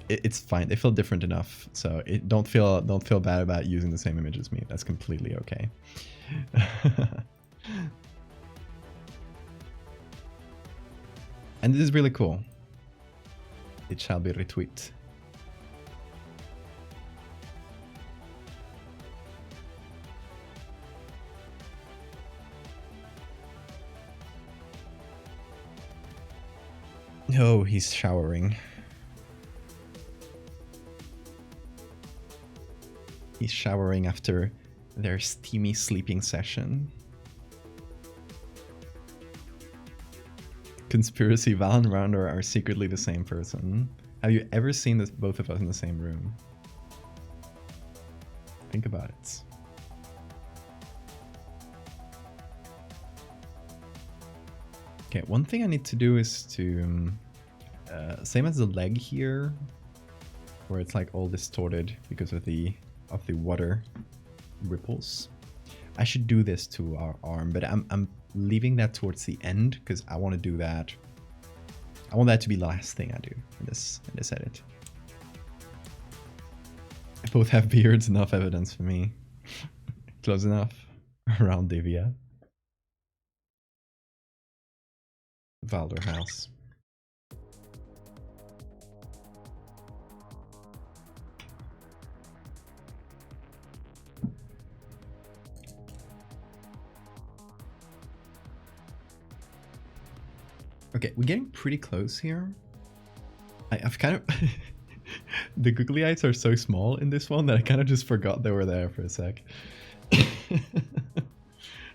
A: It's fine. They feel different enough, so don't feel bad about using the same image as me. That's completely okay. And this is really cool. It shall be retweet. Oh, he's showering. He's showering after their steamy sleeping session. Conspiracy, Val and Rounder are secretly the same person. Have you ever seen both of us in the same room? Think about it. Okay, one thing I need to do is to, same as the leg here, where it's like all distorted because of the water ripples. I should do this to our arm, but I'm leaving that towards the end because I want to do that. I want that to be the last thing I do in this edit. Both have beards, enough evidence for me. Close enough. Valdevia. Valder House. Okay, we're getting pretty close here. I've kind of... The googly eyes are so small in this one that I kind of just forgot they were there for a sec. I'm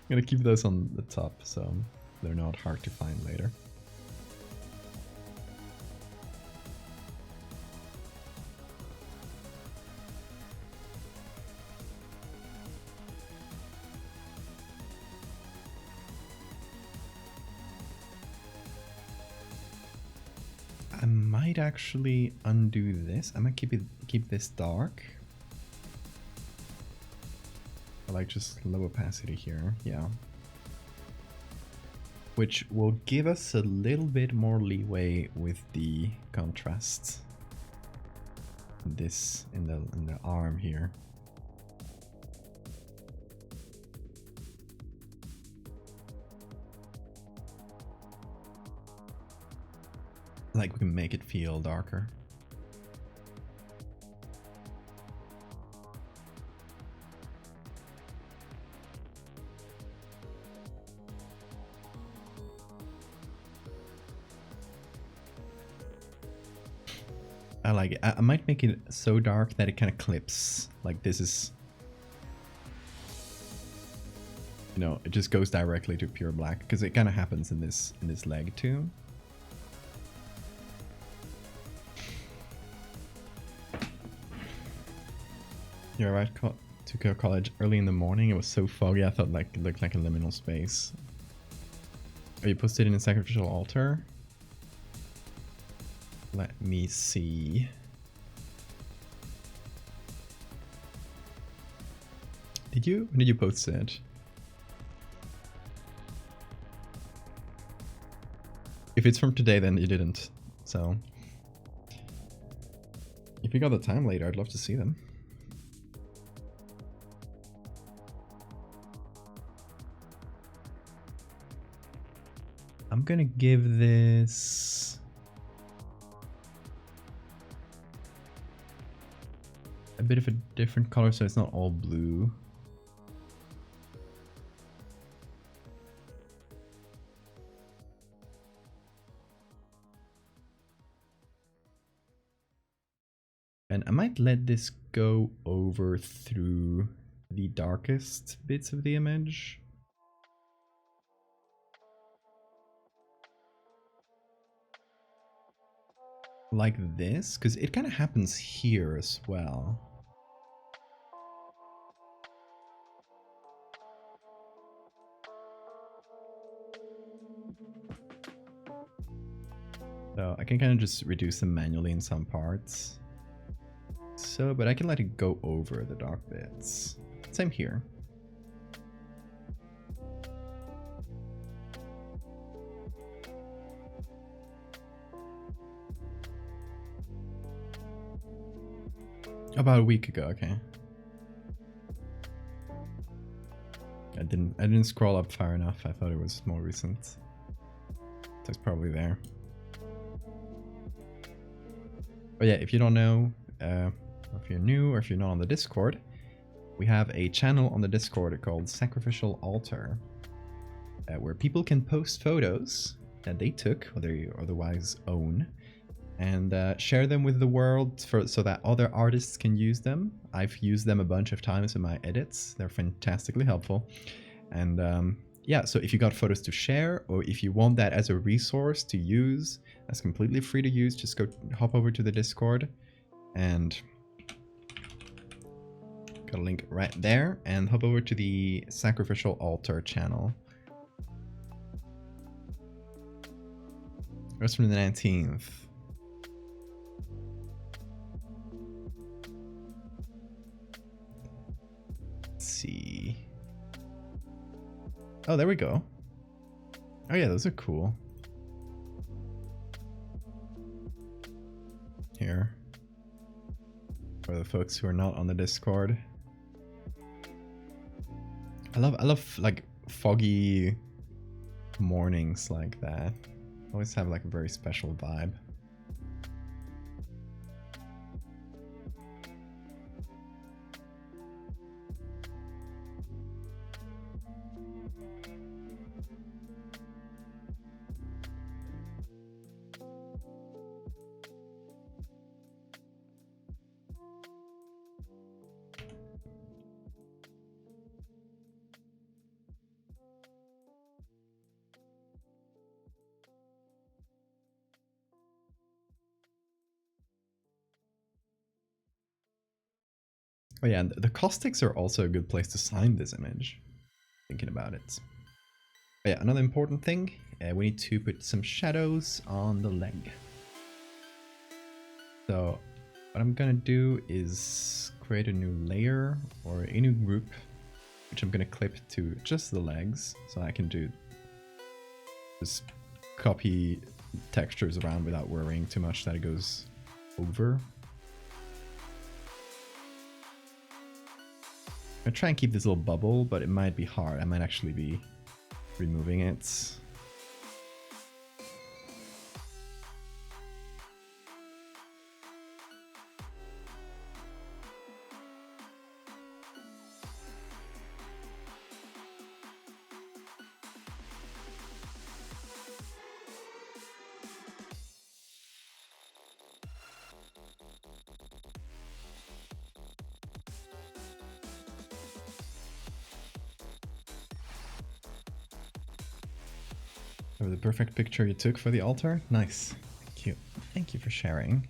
A: gonna keep those on the top so they're not hard to find later. I might actually undo this. I might keep this dark. I like just low opacity here, yeah. Which will give us a little bit more leeway with the contrast. This in the arm here. Like we can make it feel darker. I like it. I might make it so dark that it kind of clips. Like this is, you know, it just goes directly to pure black because it kind of happens in this leg too. You're right. To go to college early in the morning. It was so foggy. I thought like it looked like a liminal space. Are you posted in a sacrificial altar? Let me see. Did you? When did you post it? If it's from today, then you didn't. So, if you got the time later, I'd love to see them. I'm gonna give this a bit of a different color so it's not all blue. And I might let this go over through the darkest bits of the image. Like this, because it kind of happens here as well. So I can kind of just reduce them manually in some parts. So, but I can let it go over the dark bits. Same here. About a week ago, okay. I didn't scroll up far enough. I thought it was more recent. So it's probably there. But yeah, if you don't know, if you're new or if you're not on the Discord, we have a channel on the Discord called Sacrificial Altar, where people can post photos that they took or they otherwise own, and share them with the world so that other artists can use them. I've used them a bunch of times in my edits. They're fantastically helpful. And yeah, so if you got photos to share, or if you want that as a resource to use, that's completely free to use. Just go hop over to the Discord and got a link right there, and hop over to the Sacrificial Altar channel. That's from the 19th. See. Oh, there we go. Oh yeah, those are cool. Here. For the folks who are not on the Discord. I love like foggy mornings like that. Always have like a very special vibe. Oh yeah, and the caustics are also a good place to sign this image, thinking about it. But yeah, another important thing, we need to put some shadows on the leg. So what I'm gonna do is create a new layer or a new group, which I'm gonna clip to just the legs, so I can just copy textures around without worrying too much that it goes over. I'm gonna try and keep this little bubble, but it might be hard. I might actually be removing it. For the perfect picture you took for the altar? Nice. Thank you. Thank you for sharing.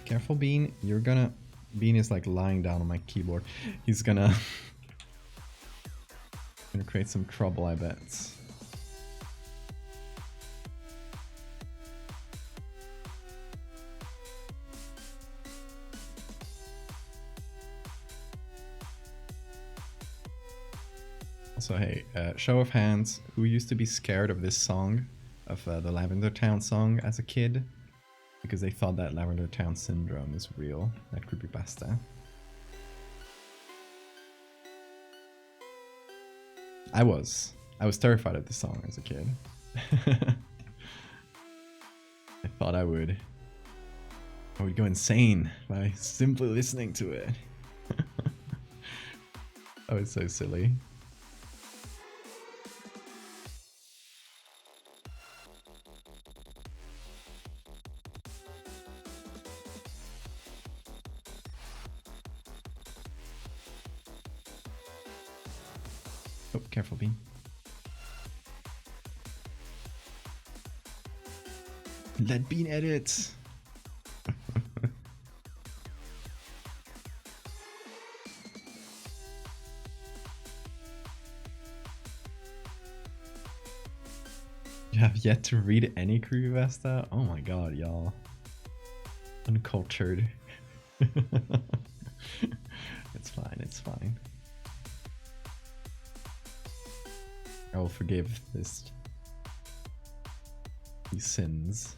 A: Careful, Bean. You're gonna... Bean is like lying down on my keyboard. He's gonna... gonna create some trouble, I bet. So hey, show of hands, who used to be scared of this song, of the Lavender Town song as a kid? Because they thought that Lavender Town syndrome is real, that creepypasta. I was terrified of this song as a kid. I thought I would go insane by simply listening to it. Oh, it's so silly. Oh, careful, Bean. Let Bean edit. You have yet to read any creepypasta? Oh my god, y'all. Uncultured. It's fine, it's fine. I will forgive these sins.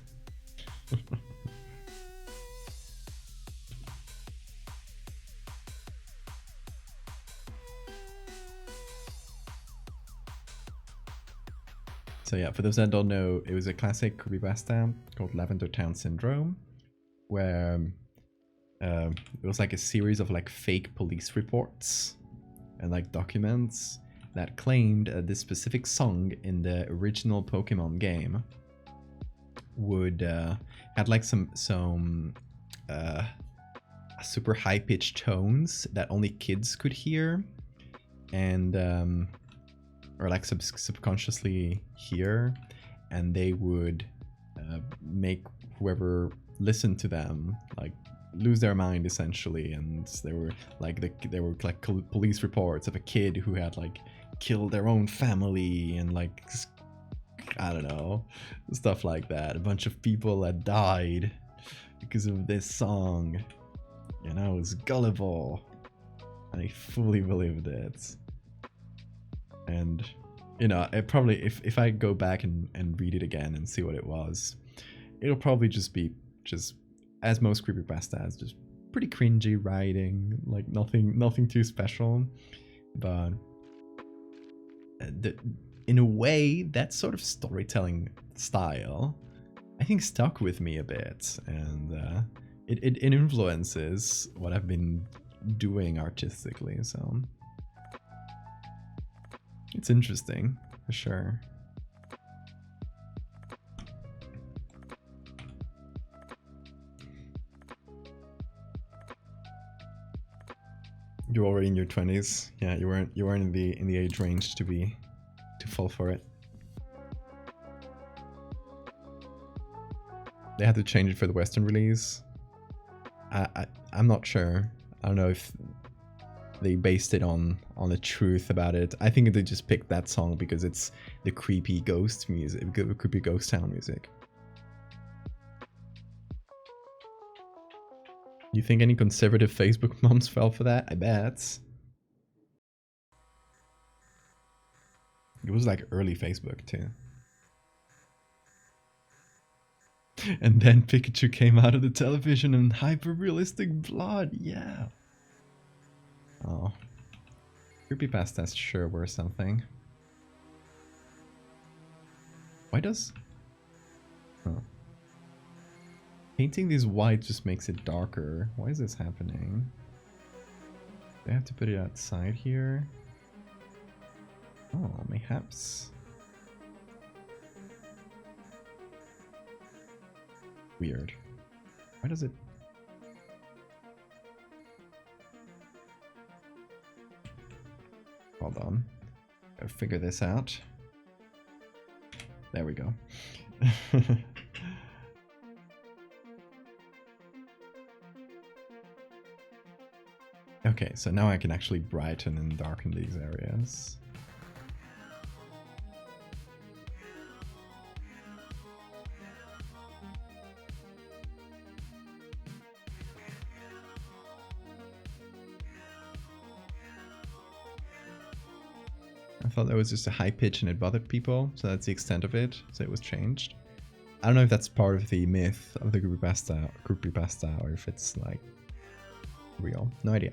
A: So yeah, for those that don't know, it was a classic creepypasta called Lavender Town Syndrome, where it was like a series of like fake police reports and like documents that claimed this specific song in the original Pokemon game would had like some super high pitched tones that only kids could hear, and or like subconsciously hear, and they would make whoever listened to them like lose their mind essentially. And there were like police reports of a kid who had like killed their own family, and like I don't know, stuff like that. A bunch of people that died because of this song, and I was gullible and I fully believed it. And you know, it probably, if I go back and read it again and see what it was, it'll probably just be as most creepypastas, just pretty cringy writing, like nothing too special. But in a way, that sort of storytelling style, I think, stuck with me a bit, and it influences what I've been doing artistically. So it's interesting, for sure. You're already in your 20s. Yeah, you weren't in the age range to fall for it. They had to change it for the Western release. I'm not sure. I don't know if they based it on the truth about it. I think they just picked that song because it's the creepy ghost music, creepy ghost town music. You think any conservative Facebook moms fell for that? I bet. It was like early Facebook too. And then Pikachu came out of the television in hyper-realistic blood. Yeah. Oh. Creepypastas sure were something. Why does... Huh. Painting these white just makes it darker. Why is this happening? Do I have to put it outside here? Oh, mayhaps. Weird. Why does it... Hold on. figure this out. There we go. Okay, so now I can actually brighten and darken these areas. I thought that was just a high pitch and it bothered people, so that's the extent of it, so it was changed. I don't know if that's part of the myth of the creepypasta or if it's like real. No idea.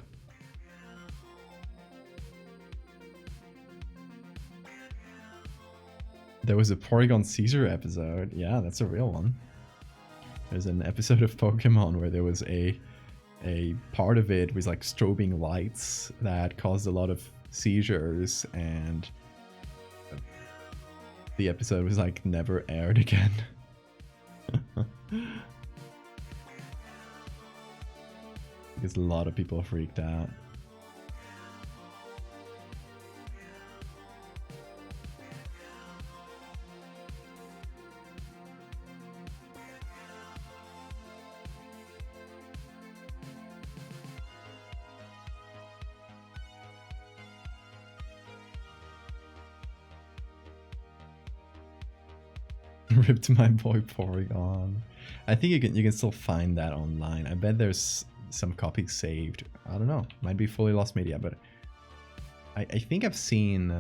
A: There was a Porygon Caesar episode. Yeah, that's a real one. There's an episode of Pokemon where there was a part of it was like strobing lights that caused a lot of seizures, and the episode was like never aired again. Because a lot of people freaked out. Ripped my boy Porygon. I think you can still find that online. I bet there's some copies saved. I don't know. Might be fully lost media, but I think I've seen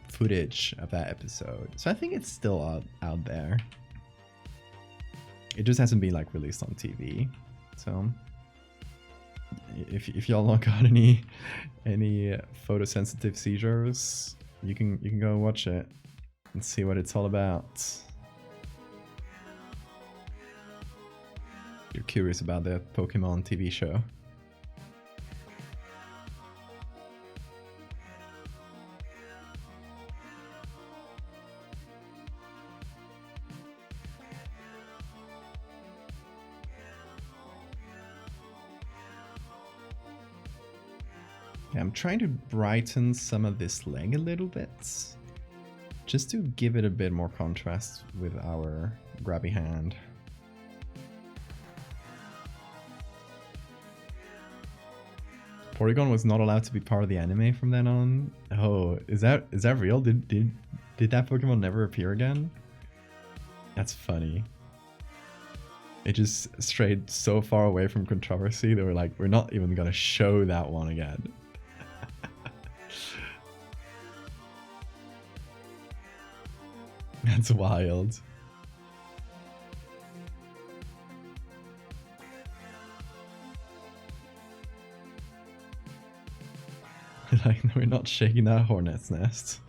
A: footage of that episode. So I think it's still out there. It just hasn't been like released on TV. So if y'all don't got any photosensitive seizures, you can go watch it and see what it's all about. You're curious about the Pokemon TV show. Yeah, I'm trying to brighten some of this leg a little bit, just to give it a bit more contrast with our grabby hand. Porygon was not allowed to be part of the anime from then on. Oh, is that real? Did that Pokemon never appear again? That's funny. It just strayed so far away from controversy. They were like, we're not even gonna show that one again. That's wild. Like, we're not shaking that hornet's nest.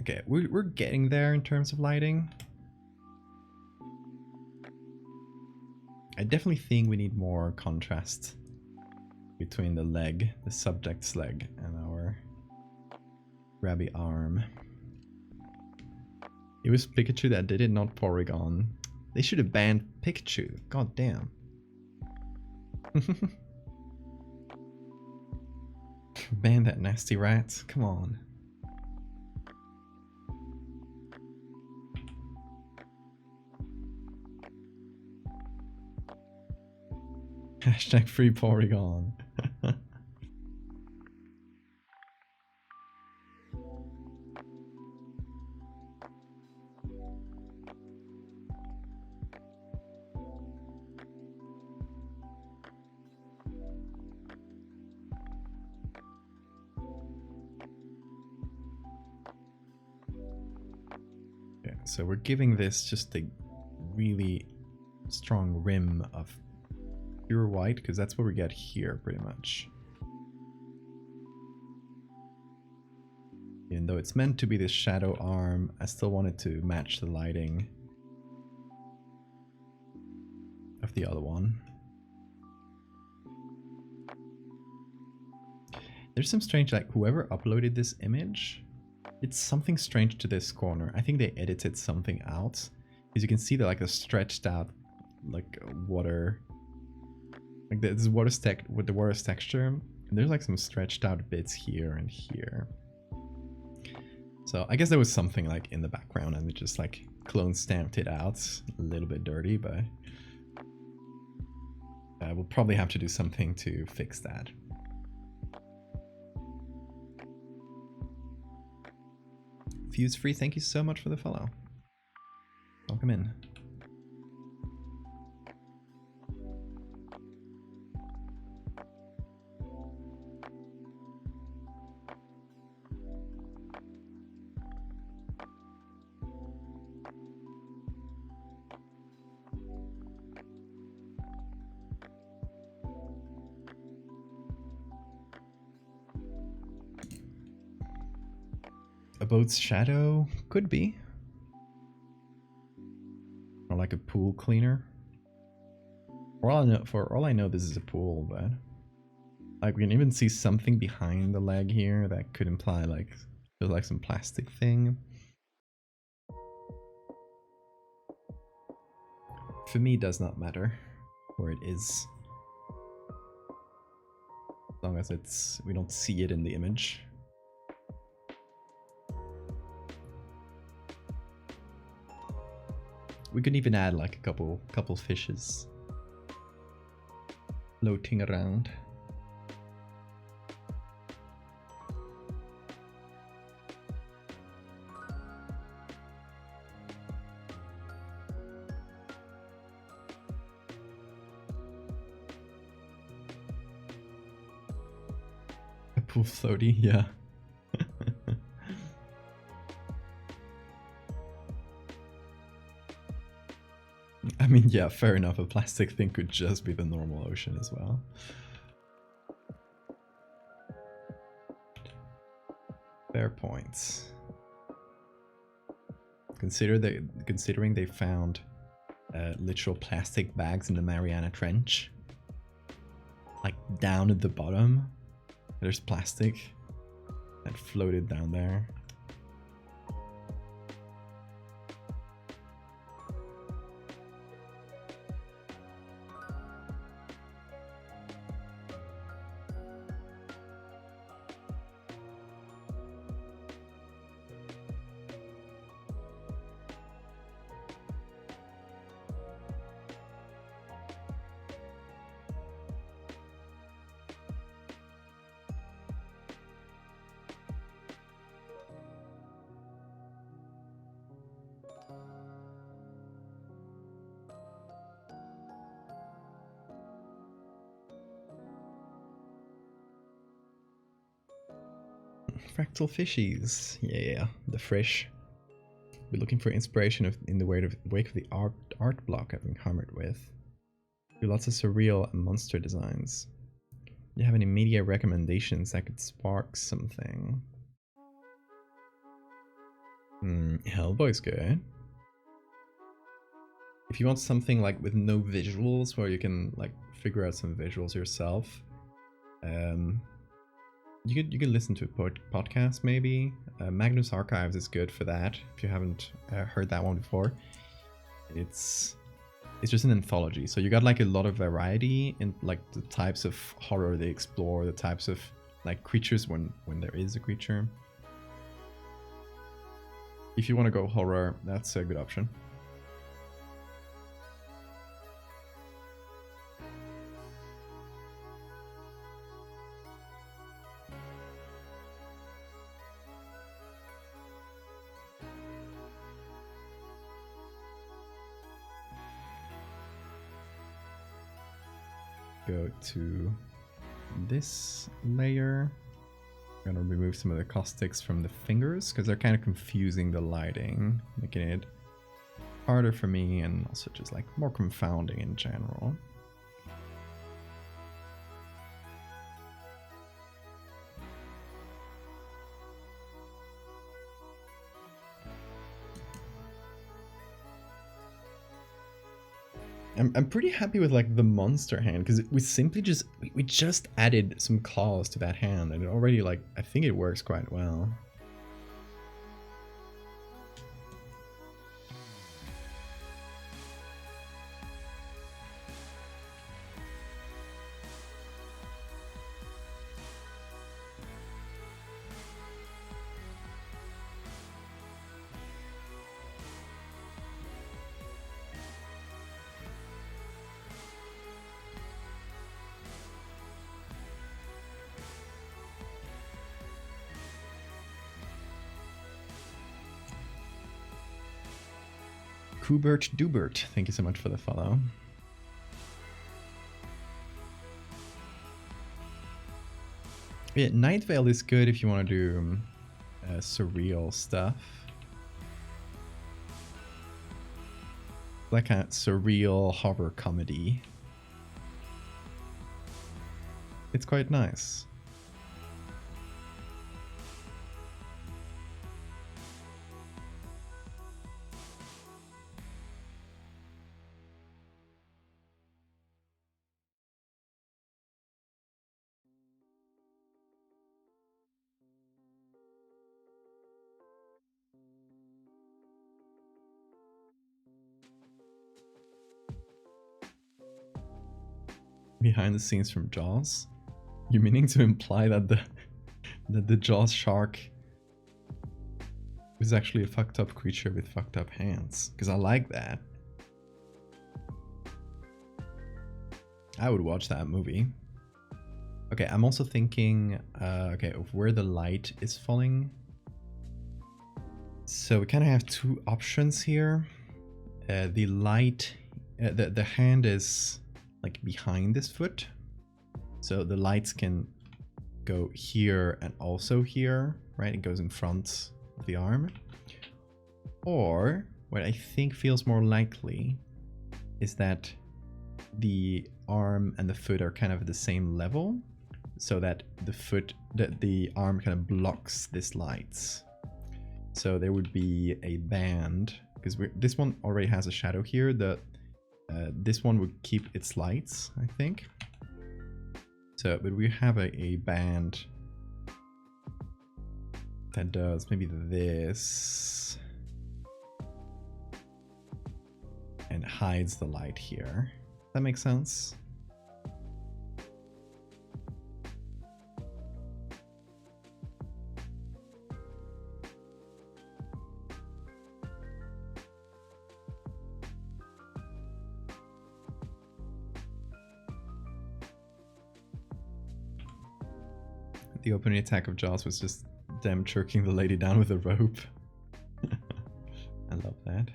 A: Okay, we're getting there in terms of lighting. I definitely think we need more contrast between the subject's leg, and our grabby arm. It was Pikachu that did it, not Porygon. They should have banned Pikachu. God damn. Ban that nasty rat. Come on. Hashtag free Porygon. So we're giving this just a really strong rim of pure white, because that's what we get here pretty much. Even though it's meant to be this shadow arm, I still wanted to match the lighting of the other one. There's some strange, like, whoever uploaded this image, it's something strange to this corner. I think they edited something out, because you can see that, like, a stretched out, like, water, like this water stack with the water's texture, and there's like some stretched out bits here and here. So I guess there was something like in the background and we just like clone stamped it out. A little bit dirty, but we'll probably have to do something to fix that. Fuse Free, thank you so much for the follow. Welcome in. A boat's shadow? Could be. Or like a pool cleaner. For all I know, this is a pool, but like we can even see something behind the leg here that could imply like there's like some plastic thing. For me, it does not matter where it is, as long as we don't see it in the image. We could even add like a couple fishes floating around. A pool floaty, yeah. I mean, yeah, fair enough. A plastic thing could just be the normal ocean as well. Fair points. Considering they found literal plastic bags in the Mariana Trench, like down at the bottom, there's plastic that floated down there. Fractal fishies, yeah, the fish. Be looking for inspiration in the wake of the art block I've been hammered with. Do lots of surreal and monster designs. Do you have any media recommendations that could spark something? Hellboy's good. If you want something like with no visuals, where you can like figure out some visuals yourself, you could listen to a podcast maybe. Magnus Archives is good for that. If you haven't heard that one before, it's just an anthology. So you got like a lot of variety in like the types of horror they explore, the types of like creatures when there is a creature. If you want to go horror, that's a good option. Go to this layer. I'm gonna remove some of the caustics from the fingers because they're kind of confusing the lighting, making it harder for me and also just like more confounding in general. I'm pretty happy with like the monster hand because we simply just added some claws to that hand and it already like I think it works quite well. Kubert Dubert, thank you so much for the follow. Yeah, Night Veil is good if you want to do surreal stuff. Like a surreal horror comedy. It's quite nice. Behind the scenes from Jaws? You're meaning to imply that the Jaws shark is actually a fucked up creature with fucked up hands? Because I like that. I would watch that movie. Okay, I'm also thinking okay, of where the light is falling. So we kind of have two options here. The light, the hand is like behind this foot, so the lights can go here and also here, right? It goes in front of the arm. Or what I think feels more likely is that the arm and the foot are kind of at the same level, so that the arm kind of blocks this lights. So there would be a band, because this one already has a shadow here. This one would keep its lights, I think. So, but we have a band that does maybe this and hides the light here. That makes sense. The opening attack of Jaws was just them jerking the lady down with a rope. I love that.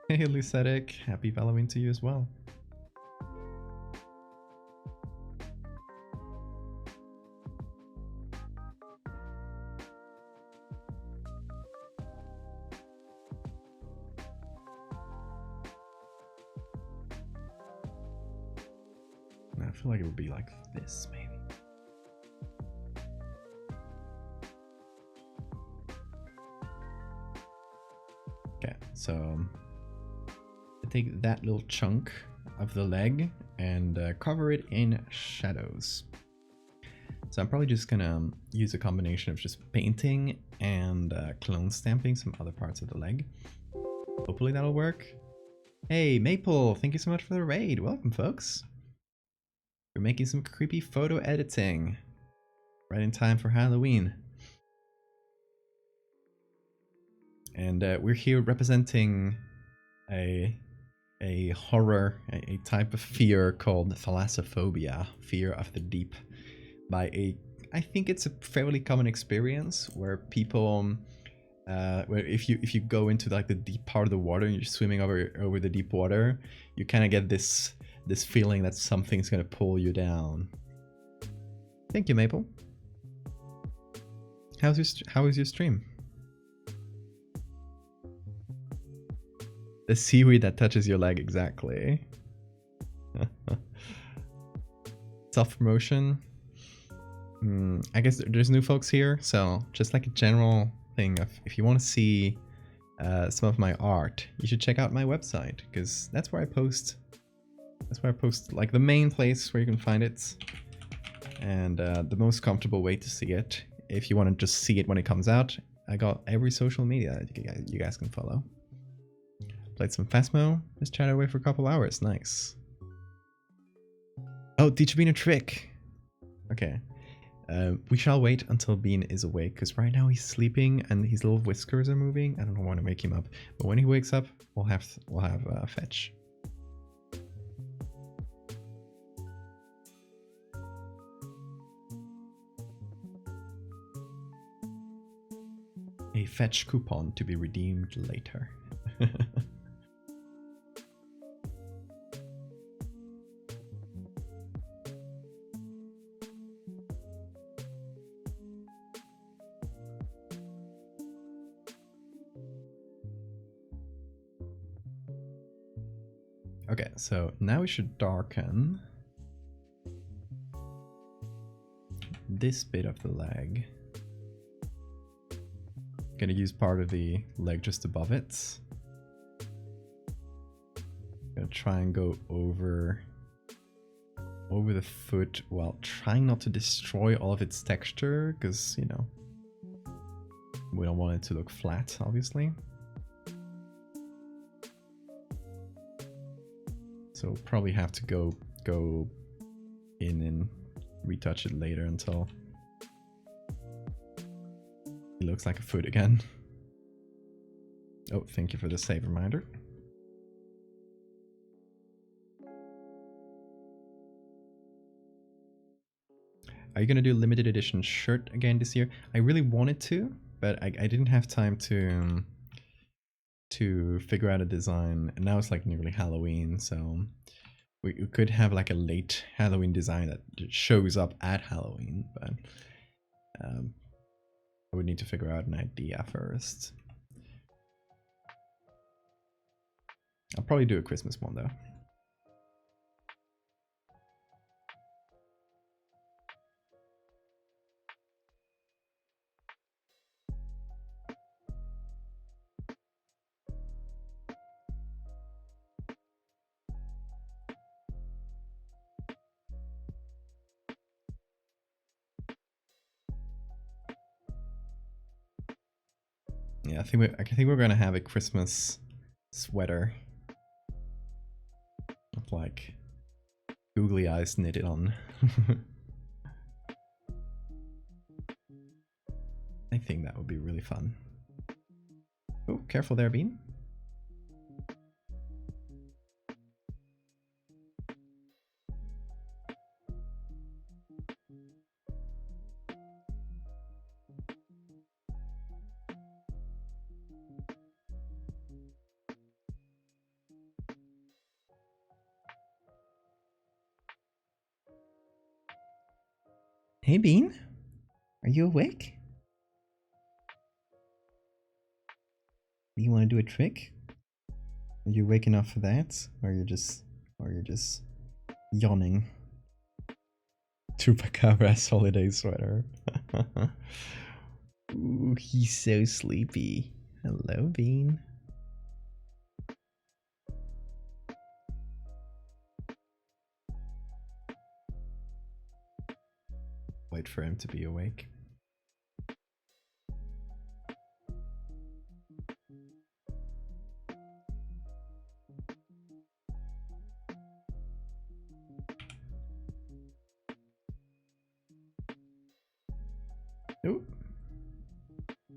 A: Hey Lucetic, happy Valloween to you as well. I feel like it would be like this, maybe. Okay, so I take that little chunk of the leg and cover it in shadows. So I'm probably just gonna use a combination of just painting and clone stamping some other parts of the leg. Hopefully that'll work. Hey, Maple, thank you so much for the raid. Welcome, folks. We're making some creepy photo editing right in time for Halloween. And we're here representing a horror, a type of fear called thalassophobia, fear of the deep, by I think it's a fairly common experience where people, where if you go into like the deep part of the water and you're swimming over the deep water, you kind of get this this feeling that something's gonna pull you down. Thank you, Maple. How was your stream? The seaweed that touches your leg, exactly. Self-promotion. I guess there's new folks here, so just like a general thing of if you want to see some of my art, you should check out my website, because that's where I post. That's where I post, like, the main place where you can find it, and the most comfortable way to see it. If you want to just see it when it comes out, I got every social media that you guys can follow. Played some Phasmo, just chatted away for a couple hours, nice. Oh, teach Bean a trick! Okay. We shall wait until Bean is awake, because right now he's sleeping and his little whiskers are moving. I don't want to wake him up, but when he wakes up, we'll have fetch. A fetch coupon to be redeemed later. Okay, so now we should darken this bit of the leg. Gonna use part of the leg just above it. Gonna try and go over the foot while trying not to destroy all of its texture, because, you know, we don't want it to look flat, obviously. So probably have to go in and retouch it later until it looks like a foot again. Oh, thank you for the save reminder. Are you gonna do a limited edition shirt again this year? I really wanted to, but I didn't have time to figure out a design, and now it's like nearly Halloween, so we could have like a late Halloween design that shows up at Halloween, but I would need to figure out an idea first. I'll probably do a Christmas one though. Yeah, I think we're gonna have a Christmas sweater of like googly eyes knitted on. I think that would be really fun. Oh, careful there, Bean. Hey Bean, are you awake? Do you want to do a trick? Are you awake enough for that, or you're just yawning? Chupacabras holiday sweater. Ooh, he's so sleepy. Hello, Bean. Wait for him to be awake. Oh,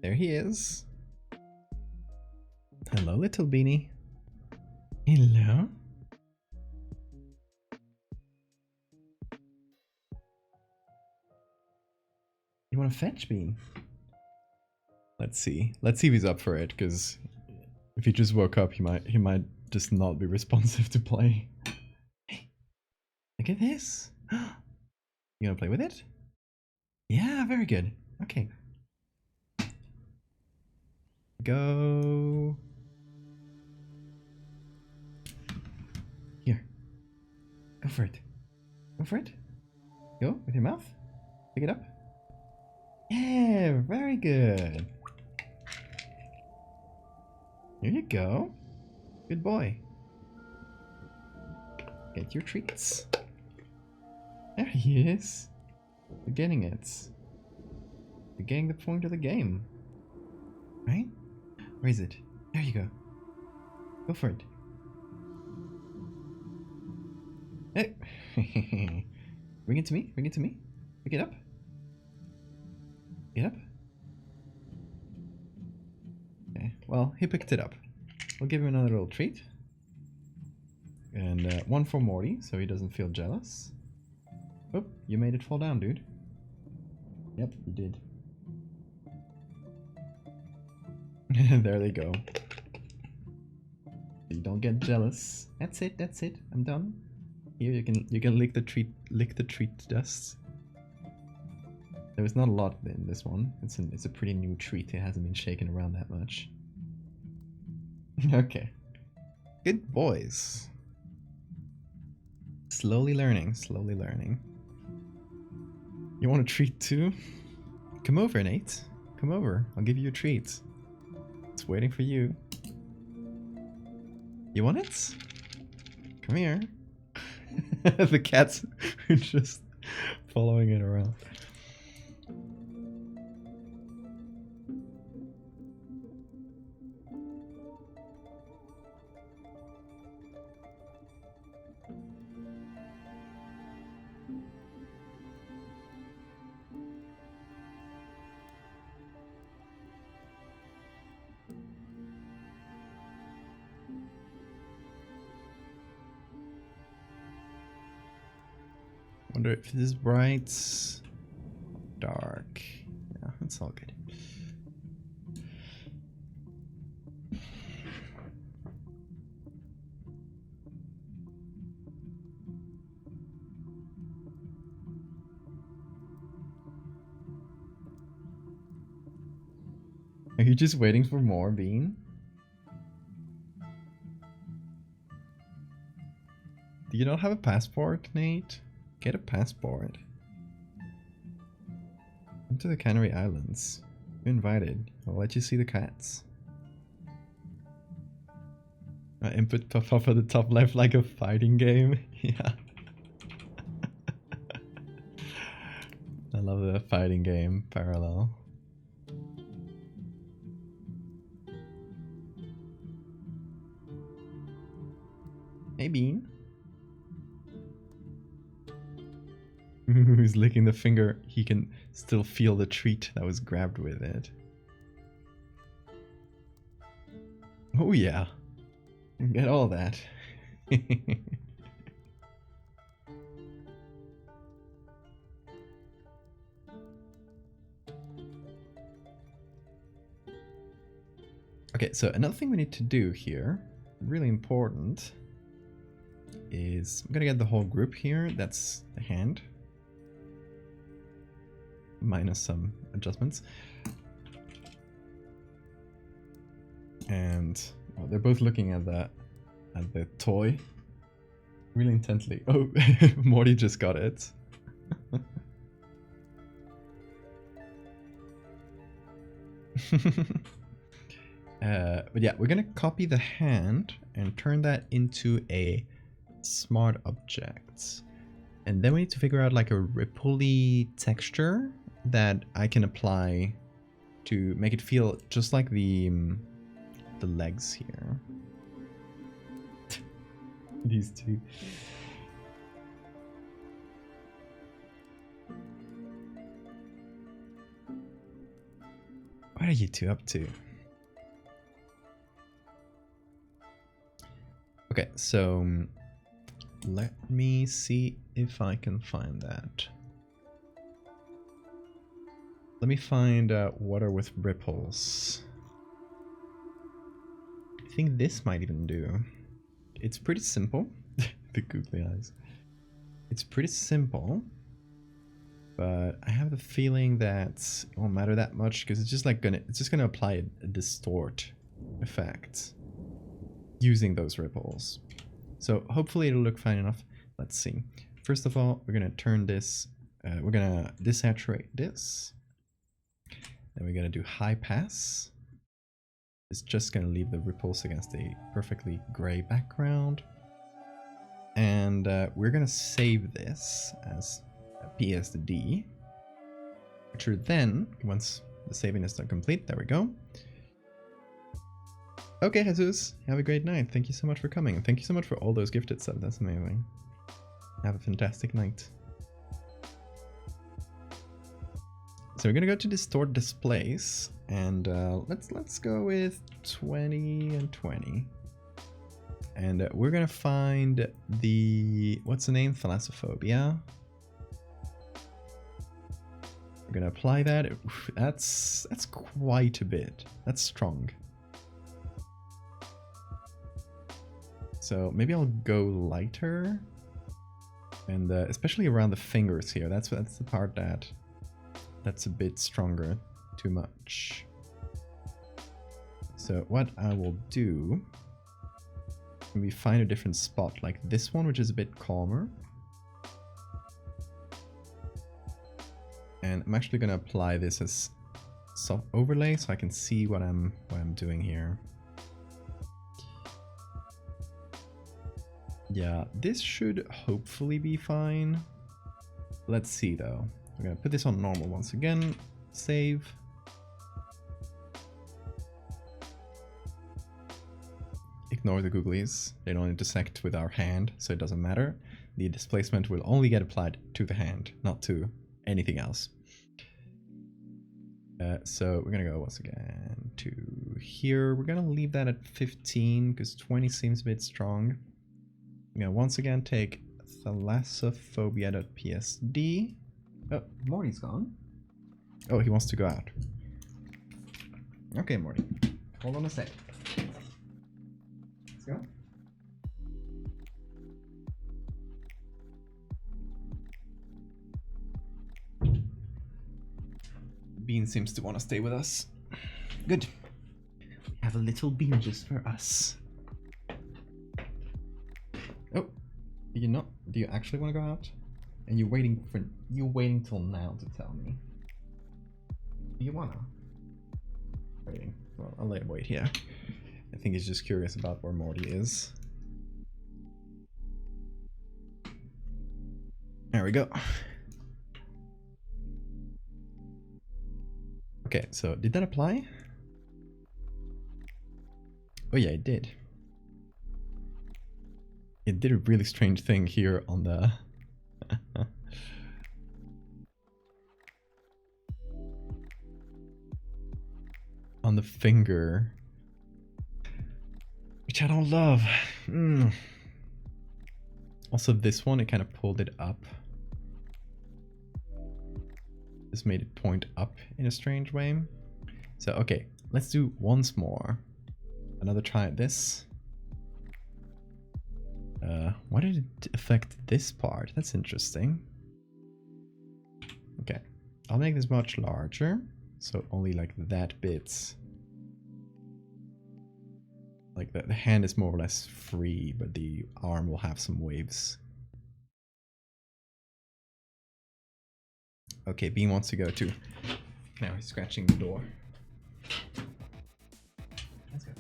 A: there he is. Hello, little beanie. Hello. You want to fetch Bean? Let's see. Let's see if he's up for it, because if he just woke up, he might just not be responsive to play. Hey, Look at this. You gonna play with it? Yeah, very good. Okay. Go. Here. Go for it. Go for it. Go with your mouth. Pick it up. Yeah, very good. Here you go. Good boy. Get your treats. There he is. You're getting it. You're getting the point of the game. Right? Where is it? There you go. Go for it. Hey. Bring it to me. Bring it to me. Pick it up. Pick it up. Okay. Well, he picked it up. We'll give him another little treat. And one for Morty, so he doesn't feel jealous. Oh, you made it fall down, dude. Yep, you did. There they go. You don't get jealous. That's it. That's it. I'm done. Here you can lick the treat dust. There was not a lot in this one. It's a pretty new treat. It hasn't been shaken around that much. Okay. Good boys. Slowly learning. Slowly learning. You want a treat too? Come over, Nate. Come over. I'll give you a treat. It's waiting for you. You want it? Come here. The cats are just following it around. Wonder if this is bright, dark. Yeah, it's all good. Are you just waiting for more, Bean? Do you not have a passport, Nate? Get a passport. Come to the Canary Islands. You're invited. I'll let you see the cats. Input pop up at the top left like a fighting game. Yeah. I love the fighting game parallel. Hey, Bean. Who's licking the finger? He can still feel the treat that was grabbed with it. Oh yeah. Get all that. Okay, so another thing we need to do here, really important, is I'm gonna get the whole group here. That's the hand. Minus some adjustments. And well, they're both looking at the toy really intently. Oh, Morty just got it. But yeah, we're gonna copy the hand and turn that into a smart object. And then we need to figure out like a rippley texture that I can apply to make it feel just like the legs here. These two. What are you two up to? Okay, so let me see if I can find that. Let me find water with ripples. I think this might even do. It's pretty simple. The googly eyes. It's pretty simple, but I have the feeling that it won't matter that much because it's just gonna apply a distort effect using those ripples. So hopefully it'll look fine enough. Let's see. First of all, we're gonna turn this. We're gonna desaturate this. Then we're gonna do high pass. It's just gonna leave the ripples against a perfectly gray background. And we're gonna save this as a PSD, which are then, once the saving is done complete, there we go. Okay, Jesus, have a great night. Thank you so much for coming. And thank you so much for all those gifted subs. That's amazing. Have a fantastic night. So we're gonna go to distort displays, and let's go with 20 and 20. And we're gonna find the, what's the name? Thalassophobia. We're gonna apply that. Oof, that's quite a bit. That's strong. So maybe I'll go lighter, and especially around the fingers here. That's the part that's a bit stronger. Too much. So what I will do, maybe find a different spot like this one, which is a bit calmer. And I'm actually going to apply this as soft overlay so I can see what I'm doing here. Yeah, this should hopefully be fine. Let's see though. We're going to put this on normal once again. Save. Ignore the googlies. They don't intersect with our hand, so it doesn't matter. The displacement will only get applied to the hand, not to anything else. So we're gonna go once again to here. We're gonna leave that at 15 because 20 seems a bit strong. I'm gonna once again take thalassophobia.psd. Oh, Morty's gone. Oh, he wants to go out. Okay, Morty. Hold on a sec. Let's go. Bean seems to want to stay with us. Good. We have a little bean just for us. Oh, do you not? Do you actually want to go out? And you're waiting till now to tell me. Do you wanna? Waiting. Well, I'll let him wait here. I think he's just curious about where Morty is. There we go. Okay, so did that apply? Oh yeah, it did. It did a really strange thing here on the... on the finger. Which I don't love. Also this one, it kind of pulled it up. This made it point up in a strange way. So, okay, let's do once more. Another try at this. Why did it affect this part? That's interesting. Okay, I'll make this much larger. So only like that bit. Like the hand is more or less free, but the arm will have some waves. Okay, Bean wants to go too. Now he's scratching the door. Let's go.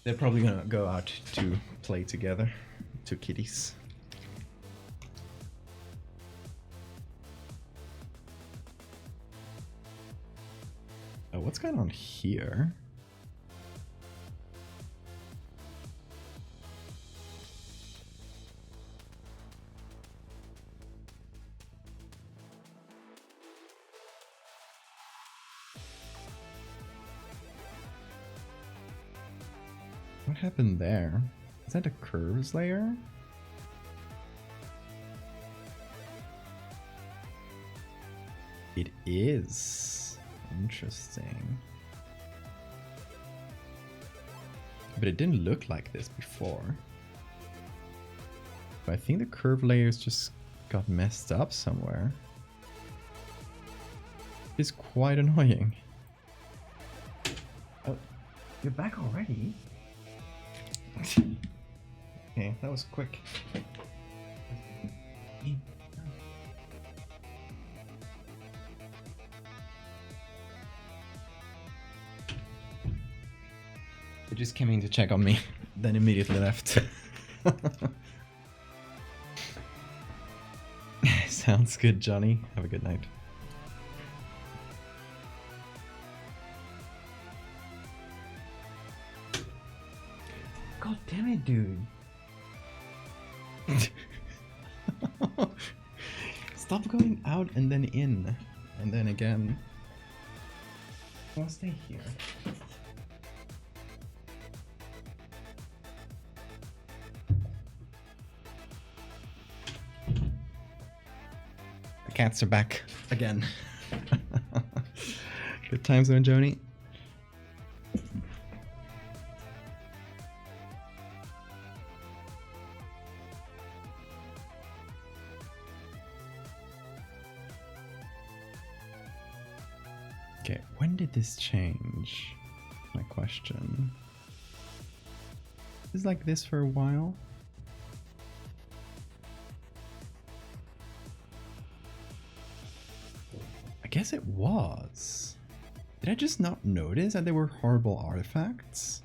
A: They're probably gonna go out to play together. Two kitties. Oh, what's going on here? What happened there? Is that a curves layer? It is. Interesting. But it didn't look like this before. But I think the curve layers just got messed up somewhere. It's quite annoying. Oh, you're back already? Okay, that was quick. They just came in to check on me, then immediately left. Sounds good, Johnny. Have a good night. God damn it, dude. Stop going out and then in. And then again. I'll stay here. The cats are back again. Good times there, Joni. Okay, when did this change? My question. Is like this for a while? I guess it was. Did I just not notice that there were horrible artifacts?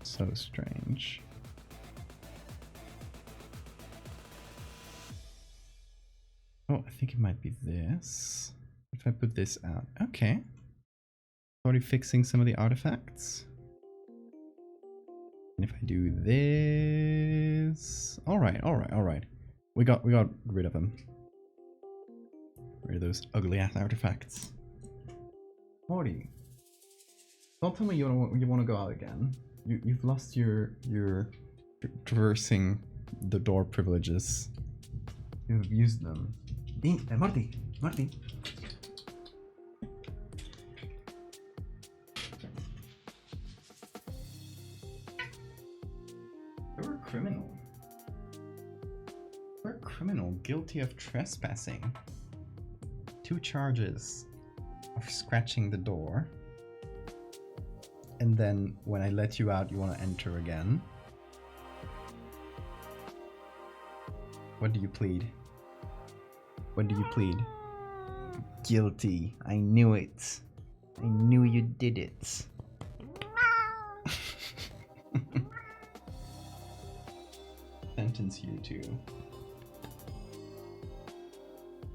A: So strange. Oh, I think it might be this. If I put this out. Okay. Already fixing some of the artifacts. And if I do this. Alright. We got rid of them. Rid of those ugly ass artifacts. Morty. Don't tell me you want to go out again. You've lost your traversing the door privileges. You've abused them. Marty. You're a criminal. You're a criminal guilty of trespassing. 2 charges of scratching the door. And then when I let you out, you want to enter again. What do you plead? What do you plead? Guilty. I knew it. I knew you did it. Sentence you to.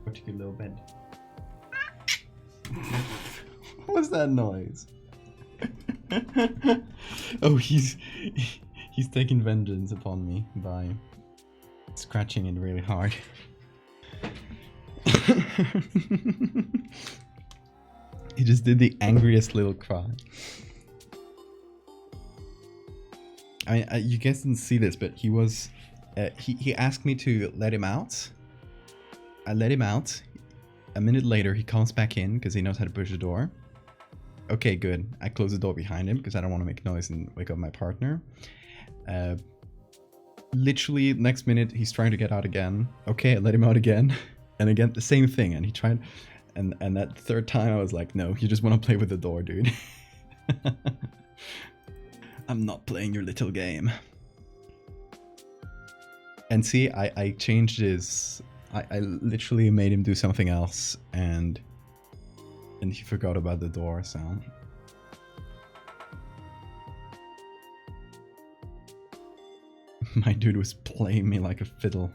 A: Go to your little bed. What was that noise? Oh, he's taking vengeance upon me by scratching it really hard. He just did the angriest little cry. You guys didn't see this, but he was he asked me to let him out. I let him out. A minute later, he comes back in because he knows how to push the door. Okay, good. I close the door behind him because I don't want to make noise and wake up my partner. Literally, next minute, he's trying to get out again. Okay, I let him out again. And again, the same thing. And he tried... And that third time, I was like, no, you just want to play with the door, dude. I'm not playing your little game. And see, I changed his... I literally made him do something else. And he forgot about the door, so... My dude was playing me like a fiddle.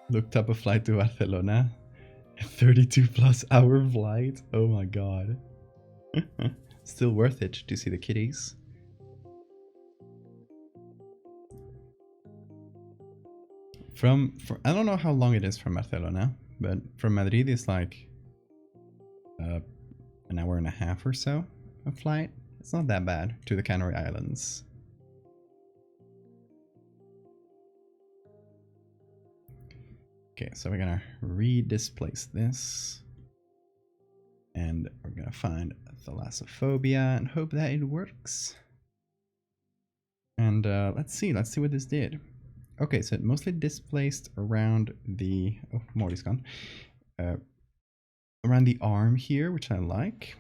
A: Looked up a flight to Barcelona. A 32-plus-hour flight. Oh my god. Still worth it to see the kitties. From I don't know how long it is from Barcelona, but from Madrid it's like an hour and a half or so, a flight. It's not that bad to the Canary Islands. Okay, so we're gonna redisplace this. And we're gonna find Thalassophobia and hope that it works. And let's see what this did. Okay, so it mostly displaced around the, oh, Morty's gone. Around the arm here, which I like.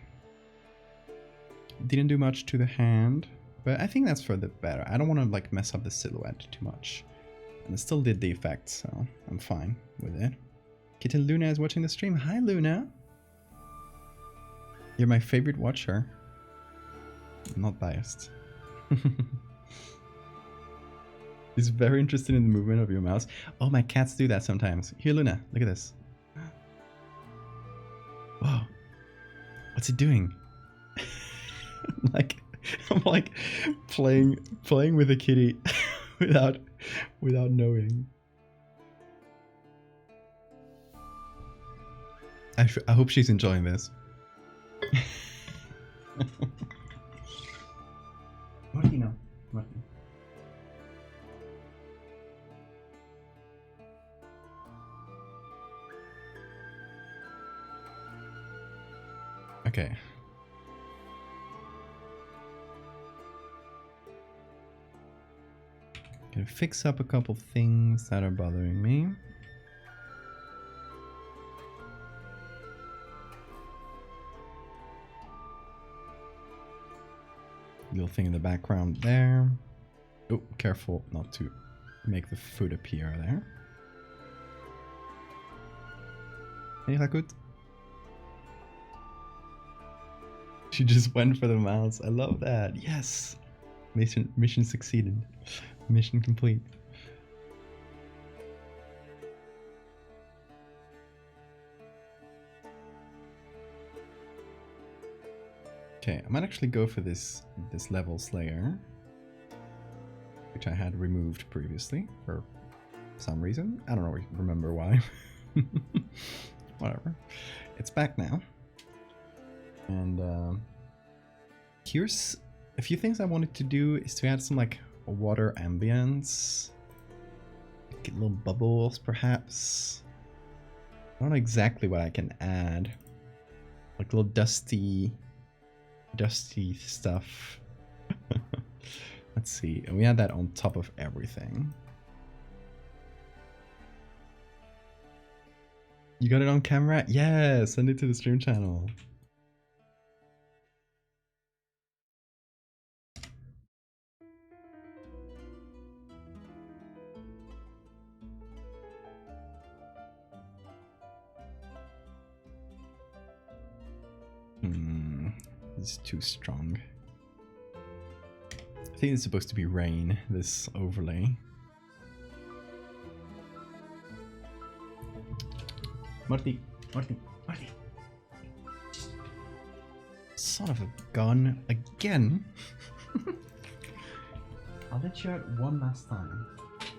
A: Didn't do much to the hand, but I think that's for the better. I don't want to like mess up the silhouette too much. And it still did the effect, so I'm fine with it. Kitten Luna is watching the stream. Hi, Luna. You're my favorite watcher. I'm not biased. He's very interested in the movement of your mouse. Oh, my cats do that sometimes. Here, Luna, look at this. Whoa. What's it doing? I'm like playing with a kitty without knowing. I hope she's enjoying this. Martina. Okay. Gonna fix up a couple things that are bothering me. Little thing in the background there. Oh, careful not to make the foot appear there. Hey, Rakut. She just went for the mouse. I love that. Yes. Mission succeeded. Mission complete. Okay, I might actually go for this level slayer, which I had removed previously for some reason. I don't remember why. Whatever. It's back now. And here's a few things I wanted to do is to add some like water ambience. Get little bubbles perhaps. I don't know exactly what I can add. Like little dusty stuff. Let's see. And we add that on top of everything. You got it on camera? Yeah, send it to the stream channel. This is too strong. I think it's supposed to be rain, this overlay. Marty. Son of a gun, again? I'll let you out one last time.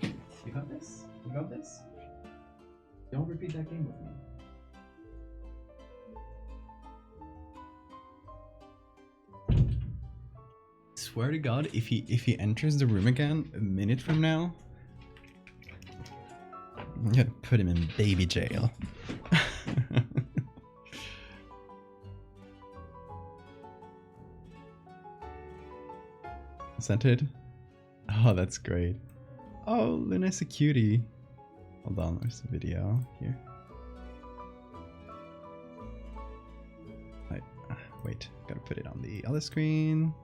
A: You got this? You got this? Don't repeat that game with me. Swear to God, if he enters the room again a minute from now, I'm gonna put him in baby jail. Is that it? Oh, that's great. Oh, Luna's a cutie. Hold on, there's the video here. Wait, gotta put it on the other screen.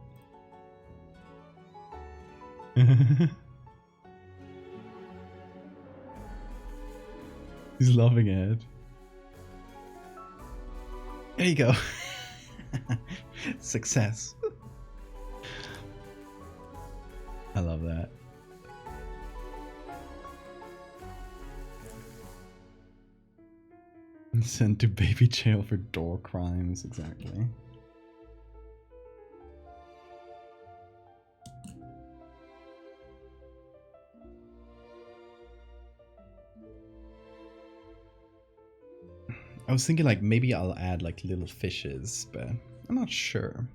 A: He's loving it. There you go. Success. I love that. Sent to baby jail for door crimes, exactly. I was thinking like maybe I'll add like little fishes, but I'm not sure.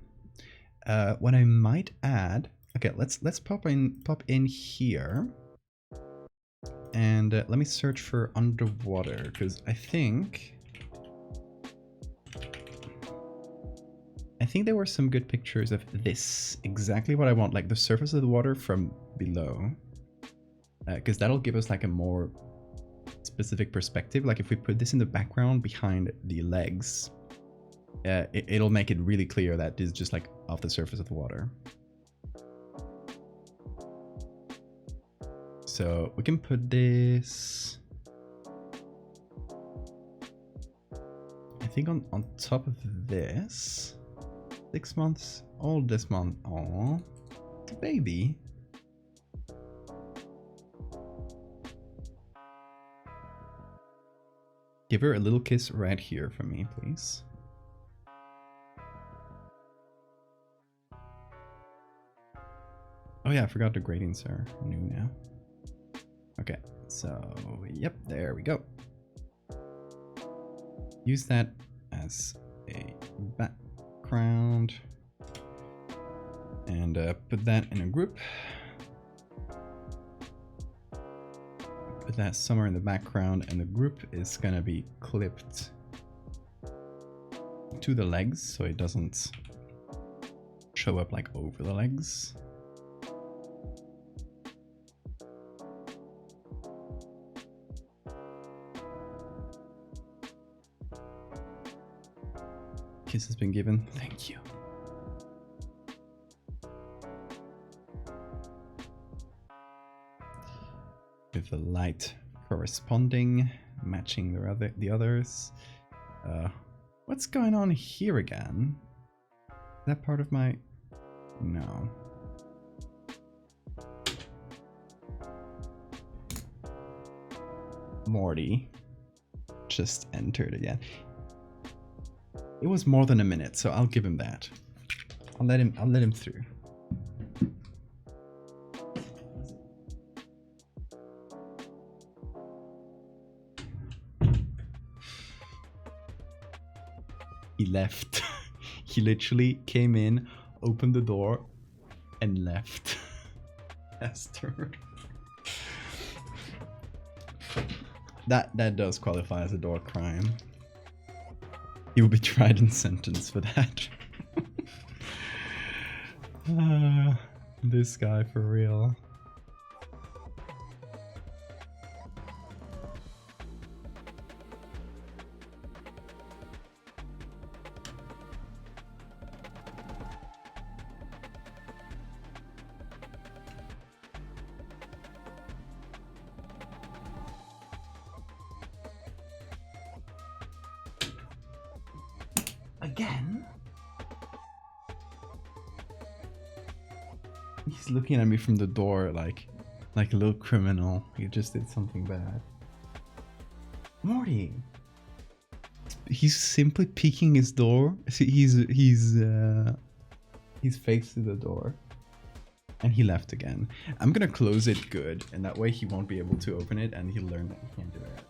A: What I might add, okay, let's pop in here, and let me search for underwater, because I think there were some good pictures of this, exactly what I want, like the surface of the water from below, because that'll give us like a more specific perspective. Like if we put this in the background behind the legs, it'll make it really clear that this is just like off the surface of the water. So we can put this, I think, on top of this. 6 months old this month. Aww, baby. Give her a little kiss right here from me, please. Oh yeah, I forgot the gradings are new now. Okay, so yep, there we go. Use that as a background and put that in a group. Put that somewhere in the background, and the group is gonna be clipped to the legs so it doesn't show up like over the legs. Kiss has been given. Thank you. With the light corresponding, matching the others. What's going on here again? Is that part of my... No. Morty just entered again. It was more than a minute, so I'll give him that. I'll let him through. He left. He literally came in, opened the door, and left. Bastard. That does qualify as a door crime. He will be tried and sentenced for that. This guy for real. Again? He's looking at me from the door like a little criminal. He just did something bad. Morty! He's simply peeking his door. He's face to the door. And he left again. I'm gonna close it good, and that way he won't be able to open it and he'll learn that he can't do it.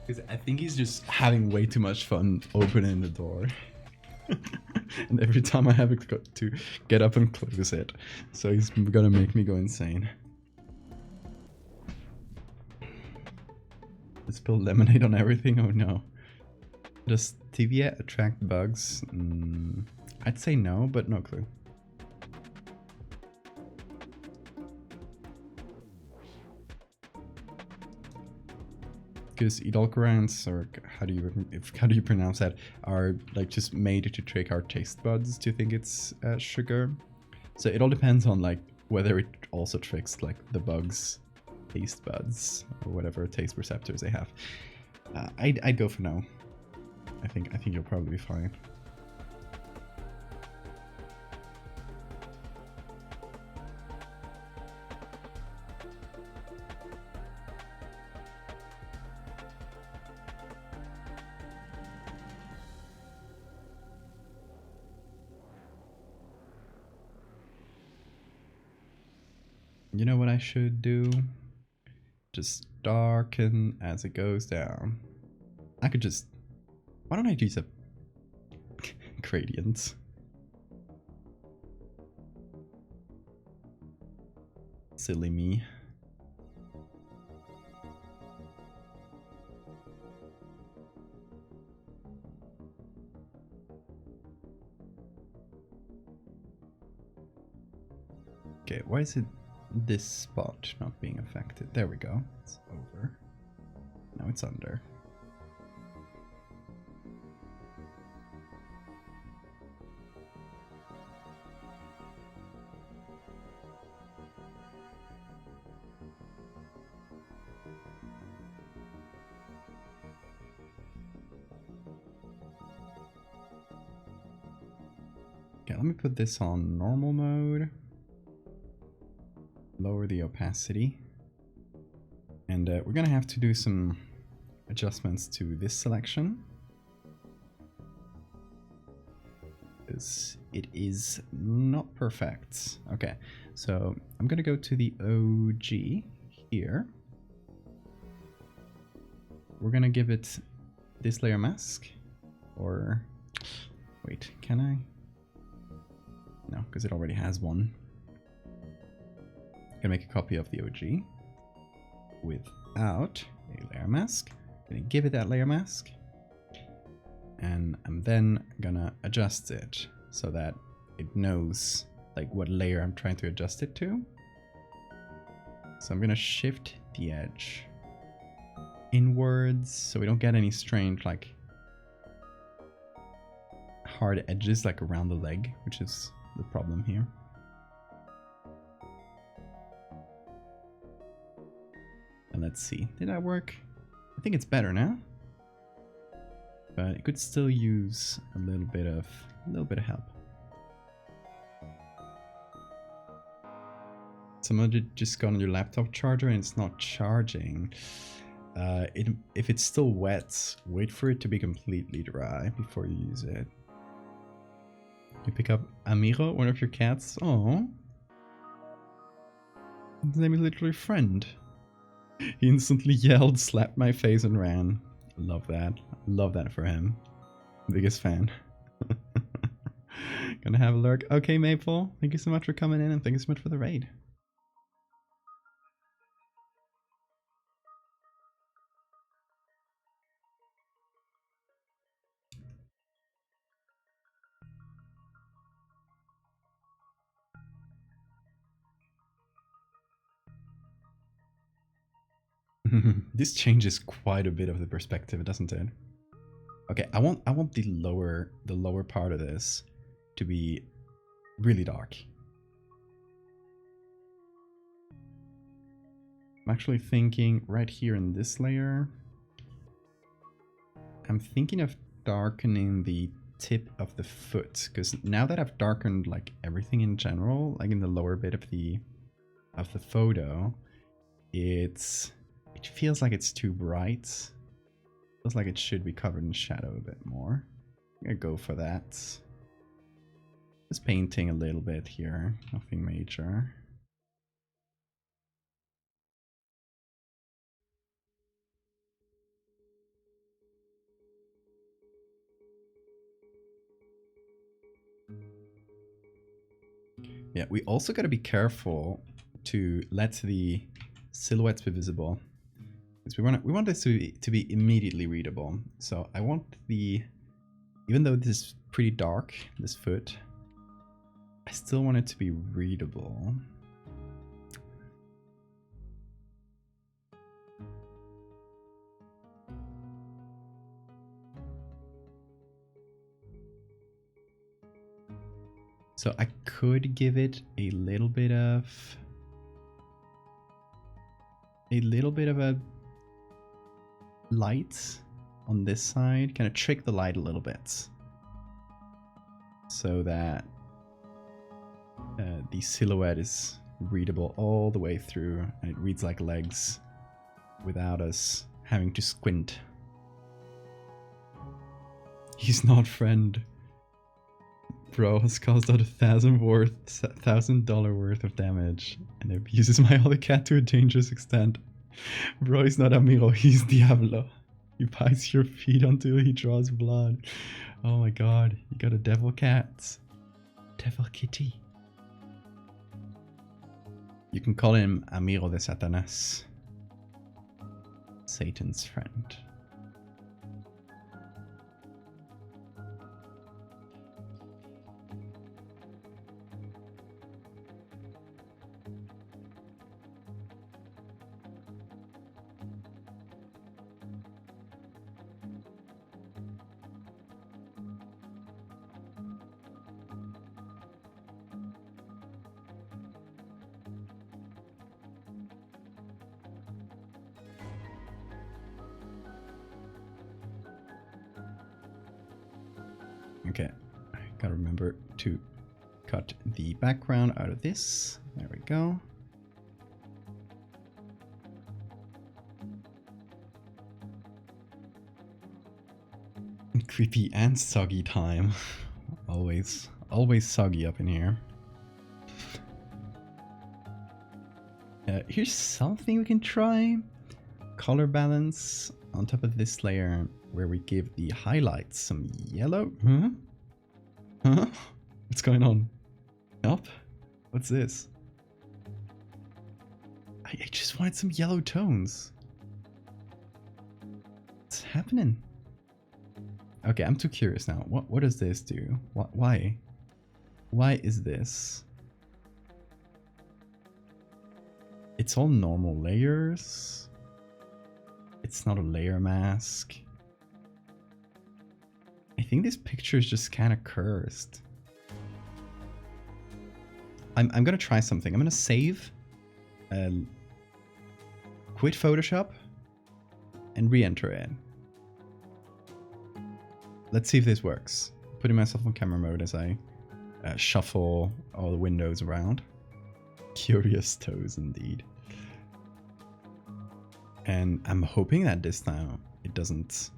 A: Because I think he's just having way too much fun opening the door. And every time I have to get up and close it. So he's gonna make me go insane. Spill lemonade on everything? Oh no. Does Valdevia attract bugs? I'd say no, but no clue. Because edulcorants, or how do you pronounce that, are like just made to trick our taste buds to think it's sugar. So it all depends on like whether it also tricks like the bugs' taste buds or whatever taste receptors they have. I'd go for no. I think you'll probably be fine. You know what I should do? Just darken as it goes down. I could just... Why don't I use a gradient? Silly me. Okay, why is it this spot not being affected? There we go. It's over. Now it's under. Okay, let me put this on normal mode. Lower the opacity. And we're gonna have to do some adjustments to this selection. Because it is not perfect. Okay, so I'm gonna go to the OG here. We're gonna give it this layer mask. Or, wait, can I? No, because it already has one. Gonna make a copy of the OG without a layer mask. Gonna give it that layer mask, and I'm then gonna adjust it so that it knows like what layer I'm trying to adjust it to. So I'm gonna shift the edge inwards so we don't get any strange like hard edges like around the leg, which is the problem here. And let's see, did that work? I think it's better now, but it could still use a little bit of help. Someone just got on your laptop charger and it's not charging. If it's still wet, wait for it to be completely dry before you use it. You pick up Amiro, one of your cats. Oh, his name is literally friend. He instantly yelled, slapped my face, and ran. Love that. Love that for him. Biggest fan. Gonna have a lurk. Okay, Maple. Thank you so much for coming in, and thank you so much for the raid. This changes quite a bit of the perspective, doesn't it? Okay, I want the lower part of this to be really dark. I'm actually thinking right here in this layer, I'm thinking of darkening the tip of the foot, because now that I've darkened like everything in general, like in the lower bit of the photo, it feels like it's too bright. Feels like it should be covered in shadow a bit more. I'm gonna go for that. Just painting a little bit here, nothing major. Yeah, we also gotta be careful to let the silhouettes be visible, because we want this to be immediately readable. So I want even though this is pretty dark, this foot, I still want it to be readable. So I could give it a little bit of a light on this side, kind of trick the light a little bit so that the silhouette is readable all the way through and it reads like legs without us having to squint. He's not friend. Bro has caused out $1,000 worth of damage and abuses my other cat to a dangerous extent. Bro is not Amiro, he's Diablo. He bites your feet until he draws blood. Oh my god, you got a devil cat. Devil kitty. You can call him Amigo de Satanás. Satan's friend. Okay, I gotta remember to cut the background out of this. There we go. Creepy and soggy time. Always soggy up in here. Here's something we can try. Color balance on top of this layer, where we give the highlights some yellow. Huh? Huh? What's going on? Up? What's this? I just wanted some yellow tones. What's happening? Okay, I'm too curious now. What does this do? Why? Why is this? It's all normal layers. It's not a layer mask. I think this picture is just kind of cursed. I'm gonna try something. I'm gonna save, quit Photoshop, and re-enter it. Let's see if this works. Putting myself on camera mode as I shuffle all the windows around. Curious toes indeed. And I'm hoping that this time it doesn't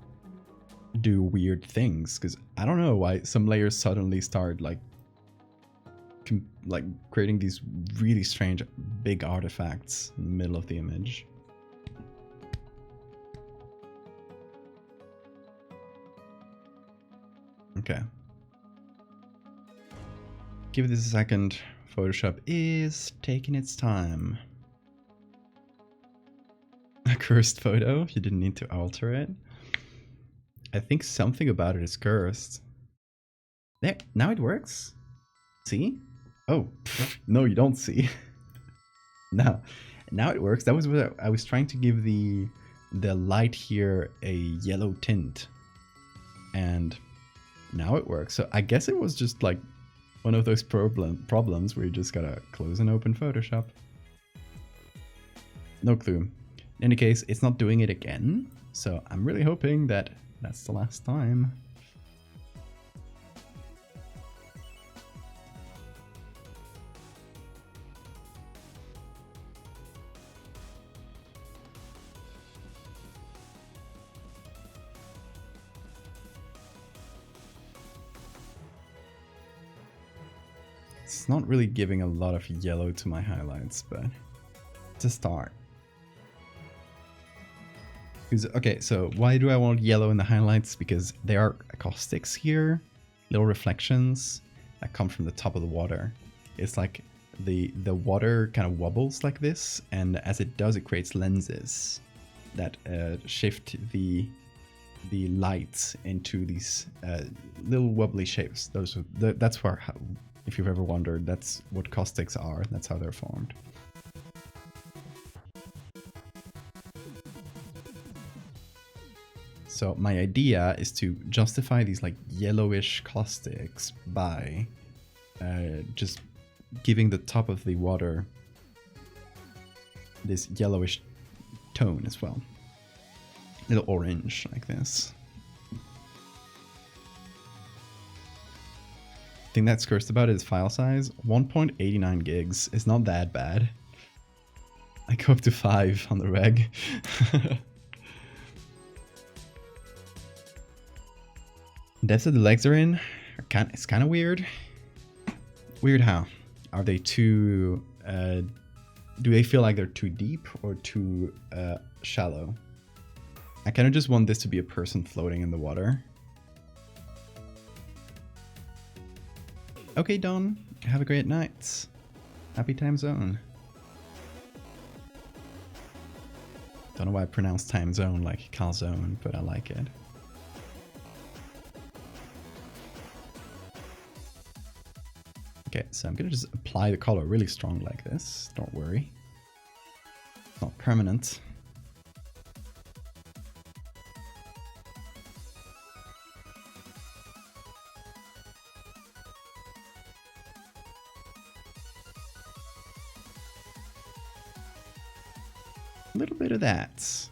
A: do weird things, because I don't know why some layers suddenly start like creating these really strange big artifacts in the middle of the image. Okay. Give this a second. Photoshop is taking its time. A cursed photo? You didn't need to alter it. I think something about it is cursed. There, now it works. See? Oh, no, you don't see. now it works. That was what I was trying to give the light here a yellow tint, and now it works. So I guess it was just like one of those problems where you just gotta close and open Photoshop. No clue. In any case, it's not doing it again, so I'm really hoping that that's the last time. It's not really giving a lot of yellow to my highlights, but it's a start. Okay, so why do I want yellow in the highlights? Because there are acoustics here, little reflections that come from the top of the water. It's like the water kind of wobbles like this, and as it does, it creates lenses that shift the light into these little wobbly shapes. That's where, if you've ever wondered, that's what caustics are. That's how they're formed. So my idea is to justify these like yellowish caustics by just giving the top of the water this yellowish tone as well. A little orange like this. The thing that's cursed about it is file size. 1.89 gigs is not that bad. I go up to 5 on the reg. Depths that the legs are in, it's kind of weird. Weird how? Are they too... do they feel like they're too deep or too shallow? I kind of just want this to be a person floating in the water. Okay, Don. Have a great night. Happy time zone. Don't know why I pronounce time zone like calzone, but I like it. Okay, so I'm gonna just apply the color really strong like this. Don't worry. It's not permanent. A little bit of that.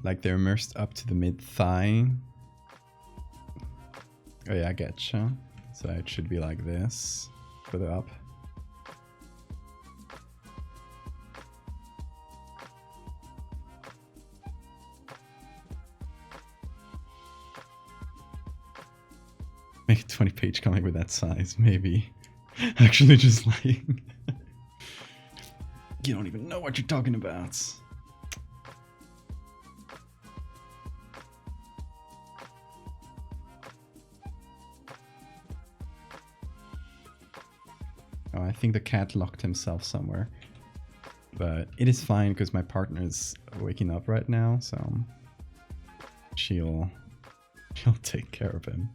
A: Like they're immersed up to the mid-thigh. Oh yeah, I getcha. So it should be like this, further up. Make a 20-page comic with that size, maybe. Actually just like... You don't even know what you're talking about. Oh, I think the cat locked himself somewhere. But it is fine because my partner is waking up right now, so she'll take care of him.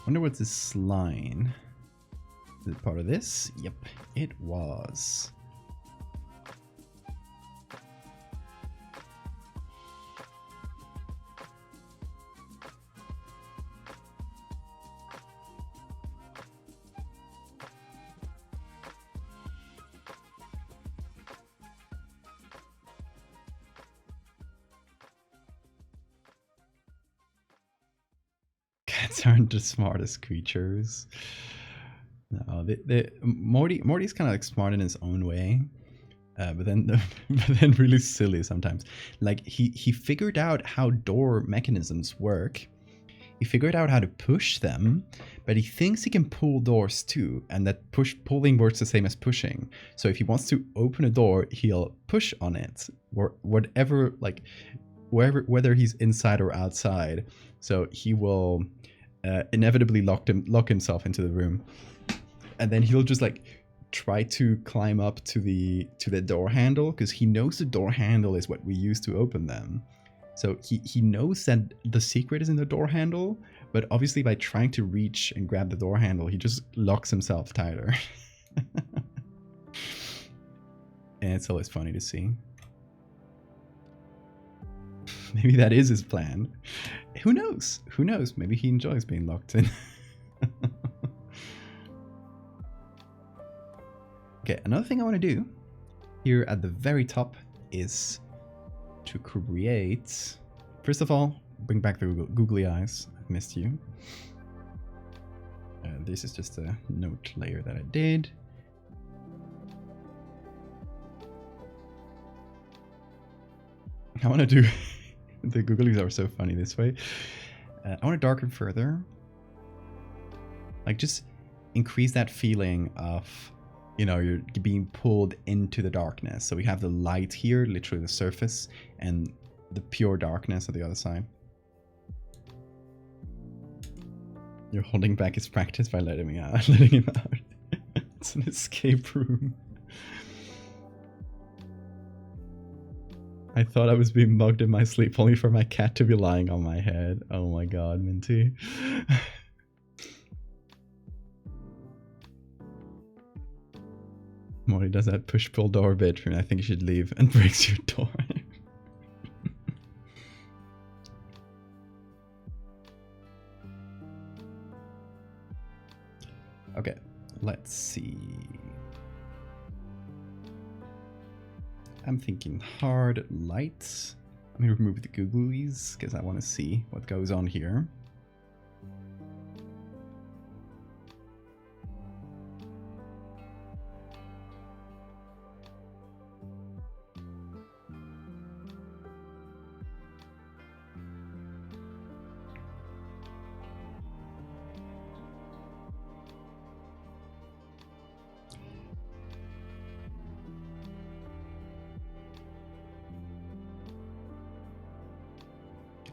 A: Wonder what's this line? Is it part of this? Yep, it was. Cats aren't the smartest creatures. No, Morty's kind of like smart in his own way, but then really silly sometimes. Like he figured out how door mechanisms work. He figured out how to push them, but he thinks he can pull doors too, and that pulling works the same as pushing. So if he wants to open a door, he'll push on it, or whatever, like whether he's inside or outside. So he will inevitably lock himself into the room, and then he'll just like try to climb up to the door handle, because he knows the door handle is what we use to open them. So he knows that the secret is in the door handle, but obviously by trying to reach and grab the door handle, he just locks himself tighter. And it's always funny to see. Maybe that is his plan. Who knows? Who knows? Maybe he enjoys being locked in. Okay, another thing I want to do here at the very top is to create... First of all, bring back the googly eyes. I missed you. This is just a note layer that I did. I want to do... The googlies are so funny this way. I want to darken further. Like, just increase that feeling of, you know, you're being pulled into the darkness. So we have the light here, literally the surface, and the pure darkness on the other side. You're holding back his practice by letting me out, letting him out. It's an escape room. I thought I was being mugged in my sleep, only for my cat to be lying on my head. Oh my god, Minty. Molly does that push-pull door bit for me. I think you should leave, and breaks your door. Okay, let's see. I'm thinking hard light. Let me remove the googlies because I want to see what goes on here.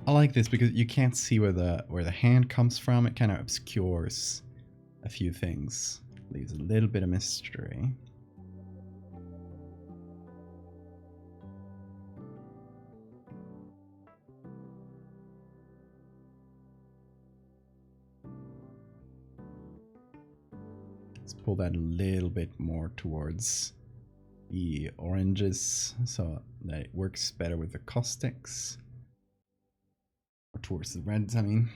A: I like this because you can't see where the hand comes from. It kind of obscures a few things, leaves a little bit of mystery. Let's pull that a little bit more towards the oranges so that it works better with the caustics. Towards the reds, I mean.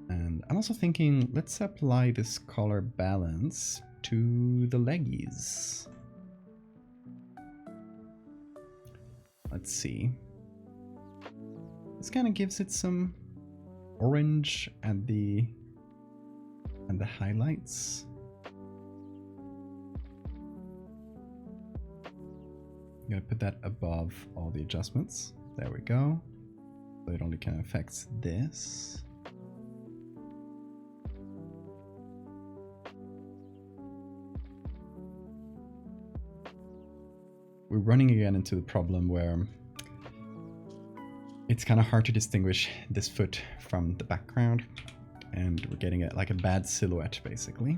A: And I'm also thinking, let's apply this color balance to the leggies. Let's see. This kind of gives it some orange at the highlights. I'm gonna put that above all the adjustments. There we go. So it only kind of affects this. We're running again into the problem where it's kind of hard to distinguish this foot from the background, and we're getting like a bad silhouette basically.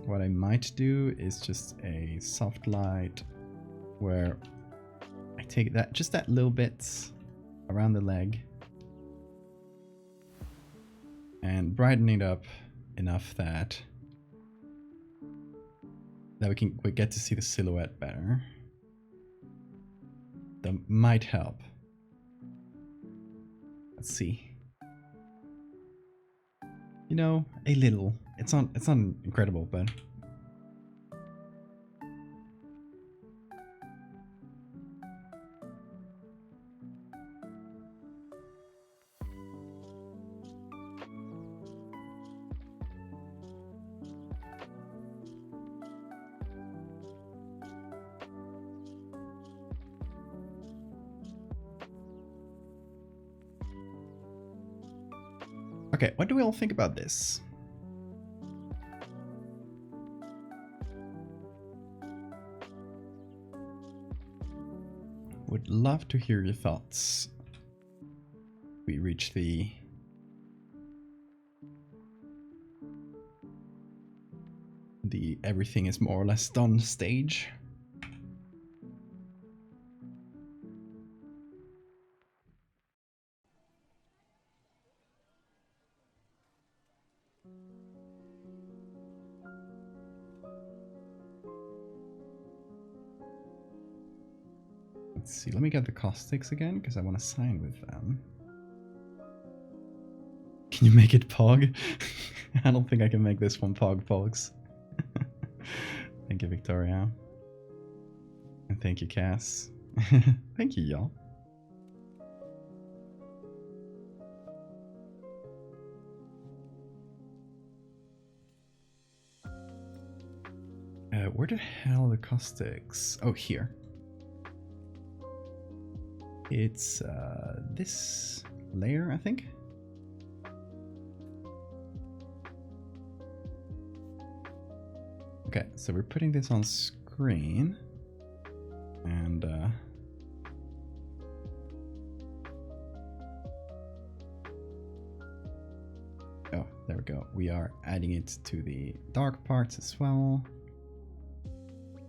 A: What I might do is just a soft light where I take that, just that little bit around the leg and brighten it up enough that we get to see the silhouette better. That might help. Let's see. You know, a little. It's not incredible, but okay, what do we all think about this? Would love to hear your thoughts. We reach the everything is more or less done stage. Let's see, let me get the caustics again, because I want to sign with them. Can you make it Pog? I don't think I can make this one Pog, folks. Thank you, Victoria. And thank you, Cass. Thank you, y'all. Where the hell are the caustics? Oh, here. It's this layer, I think. Okay, so we're putting this on screen. And oh, there we go. We are adding it to the dark parts as well.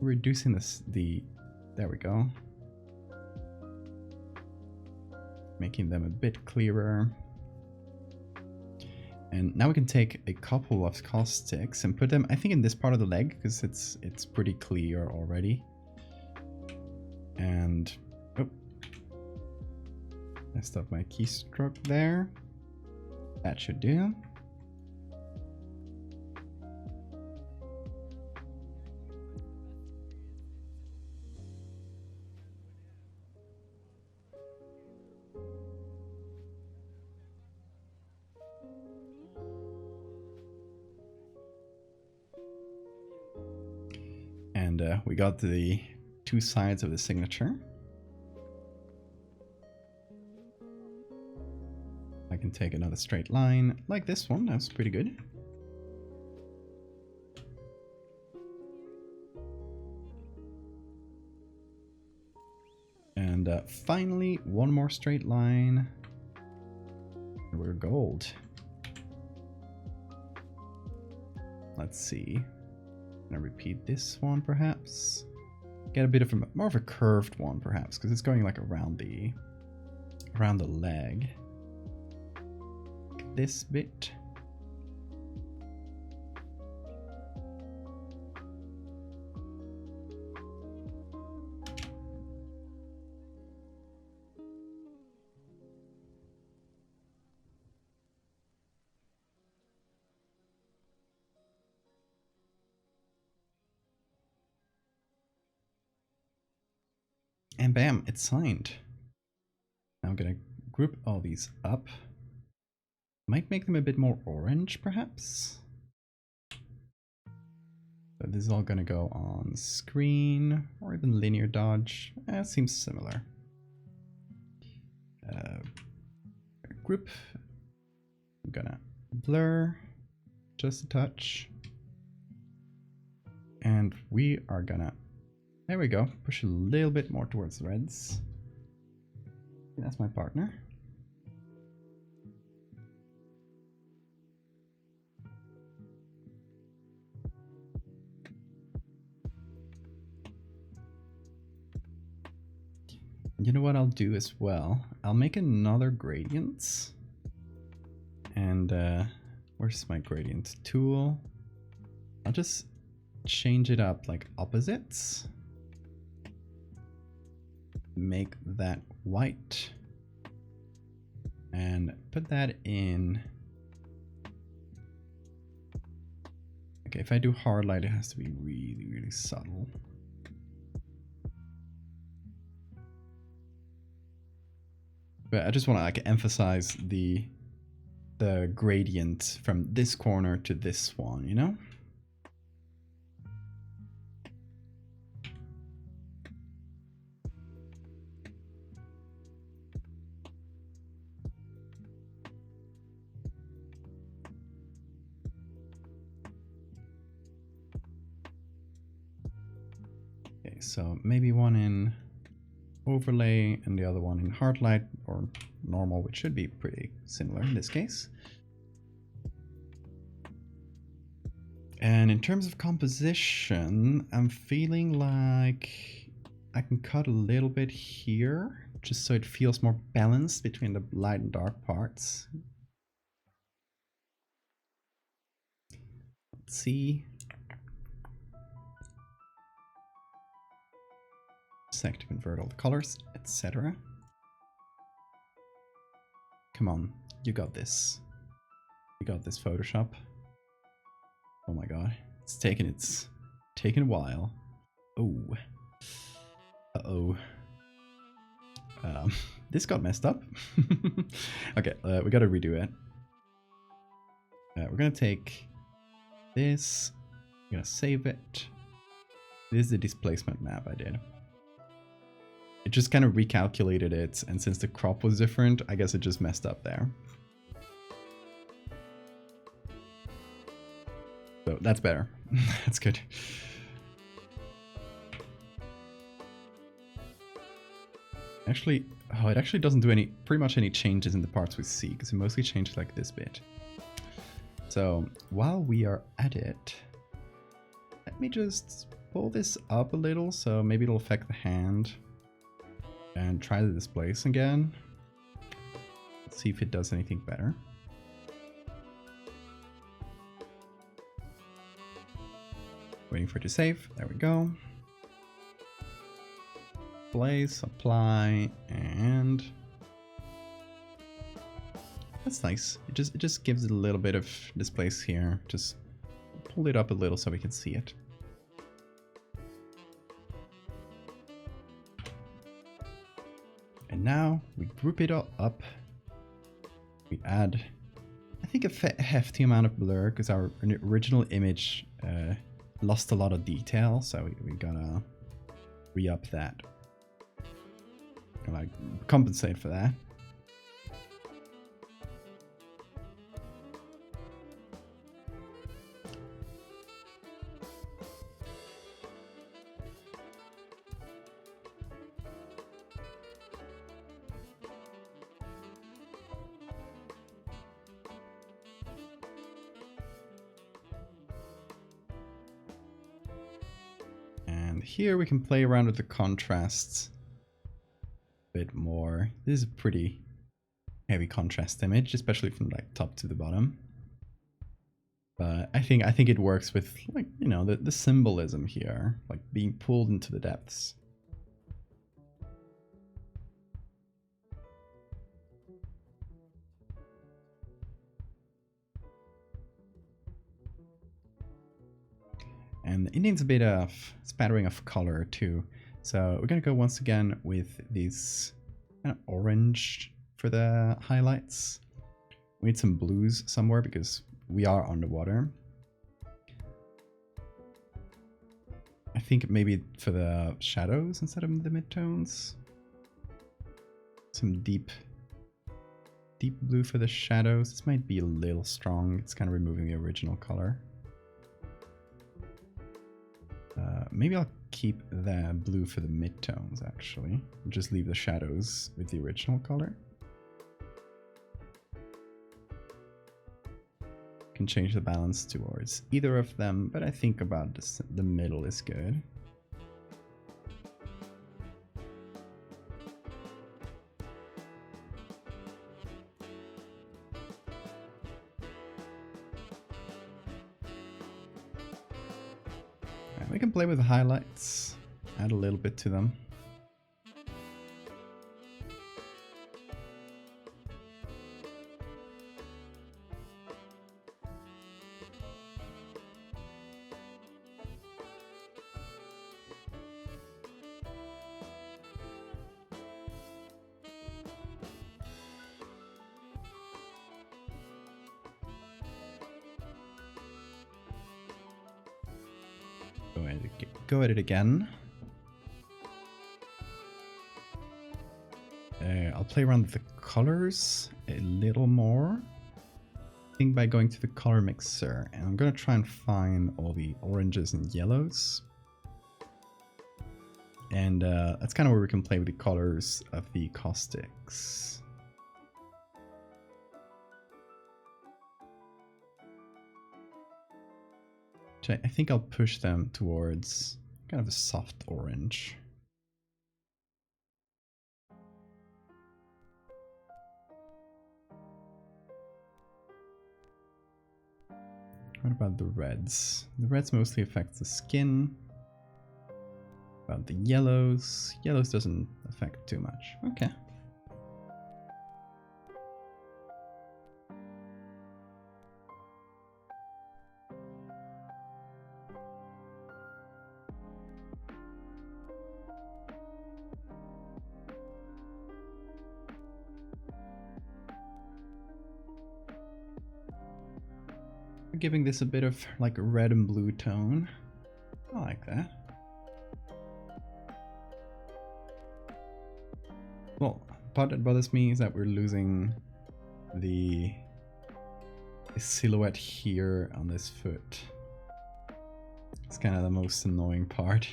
A: Reducing this, there we go. Making them a bit clearer. And now we can take a couple of caustics and put them, I think, in this part of the leg, because it's pretty clear already. And oh, messed up my keystroke there. That should do. And we got the two sides of the signature. I can take another straight line like this one. That's pretty good. And finally, one more straight line. And we're gold. Let's see. I'm gonna repeat this one perhaps. Get a bit of more of a curved one perhaps, because it's going like around the leg. Like this bit. And bam, it's signed. Now I'm gonna group all these up. Might make them a bit more orange, perhaps. So this is all gonna go on screen, or even linear dodge. It seems similar. Group. I'm gonna blur just a touch. And we are gonna, there we go, push a little bit more towards the reds. That's my partner. You know what I'll do as well? I'll make another gradient. And where's my gradient tool? I'll just change it up like opposites. Make that white. And put that in. Okay, if I do hard light, it has to be really, really subtle. But I just want to like emphasize the gradient from this corner to this one, you know? Okay, so maybe one in overlay and the other one in hard light or normal, which should be pretty similar in this case. And in terms of composition, I'm feeling like I can cut a little bit here just so it feels more balanced between the light and dark parts. Let's see. Sec to convert all the colors, etc. Come on, you got this. You got this, Photoshop. Oh my god, it's taken a while. Oh, uh-oh. This got messed up. Okay, we gotta redo it. We're gonna take this. I'm gonna save it. This is the displacement map I did. It just kind of recalculated it, and since the crop was different, I guess it just messed up there. So that's better. That's good. Actually, oh, it actually doesn't do pretty much any changes in the parts we see, because it mostly changes like this bit. So while we are at it, let me just pull this up a little, so maybe it'll affect the hand. And try the displace again. Let's see if it does anything better. Waiting for it to save. There we go. Place, apply, and that's nice. It just gives it a little bit of displace here. Just pull it up a little so we can see it. And now we group it all up. We add, I think, a hefty amount of blur because our original image lost a lot of detail, so we gotta re-up that. Like compensate for that. And here we can play around with the contrasts bit more. This is a pretty heavy contrast image, especially from like top to the bottom. But I think it works with, like, you know, the symbolism here, like being pulled into the depths. And it needs a bit of spattering of color too. So we're going to go once again with these kind of orange for the highlights. We need some blues somewhere because we are underwater. I think maybe for the shadows instead of the midtones. Some deep blue for the shadows. This might be a little strong. It's kind of removing the original color. Maybe I'll keep the blue for the midtones, actually. Just leave the shadows with the original color. Can change the balance towards either of them, but I think about this, the middle is good. We can play with the highlights, add a little bit to them. Go at it again. I'll play around with the colors a little more. I think by going to the color mixer, and I'm gonna try and find all the oranges and yellows. And that's kind of where we can play with the colors of the caustics. I think I'll push them towards kind of a soft orange. What about the reds? The reds mostly affect the skin. About the yellows? Yellows doesn't affect too much. Okay. Giving this a bit of like a red and blue tone. I like that. Well, part that bothers me is that we're losing the silhouette here on this foot. It's kind of the most annoying part.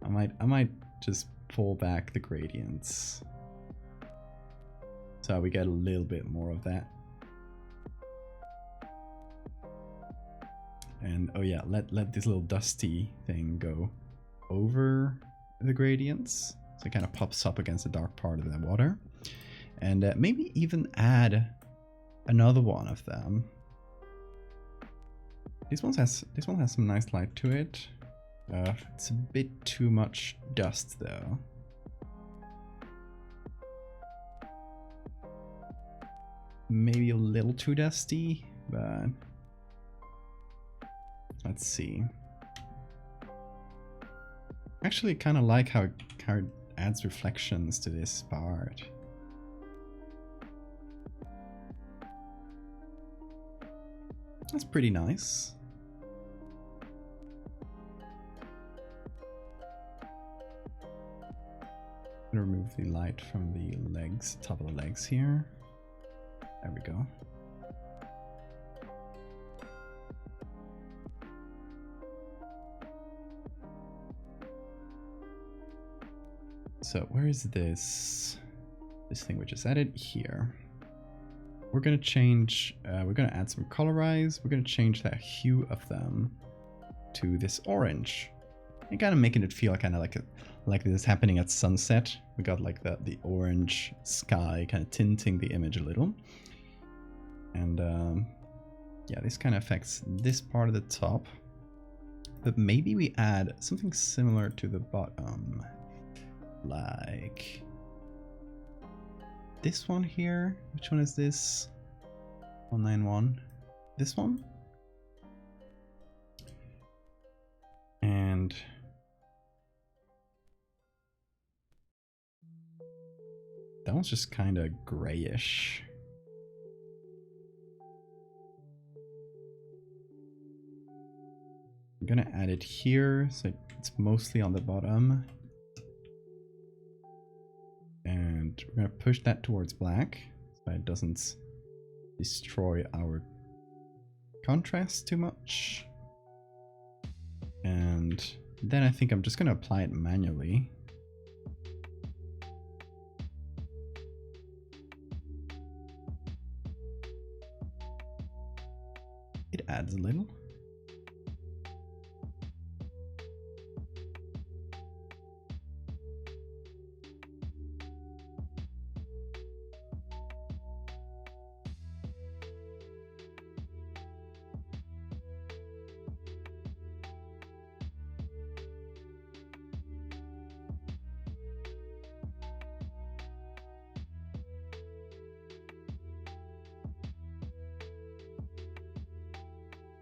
A: I might just pull back the gradients so we get a little bit more of that. And oh yeah, let this little dusty thing go over the gradients, so it kind of pops up against the dark part of the water. And maybe even add another one of them. This one has some nice light to it. It's a bit too much dust though. Maybe a little too dusty, but let's see. Actually, kind of like how it adds reflections to this part. That's pretty nice. I'm gonna remove the light from the legs, top of the legs here. There we go. So where is this thing we just added? Here. We're gonna change, we're gonna add some colorize. We're gonna change that hue of them to this orange. And kind of making it feel kind of like this is happening at sunset. We got like the orange sky kind of tinting the image a little. And yeah, this kind of affects this part of the top. But maybe we add something similar to the bottom. Like this one here. Which one is this? 191. This one? And that one's just kind of grayish. I'm gonna add it here so it's mostly on the bottom. And we're gonna push that towards black so it doesn't destroy our contrast too much. And then I think I'm just gonna apply it manually. It adds a little.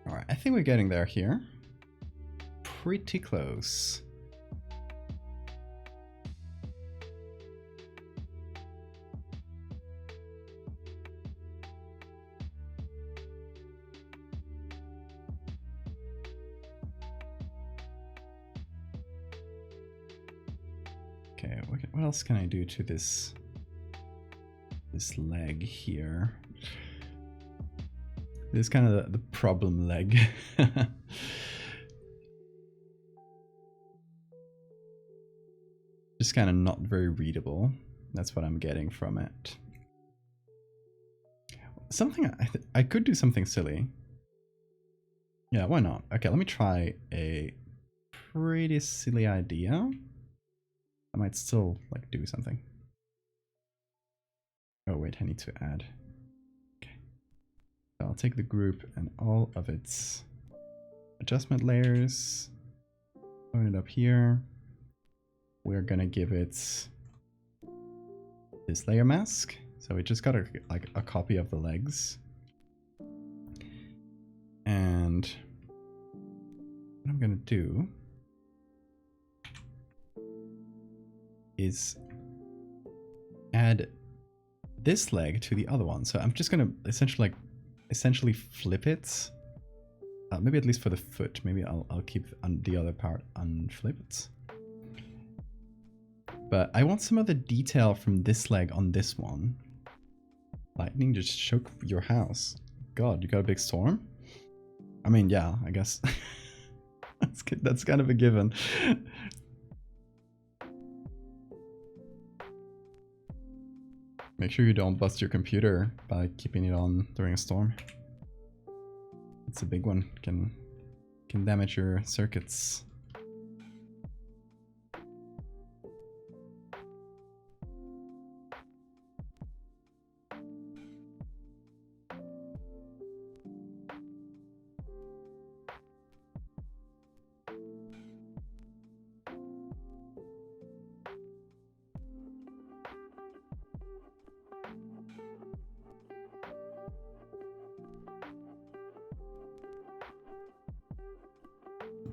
A: Alright, I think we're getting there here. Pretty close. Okay, what else can I do to this leg here? This is kind of the problem leg. Just kind of not very readable. That's what I'm getting from it. Something I could do something silly. Yeah, why not? Okay, let me try a pretty silly idea. I might still like do something. Oh wait, I need to add. I'll take the group and all of its adjustment layers, open it up here. We're gonna give it this layer mask. So we just got a copy of the legs. And what I'm gonna do is add this leg to the other one. So I'm just gonna essentially flip it, maybe at least for the foot. Maybe I'll keep the other part unflipped. But I want some of the detail from this leg on this one. Lightning just shook your house. God, you got a big storm? I mean, yeah, I guess. That's kind of a given. Make sure you don't bust your computer by keeping it on during a storm. It's a big one. Can damage your circuits.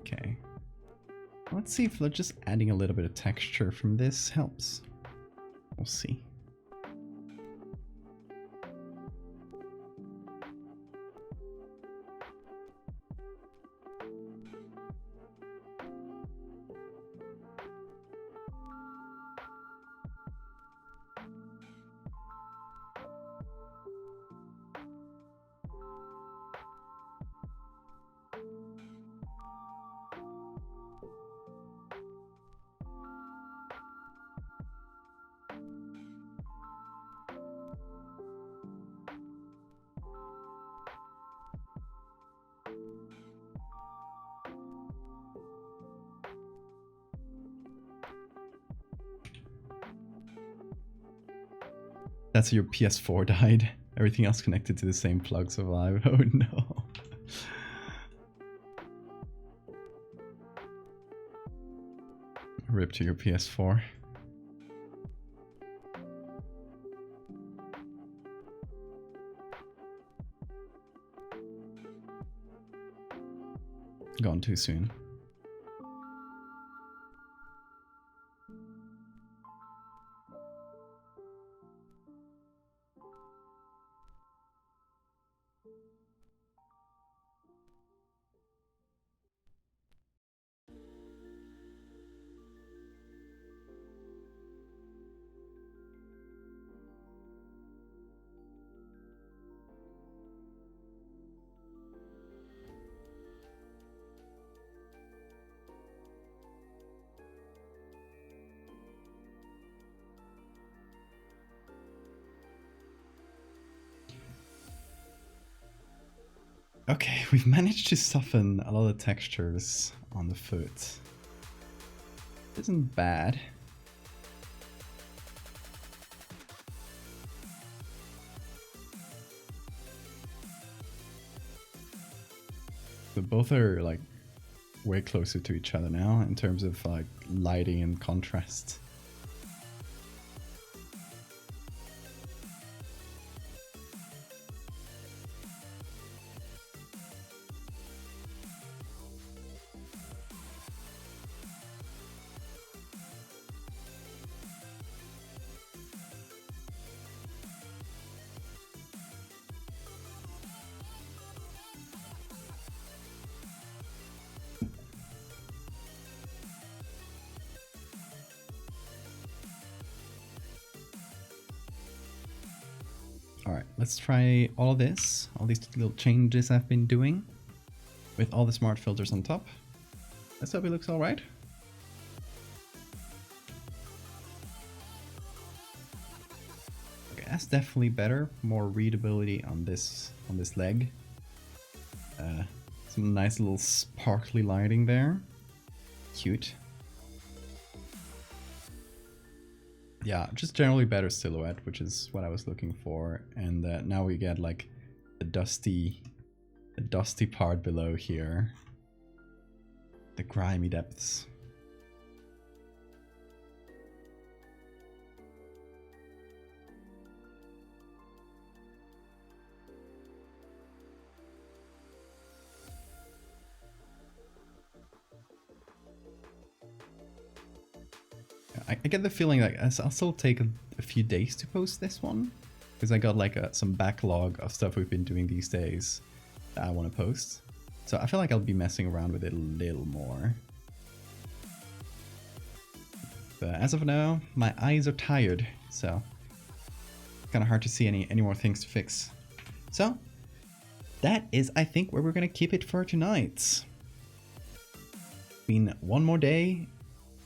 A: Okay, let's see if just adding a little bit of texture from this helps. We'll see. That's your PS4 died. Everything else connected to the same plug survived. Oh no. Rip to your PS4. Gone too soon. Okay, we've managed to soften a lot of textures on the foot. Isn't bad. So both are like way closer to each other now in terms of like lighting and contrast. Alright, let's try all of this, all these little changes I've been doing with all the smart filters on top. Let's hope it looks alright. Okay, that's definitely better. More readability on this leg. Some nice little sparkly lighting there. Cute. Yeah, just generally better silhouette, which is what I was looking for. And now we get like the dusty part below here. The grimy depths. I get the feeling like I'll still take a few days to post this one, because I got like some backlog of stuff we've been doing these days that I want to post. So I feel like I'll be messing around with it a little more. But as of now, my eyes are tired, so it's kind of hard to see any more things to fix. So that is, I think, where we're going to keep it for tonight. been one more day,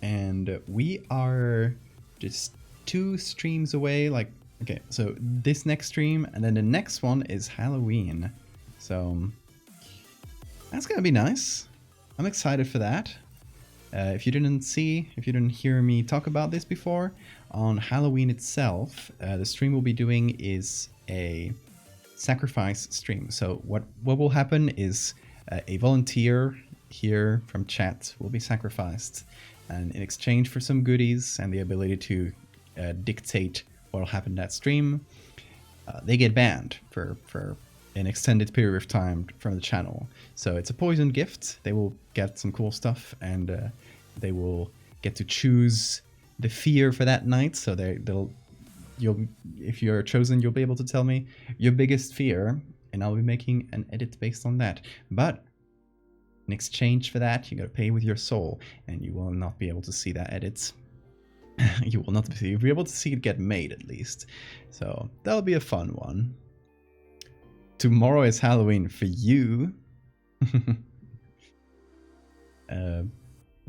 A: and we are just 2 streams away. Like, okay, so this next stream, and then the next one is Halloween. So that's gonna be nice. I'm excited for that. If you didn't hear me talk about this before, on Halloween itself, the stream we'll be doing is a sacrifice stream. So what will happen is a volunteer here from chat will be sacrificed, and in exchange for some goodies and the ability to dictate what will happen in that stream, they get banned for an extended period of time from the channel. So it's a poison gift. They will get some cool stuff, and they will get to choose the fear for that night. So if you're chosen, you'll be able to tell me your biggest fear, and I'll be making an edit based on that. But in exchange for that, you gotta pay with your soul, and you will not be able to see that edit. You will not be able to see it get made, at least. So that'll be a fun one. Tomorrow is Halloween for you.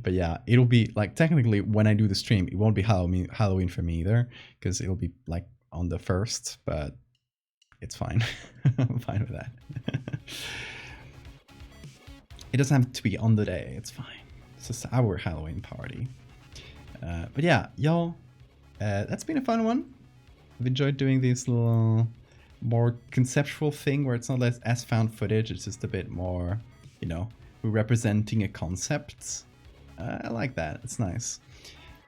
A: But yeah, it'll be like, technically when I do the stream, it won't be Halloween for me either, because it'll be like on the 1st, but it's fine. I'm fine with that. It doesn't have to be on the day, it's fine. It's just our Halloween party. But yeah, y'all, that's been a fun one. I've enjoyed doing this little more conceptual thing where it's not as found footage, it's just a bit more, you know, we're representing a concept. I like that, it's nice.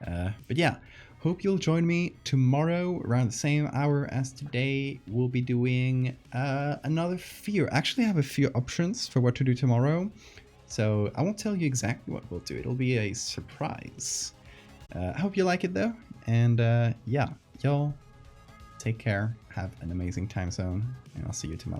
A: But yeah, hope you'll join me tomorrow around the same hour as today. We'll be doing another fear. Actually, I have a few options for what to do tomorrow, so I won't tell you exactly what we'll do. It'll be a surprise. I hope you like it though, and yeah, y'all take care, have an amazing time zone, and I'll see you tomorrow.